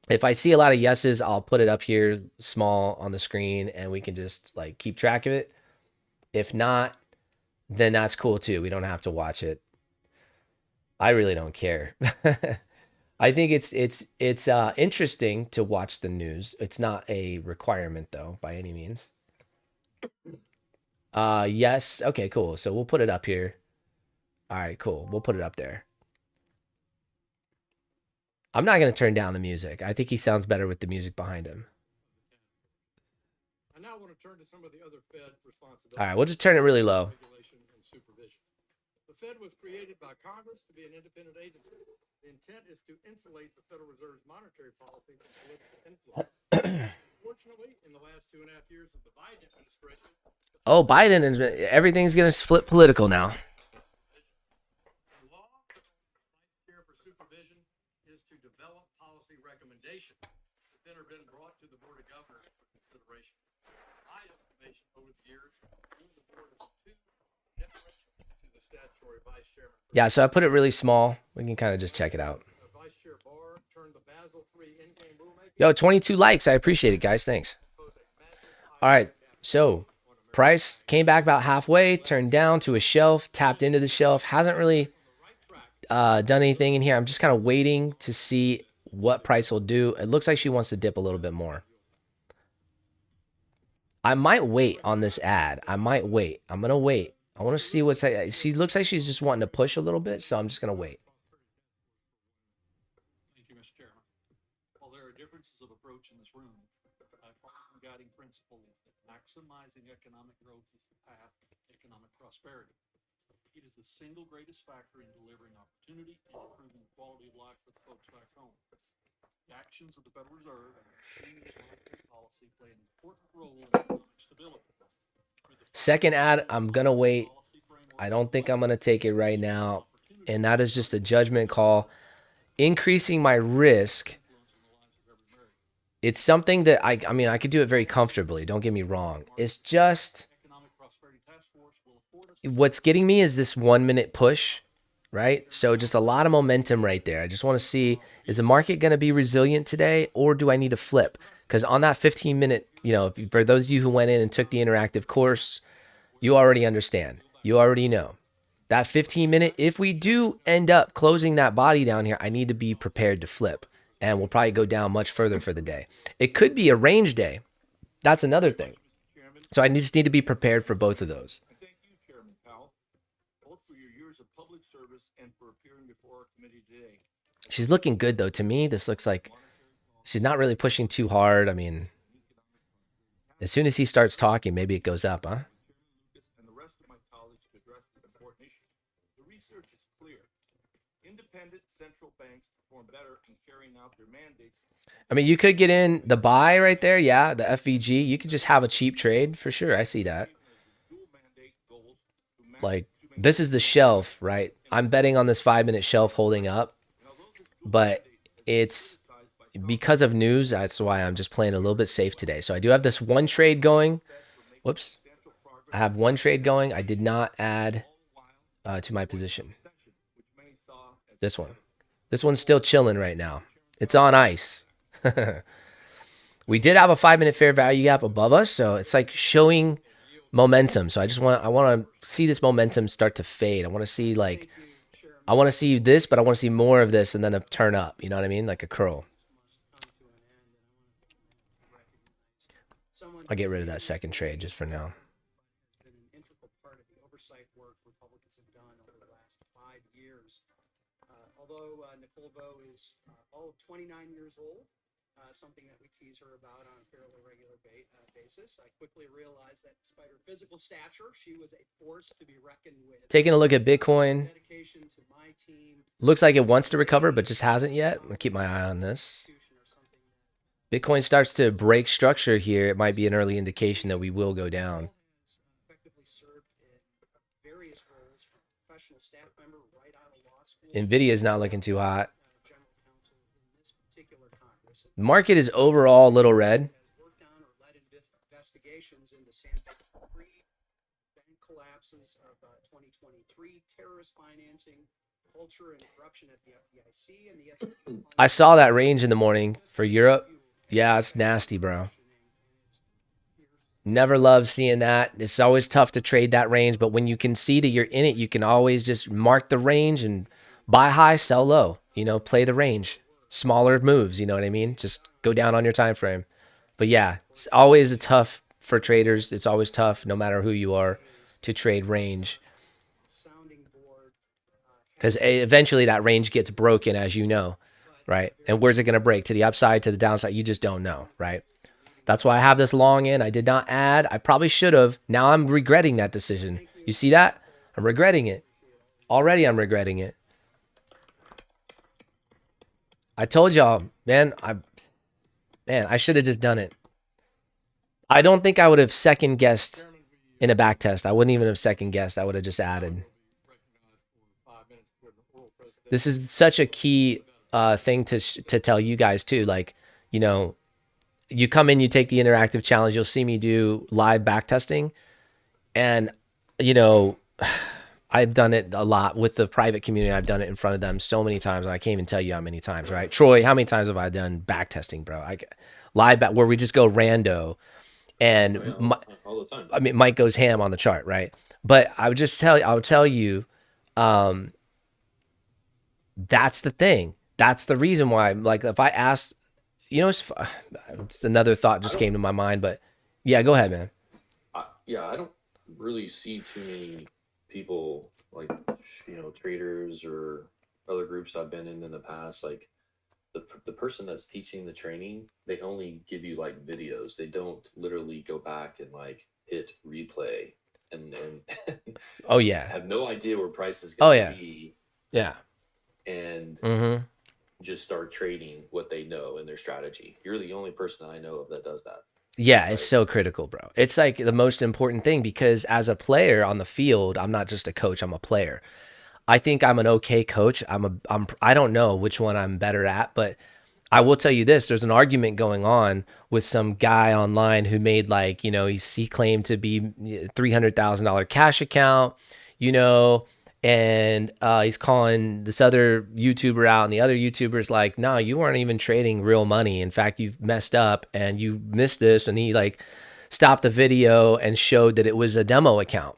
If I see a lot of yeses, I'll put it up here small on the screen and we can just like keep track of it. If not, then that's cool too. We don't have to watch it. I really don't care. I think it's interesting to watch the news. It's not a requirement though, by any means. Yes. Okay, cool. So we'll put it up here. All right, cool. We'll put it up there. I'm not going to turn down the music. I think he sounds better with the music behind him. I now want to turn to some of the other Fed responsibilities. All right, we'll just turn it really low. Regulation and supervision. The Fed was created by Congress to be an independent agency. The intent is to insulate the Federal Reserve's monetary policy from political influence. Fortunately, in the last 2.5 years of the Biden administration, Oh, Biden is everything's going to flip political now. the law, the Vice Chair for Supervision, is to develop policy recommendations that then are been brought to the Board of Governors for consideration. My estimation over the years, the board is too deferential to the statutory vice chairman. Yeah, so I put it really small. We can kind of just check it out. Vice Chair Barr turned the Basel III endgame rulemaking Yo, 22 likes. I appreciate it, guys. Thanks. All right. So price came back about halfway, turned down to a shelf, tapped into the shelf. Hasn't really done anything in here. I'm just kind of waiting to see what price will do. It looks like she wants to dip a little bit more. I might wait on this ad. I might wait. I'm going to wait. I want to see what's... She looks like she's just wanting to push a little bit, so I'm just going to wait. Thank you, Mr. Chairman. While there are differences of approach in this room, my guiding principle is that maximizing economic growth is the path to economic prosperity. It is the single greatest factor in delivering opportunity and improving the quality of life for the folks back home. The actions of the Federal Reserve and extremely monetary policy play an important role in economic stability. Second ad, I'm going to wait. I don't think I'm going to take it right now. And that is just a judgment call. Increasing my risk. It's something that I mean, I could do it very comfortably. Don't get me wrong. It's just what's getting me is this 1 minute push, right? So just a lot of momentum right there. I just want to see, is the market going to be resilient today, or do I need to flip? Because on that 15-minute, you know, for those of you who went in and took the interactive course, you already understand. You already know. That 15-minute, if we do end up closing that body down here, I need to be prepared to flip. And we'll probably go down much further for the day. It could be a range day. That's another thing. So I just need to be prepared for both of those. Thank you, Chairman Powell, both for your years of public service and for appearing before our committee today. She's looking good, though. To me, this looks like she's not really pushing too hard. I mean, as soon as he starts talking, maybe it goes up, huh? And the rest of my colleagues to address this important issue. The research is clear. Independent central banks perform better in carrying out their mandates. I mean, you could get in the buy right there. Yeah, the FVG. You could just have a cheap trade for sure. I see that. Like, this is the shelf, right? I'm betting on this 5-minute shelf holding up. But it's because of news. That's why I'm just playing a little bit safe today. So I do have this one trade going. Whoops. I have one trade going. I did not add to my position. This one. This one's still chilling right now. It's on ice. We did have a 5-minute fair value gap above us, so it's like showing momentum. So I want to see this momentum start to fade. I want to see this, but I want to see more of this and then a turn up. You know what I mean? Like a curl. I'll get rid of that second trade just for now. Been an integral part of the oversight work Republicans have done over the last 5 years. Although Nicole Vo is all of 29 years old, something that we tease her about on a fairly regular basis, I quickly realized that despite her physical stature, she was a force to be reckoned with. Taking a look at Bitcoin. Dedication to my team. Looks like it wants to recover, but just hasn't yet. I'll keep my eye on this. Bitcoin starts to break structure here. It might be an early indication that we will go down. Effectively served in various roles, from professional staff member right out of law school. Nvidia is not looking too hot. The market is overall a little red. Worked on or led investigations into Sandbank bank collapses of 2023, terrorist financing, culture and corruption at the FDIC, and the SEC. I saw that range in the morning for Europe. Yeah, it's nasty, bro. Never love seeing that. It's always tough to trade that range, but when you can see that you're in it, you can always just mark the range and buy high, sell low. You know, play the range. Smaller moves, you know what I mean? Just go down on your time frame. But yeah, it's always tough for traders. It's always tough, no matter who you are, to trade range. Because eventually that range gets broken, as you know, right? And where's it going to break? To the upside, to the downside? You just don't know, right? That's why I have this long in. I did not add. I probably should have. Now I'm regretting that decision. You see that? I'm regretting it. Already I'm regretting it. I told y'all, man, I should have just done it. I don't think I would have second guessed in a back test. I wouldn't even have second guessed. I would have just added. This is such a key thing to tell you guys too. Like, you know, you come in, you take the interactive challenge. You'll see me do live back testing, and you know, I've done it a lot with the private community. I've done it in front of them so many times, and I can't even tell you how many times, right? Troy, how many times have I done back testing, bro? I live back where we just go rando, and all the time. I mean, Mike goes ham on the chart, right? But I would tell you, that's the thing. That's the reason why. Like, if I asked, it's another thought just came to my mind, but yeah, go ahead, man. I don't really see too many people like, traders or other groups I've been in the past. Like the person that's teaching the training, they only give you like videos. They don't literally go back and like hit replay and oh yeah, have no idea where price is going to be. Yeah. And just start trading what they know in their strategy. You're the only person I know of that does that. Yeah, it's so critical, bro. It's like the most important thing, because as a player on the field, I'm not just a coach, I'm a player. I think I'm an okay coach. I don't know which one I'm better at, but I will tell you this, there's an argument going on with some guy online who made like, he claimed to be $300,000 cash account, and he's calling this other YouTuber out, and the other YouTuber's like, no, you weren't even trading real money. In fact, you've messed up and you missed this. And he like stopped the video and showed that it was a demo account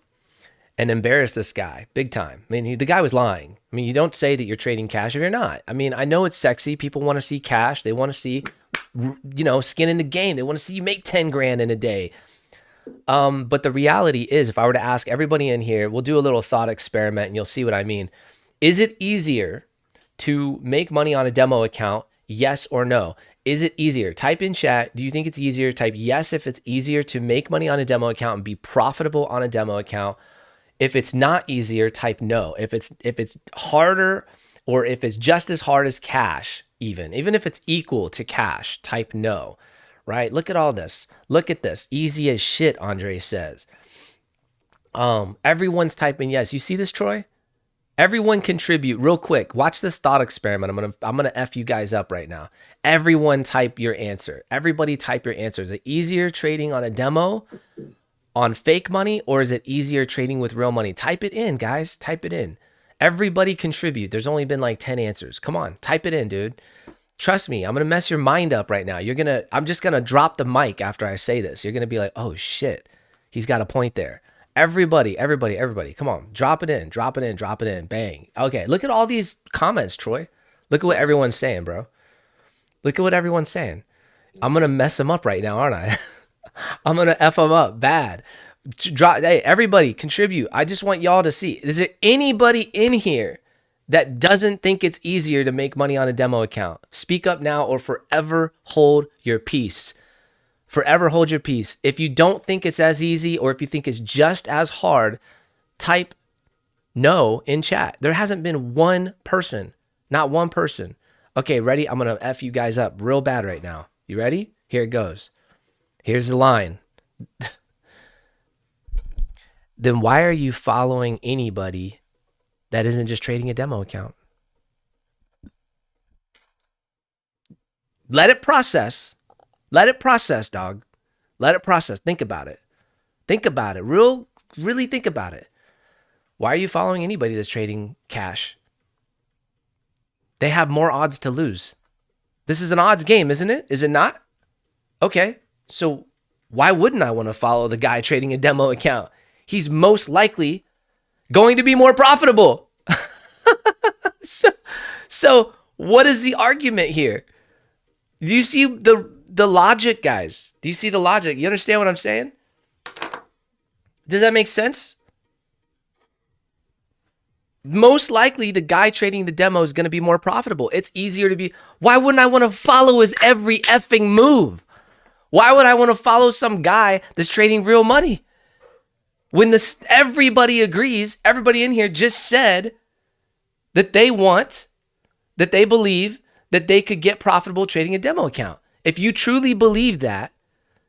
and embarrassed this guy big time. I mean, the guy was lying. I mean, you don't say that you're trading cash if you're not. I mean, I know it's sexy. People want to see cash. They want to see, skin in the game. They want to see you make 10 grand in a day. But the reality is, if I were to ask everybody in here, we'll do a little thought experiment and you'll see what I mean. Is it easier to make money on a demo account? Yes or no? Is it easier? Type in chat. Do you think it's easier? Type yes if it's easier to make money on a demo account and be profitable on a demo account. If it's not easier, type no. If it's harder, or if it's just as hard as cash, even if it's equal to cash, type no. Right? Look at all this. Look at this. Easy as shit, Andre says. Everyone's typing yes. You see this, Troy? Everyone contribute real quick. Watch this thought experiment. I'm gonna F you guys up right now. Everyone type your answer. Everybody type your answer. Is it easier trading on a demo on fake money, or is it easier trading with real money? Type it in, guys. Type it in. Everybody contribute. There's only been like 10 answers. Come on, type it in, dude. Trust me, I'm going to mess your mind up right now. I'm just going to drop the mic after I say this. You're going to be like, oh shit, he's got a point there. Everybody, come on, drop it in. Bang. Okay, look at all these comments, Troy. Look at what everyone's saying, bro. Look at what everyone's saying. I'm going to mess them up right now, aren't I? I'm going to F them up bad. Hey, everybody contribute. I just want y'all to see. Is there anybody in here that doesn't think it's easier to make money on a demo account? Speak up now or forever hold your peace. Forever hold your peace. If you don't think it's as easy, or if you think it's just as hard, type no in chat. There hasn't been one person, not one person. Okay, ready? I'm going to F you guys up real bad right now. You ready? Here it goes. Here's the line. Then why are you following anybody that isn't just trading a demo account? Let it process. Let it process, dog. Let it process. Think about it. Think about it. Really think about it. Why are you following anybody that's trading cash? They have more odds to lose. This is an odds game, isn't it? Is it not? Okay. So why wouldn't I want to follow the guy trading a demo account? He's most likely going to be more profitable. So what is the argument here? Do you see the logic, guys? Do you see the logic? You understand what I'm saying? Does that make sense? Most likely the guy trading the demo is going to be more profitable. It's easier to be. Why wouldn't I want to follow his every effing move? Why would I want to follow some guy that's trading real money? When everybody agrees, everybody in here just said that they believe that they could get profitable trading a demo account. If you truly believe that,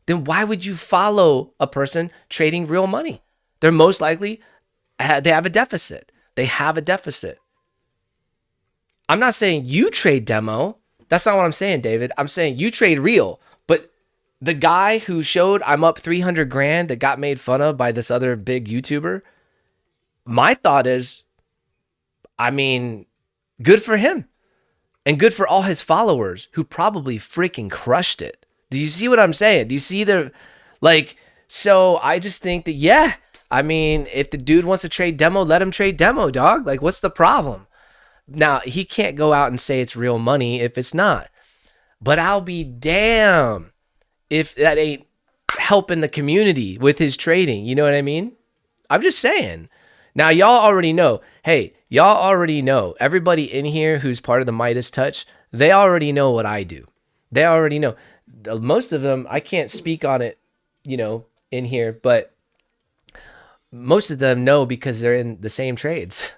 then why would you follow a person trading real money? They're most likely, they have a deficit. They have a deficit. I'm not saying you trade demo. That's not what I'm saying, David. I'm saying you trade real. But the guy who showed I'm up 300 grand that got made fun of by this other big YouTuber, my thought is, I mean, good for him and good for all his followers who probably freaking crushed it. Do you see what I'm saying? Do you see so I just think that, yeah, I mean, if the dude wants to trade demo, let him trade demo, dog. Like, what's the problem? Now, he can't go out and say it's real money if it's not. But I'll be damned if that ain't helping the community with his trading. You know what I mean? I'm just saying. Now, y'all already know. Hey, y'all already know. Everybody in here who's part of the Midas Touch, they already know what I do. They already know. Most of them, I can't speak on it, in here, but most of them know because they're in the same trades.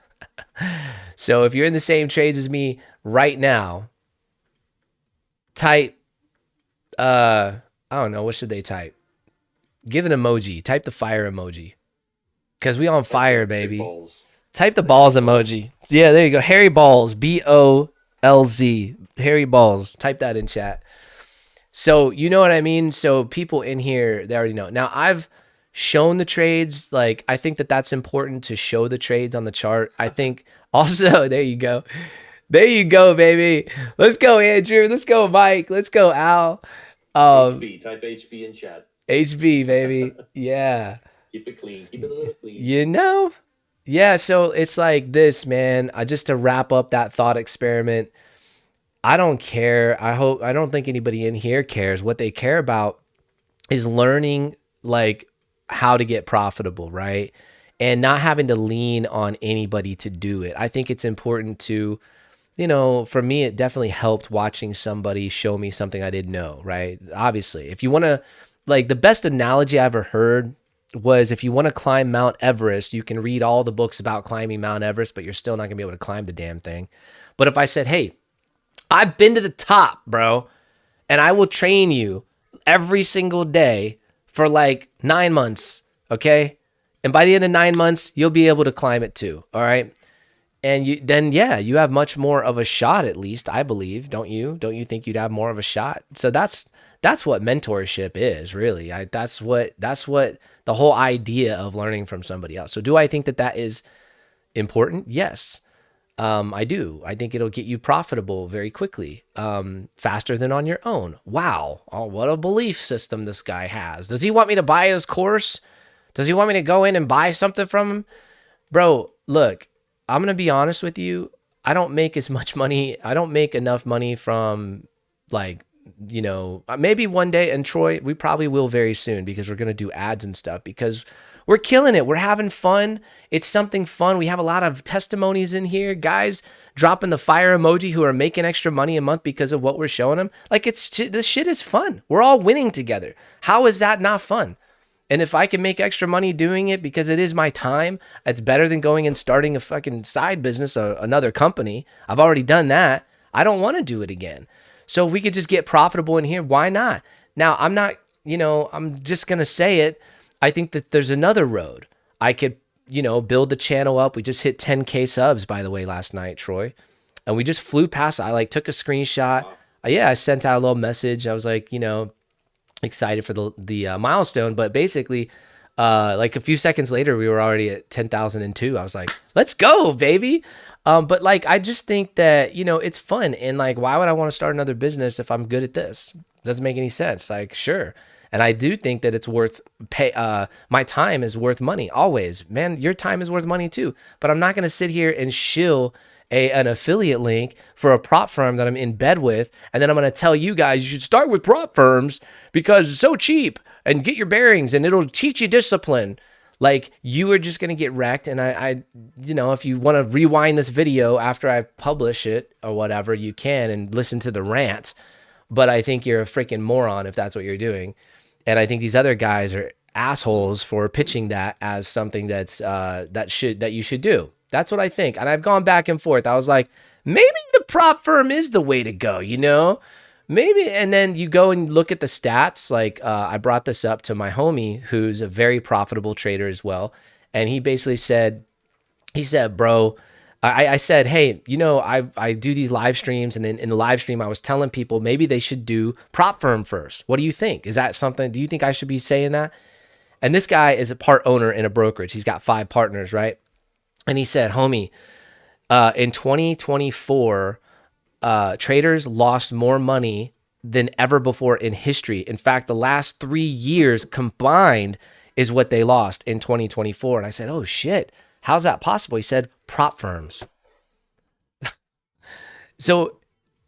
So if you're in the same trades as me right now, type, I don't know, what should they type? Give an emoji. Type the fire emoji. Because we on fire, baby. Balls. Type the balls emoji. Yeah, there you go. Harry Balls. BOLZ. Harry Balls. Type that in chat. So, you know what I mean? So people in here, they already know. Now, I've shown the trades. Like, I think that that's important to show the trades on the chart. I think also, there you go. There you go, baby. Let's go, Andrew. Let's go, Mike. Let's go, Al. HB. Type HB in chat. HB, baby. Yeah. Keep it clean. Keep it a little clean. Yeah, so it's like this, man. Just to wrap up that thought experiment, I don't care. I don't think anybody in here cares. What they care about is learning like how to get profitable, right? And not having to lean on anybody to do it. I think it's important to, for me, it definitely helped watching somebody show me something I didn't know, right? Obviously, if you want to, like, the best analogy I ever heard was, if you want to climb Mount Everest, you can read all the books about climbing Mount Everest, but you're still not going to be able to climb the damn thing. But if I said, hey, I've been to the top, bro, and I will train you every single day for like 9 months, okay? And by the end of 9 months, you'll be able to climb it too, all right? And you have much more of a shot, at least, I believe, don't you? Don't you think you'd have more of a shot? So that's what mentorship is, really. That's what the whole idea of learning from somebody else. So do I think that is important? Yes, I do. I think it'll get you profitable very quickly, faster than on your own. Wow. Oh, what a belief system this guy has. Does he want me to buy his course? Does he want me to go in and buy something from him? Bro, look, I'm going to be honest with you. I don't make as much money. I don't make enough money from, like, maybe one day, and Troy, we probably will very soon, because we're going to do ads and stuff, because we're killing it. We're having fun. It's something fun. We have a lot of testimonies in here, guys dropping the fire emoji who are making extra money a month because of what we're showing them. Like, this shit is fun. We're all winning together. How is that not fun? And if I can make extra money doing it because it is my time, it's better than going and starting a fucking side business, another company. I've already done that. I don't want to do it again. So if we could just get profitable in here, why not? Now, I'm not, I'm just going to say it. I think that there's another road. I could, build the channel up. We just hit 10K subs, by the way, last night, Troy. And we just flew past. I took a screenshot. I sent out a little message. I was like, excited for the milestone. But basically, like a few seconds later, we were already at 10,002. I was like, let's go, baby. But like, I just think that, it's fun. And like, why would I want to start another business if I'm good at this? Doesn't make any sense. Like, sure. And I do think that it's worth my time is worth money always, man. Your time is worth money too, but I'm not going to sit here and shill an affiliate link for a prop firm that I'm in bed with. And then I'm going to tell you guys, you should start with prop firms because it's so cheap, and get your bearings and it'll teach you discipline. Like, you are just going to get wrecked. And I if you want to rewind this video after I publish it or whatever, you can, and listen to the rant. But I think you're a freaking moron if that's what you're doing. And I think these other guys are assholes for pitching that as something that you should do. That's what I think. And I've gone back and forth. I was like, maybe the prop firm is the way to go, maybe. And then you go and look at the stats. Like, I brought this up to my homie, who's a very profitable trader as well. And he basically said, bro, I said, hey, I do these live streams, and then in the live stream, I was telling people maybe they should do prop firm first. What do you think? Is that something? Do you think I should be saying that? And this guy is a part owner in a brokerage. He's got 5 partners, right? And he said, homie, in 2024, traders lost more money than ever before in history. In fact, the last 3 years combined is what they lost in 2024. And I said, oh shit, how's that possible? He said, prop firms. So,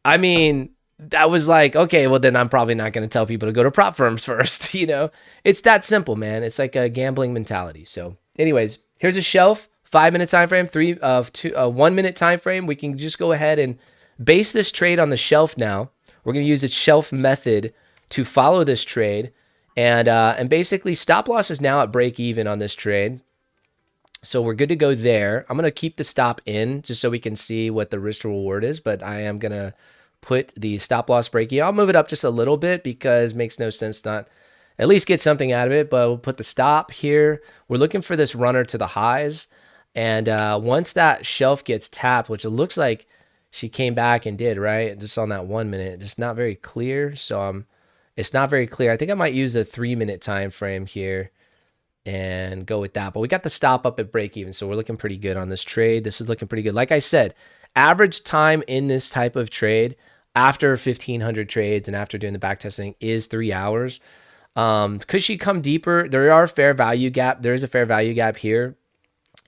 I mean, that was like, okay, well then I'm probably not going to tell people to go to prop firms first. You know, it's that simple, man. It's like a gambling mentality. So anyways, here's a shelf, 5-minute time frame, 1 minute time frame. We can just go ahead and base this trade on the shelf now. We're going to use a shelf method to follow this trade. And basically stop loss is now at break even on this trade. So we're good to go there. I'm going to keep the stop in just so we can see what the risk to reward is, but I am going to put the stop loss break even. I'll move it up just a little bit because it makes no sense not at least get something out of it, but we'll put the stop here. We're looking for this runner to the highs. And once that shelf gets tapped, which it looks like she came back and did, right? Just on that 1 minute, just not very clear. So it's not very clear. I think I might use the 3-minute time frame here and go with that. But we got the stop up at break even. So we're looking pretty good on this trade. This is looking pretty good. Like I said, average time in this type of trade after 1,500 trades and after doing the back testing is 3 hours. Could she come deeper? There is a fair value gap here.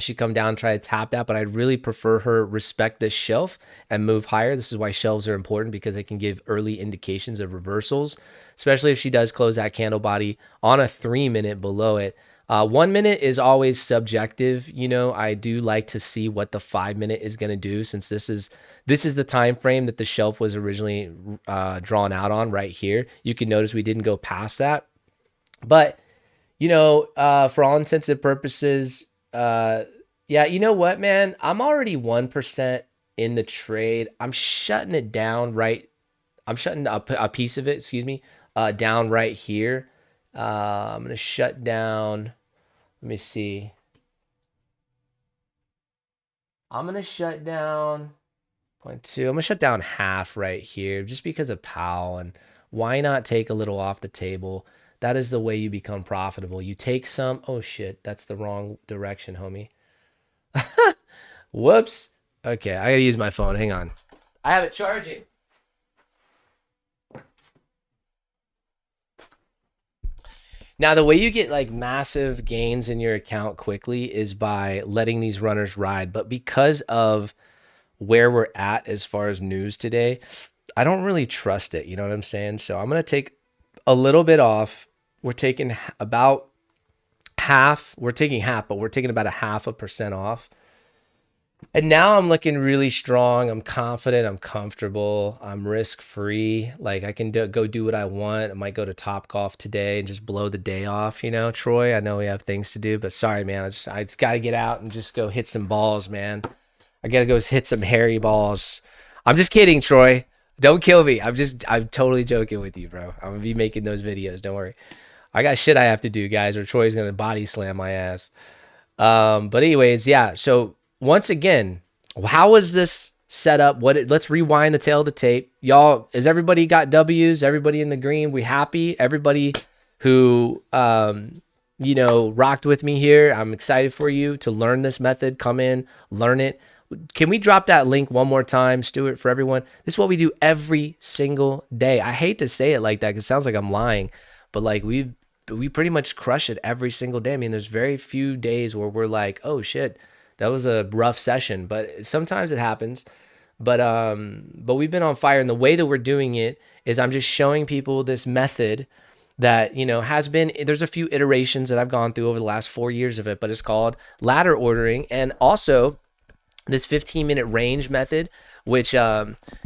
She come down, try to tap that, but I'd really prefer her respect this shelf and move higher. This is why shelves are important, because they can give early indications of reversals, especially if she does close that candle body on a 3-minute below it. 1 minute is always subjective. You know, I do like to see what the 5-minute is going to do, since this is the time frame that the shelf was originally drawn out on right here. You can notice we didn't go past that. But, you know, for all intents and purposes, yeah, you know what, man? I'm already 1% in the trade. I'm shutting it down right. I'm shutting a piece of it, excuse me, down right here. I'm going to shut down. Let me see. I'm going to shut down 0.2. I'm going to shut down half right here just because of Powell. And why not take a little off the table? That is the way you become profitable. You take some. Oh, shit. That's the wrong direction, homie. Whoops. Okay, I got to use my phone. Hang on. I have it charging. Now, the way you get like massive gains in your account quickly is by letting these runners ride. But because of where we're at as far as news today, I don't really trust it. You know what I'm saying? So I'm going to take a little bit off. We're taking about half. We're taking half, but we're taking about 0.5% off. And now I'm looking really strong. I'm confident. I'm comfortable. I'm risk-free. Like I can go do what I want. I might go to Topgolf today and just blow the day off. You know, Troy, I know we have things to do, but sorry, man. I got to get out and just go hit some balls, man. I got to go hit some hairy balls. I'm just kidding, Troy. Don't kill me. I'm totally joking with you, bro. I'm going to be making those videos. Don't worry. I got shit I have to do, guys, or Troy's going to body slam my ass. But anyways, yeah. So once again, how was this set up? Let's rewind the tail of the tape. Y'all, has everybody got W's? Everybody in the green? We happy? Everybody who, you know, rocked with me here. I'm excited for you to learn this method. Come in, learn it. Can we drop that link one more time, Stuart, for everyone? This is what we do every single day. I hate to say it like that because it sounds like I'm lying, but like we pretty much crush it every single day. I mean, there's very few days where we're like, oh shit, that was a rough session, but sometimes it happens. But we've been on fire, and the way that we're doing it is I'm just showing people this method that, you know, there's a few iterations that I've gone through over the last 4 years of it, but it's called ladder ordering, and also this 15-minute range method, which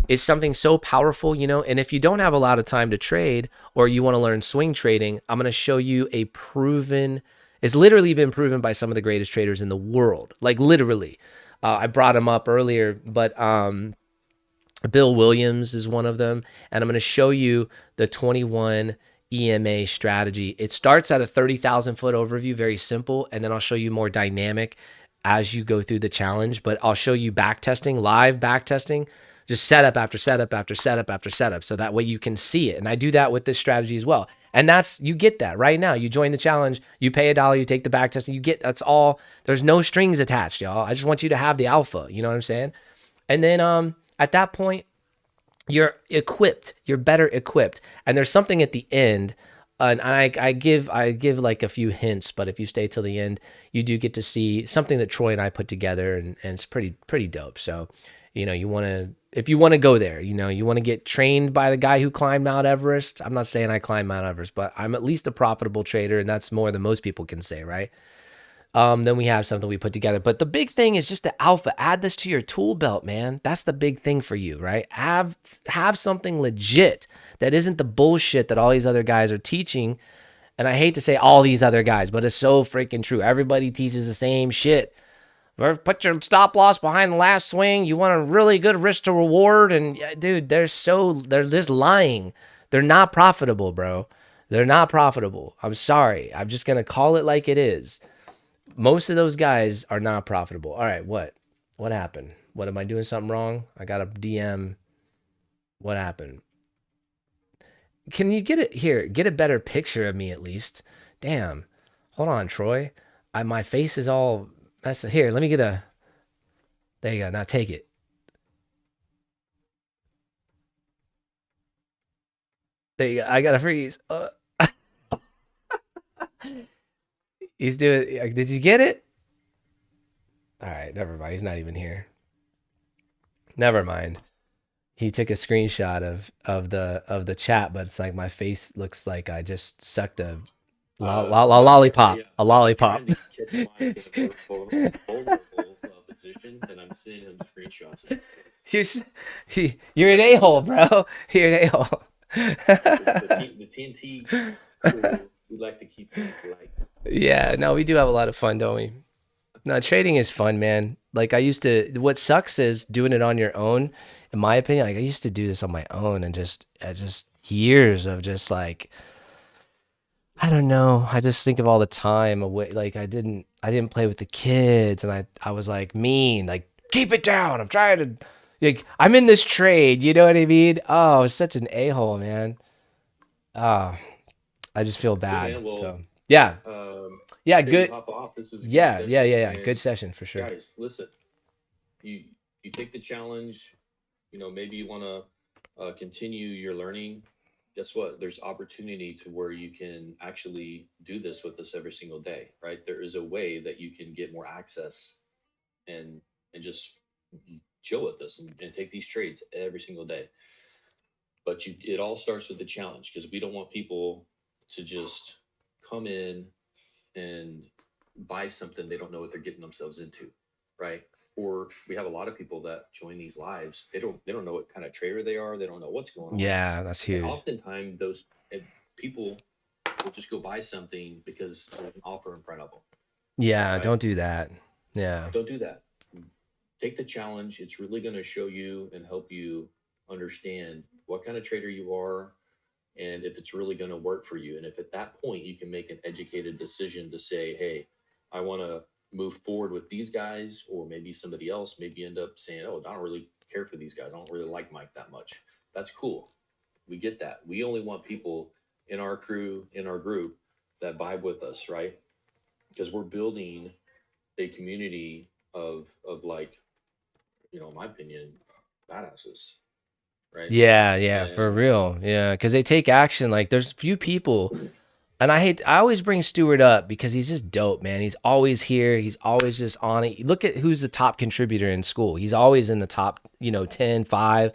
is something so powerful, you know. And if you don't have a lot of time to trade, or you want to learn swing trading, I'm going to show you it's literally been proven by some of the greatest traders in the world, like literally. I brought him up earlier, but Bill Williams is one of them, and I'm going to show you the 21 EMA strategy. It starts at a 30,000 foot overview, very simple, and then I'll show you more dynamic as you go through the challenge. But I'll show you back testing, live back testing, just setup after setup after setup after setup, so that way you can see it. And I do that with this strategy as well. And you get that right now. You join the challenge, you pay $1, you take the back test, and that's all. There's no strings attached, y'all. I just want you to have the alpha. You know what I'm saying? And then at that point, you're equipped. You're better equipped. And there's something at the end. And I give like a few hints, but if you stay till the end, you do get to see something that Troy and I put together, and it's pretty dope. So, if you want to go there, you want to get trained by the guy who climbed Mount Everest. I'm not saying I climbed Mount Everest, but I'm at least a profitable trader, and that's more than most people can say, right? Then we have something we put together. But the big thing is just the alpha. Add this to your tool belt, man. That's the big thing for you, right? Have something legit that isn't the bullshit that all these other guys are teaching. And I hate to say all these other guys, but it's so freaking true. Everybody teaches the same shit. Put your stop loss behind the last swing. You want a really good risk to reward. And dude, they're just lying. They're not profitable, bro. They're not profitable. I'm sorry. I'm just going to call it like it is. Most of those guys are not profitable. All right, what happened? What, am I doing something wrong? I got a DM. What happened? Can you get a better picture of me at least? Damn. Hold on, Troy. My face is all messed up. Here, let me get a. There you go. Now take it. There you go. I got to freeze. He's doing. Did you get it? All right, never mind. He's not even here. Never mind. He took a screenshot of the chat, but it's like my face looks like I just sucked a lollipop. Yeah, A lollipop. trying to catch my vulnerable position, and I'm sending him screenshots. You're an a-hole, bro. You're an a-hole. The TNT crew, we like to keep things light. Yeah, no, we do have a lot of fun, don't we? No, trading is fun, man. Like what sucks is doing it on your own. In my opinion, like I used to do this on my own, and just years of just like, I don't know. I just think of all the time away. Like I didn't play with the kids, and I was like mean, like keep it down. I'm trying to, like, I'm in this trade. You know what I mean? Oh, I was such an a-hole, man. I just feel bad. man, well, so yeah. Yeah, say good. hop off. This is a good Yeah. session, Good and session for sure. guys, listen. You take the challenge. Maybe you want to continue your learning. Guess what? There's opportunity to where you can actually do this with us every single day, right? There is a way that you can get more access and just chill with us and take these trades every single day. But it all starts with the challenge, because we don't want people to just come in and buy something they don't know what they're getting themselves into, right? Or we have a lot of people that join these lives. They don't know what kind of trader they are. They don't know what's going on. Yeah, that's And huge. oftentimes those people will just go buy something because there's an offer in front of them. Yeah, Right. don't do that. Yeah. Don't do that. Take the challenge. It's really going to show you and help you understand what kind of trader you are, and if it's really going to work for you. And if at that point you can make an educated decision to say, hey, I want to move forward with these guys, or maybe somebody else, maybe you end up saying, oh, I don't really care for these guys. I don't really like Mike that much. That's cool. We get that. We only want people in our crew, in our group, that vibe with us, right? Because we're building a community of like, in my opinion, badasses, right? Yeah, for And real. Yeah, because they take action. Like there's few people, and I always bring Stewart up because he's just dope, man. He's always here. He's always just on it. Look at who's the top contributor in school. He's always in the top, 10, 5.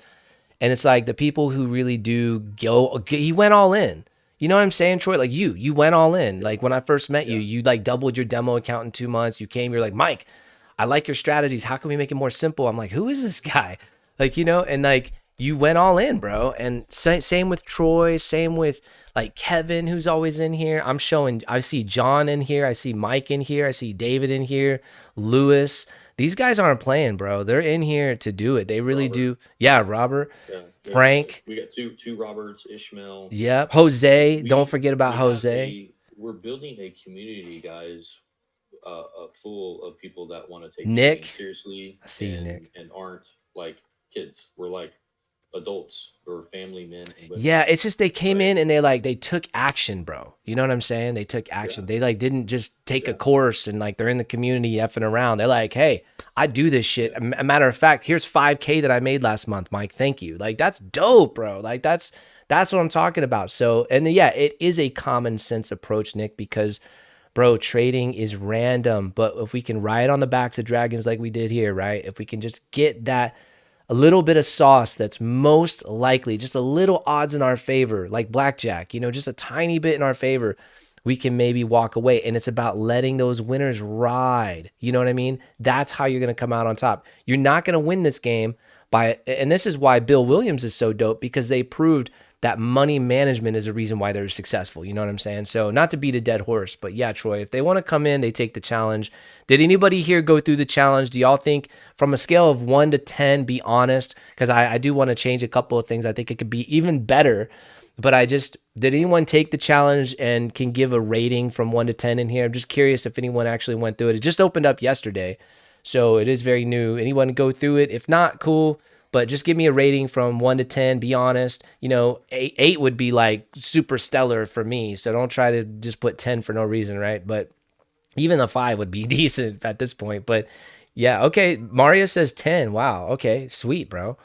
And it's like the people who really do go, he went all in. You know what I'm saying, Troy? Like you went all in. Like when I first met you, you like doubled your demo account in 2 months. You came, you're like, Mike, I like your strategies. How can we make it more simple? I'm like, who is this guy? Like, and like you went all in, bro. And same with Troy, same with like Kevin, who's always in here. I see John in here. I see Mike in here. I see David in here, Lewis. These guys aren't playing, bro. They're in here to do it. They really Robert. do. Yeah, Robert. Yeah, Frank. We got two Roberts, Ishmael. Yep. Jose. Don't forget about Jose. We're building a community, guys, full of people that want to take Nick. things seriously. I see you, Nick. And aren't like kids. We're like adults or family men and women. Yeah, it's just they came in and they took action, bro. You know what I'm saying? They took action. Yeah. They like didn't just take a Yeah. course and like they're in the community effing around. They're like, hey, I do this shit. A matter of fact, here's 5K that I made last month, Mike. Thank you. Like that's dope, bro. Like that's what I'm talking about. So, and yeah, it is a common sense approach, Nick, because bro, trading is random. But if we can ride on the backs of dragons like we did here, right? If we can just get that a little bit of sauce that's most likely, just a little odds in our favor, like blackjack, you know, just a tiny bit in our favor, we can maybe walk away. And it's about letting those winners ride. You know what I mean? That's how you're going to come out on top. You're not going to win this game by, and this is why Bill Williams is so dope, because they proved that money management is a reason why they're successful. You know what I'm saying? So not to beat a dead horse, but yeah, Troy, if they want to come in, they take the challenge. Did anybody here go through the challenge? Do y'all think from a scale of 1 to 10, be honest, because I do want to change a couple of things. I think it could be even better, but did anyone take the challenge and can give a rating from 1 to 10 in here? I'm just curious if anyone actually went through it. It just opened up yesterday, so it is very new. Anyone go through it? If not, cool. But just give me a rating from 1 to 10. Be honest. You know, 8 would be like super stellar for me. So don't try to just put 10 for no reason, right? But even the 5 would be decent at this point. But yeah, okay. Mario says 10. Wow. Okay, sweet, bro.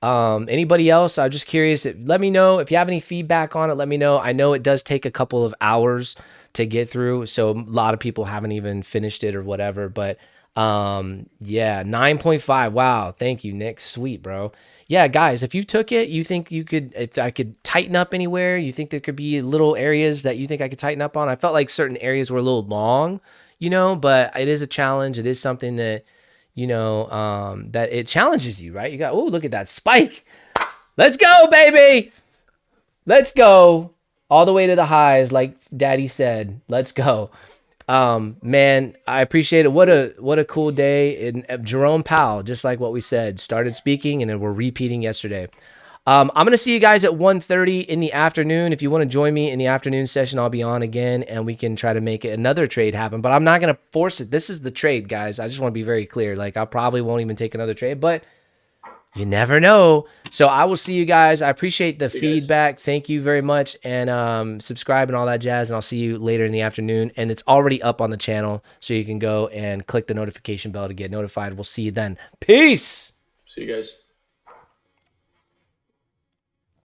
Anybody else? I'm just curious. Let me know if you have any feedback on it. Let me know. I know it does take a couple of hours to get through, so a lot of people haven't even finished it or whatever. But yeah, 9.5. Wow, thank you, Nick. Sweet, bro. Yeah, guys, if you took it, you think you could, if I could tighten up anywhere, you think there could be little areas that you think I could tighten up on? I felt like certain areas were a little long, you know, but it is a challenge. It is something that, you know, that it challenges you, right? You got, oh, look at that spike. Let's go, baby. Let's go all the way to the highs, like Daddy said. Let's go. Man, I appreciate it. What a cool day. And Jerome Powell, just like what we said, started speaking, and then we're repeating yesterday. I'm gonna see you guys at 1:30 in the afternoon. If you want to join me in the afternoon session, I'll be on again, and we can try to make another trade happen. But I'm not gonna force it. This is the trade, guys. I just want to be very clear. Like, I probably won't even take another trade, but you never know. So I will see you guys. I appreciate the feedback. Thank you very much. And subscribe and all that jazz. And I'll see you later in the afternoon. And it's already up on the channel, so you can go and click the notification bell to get notified. We'll see you then. Peace. See you guys.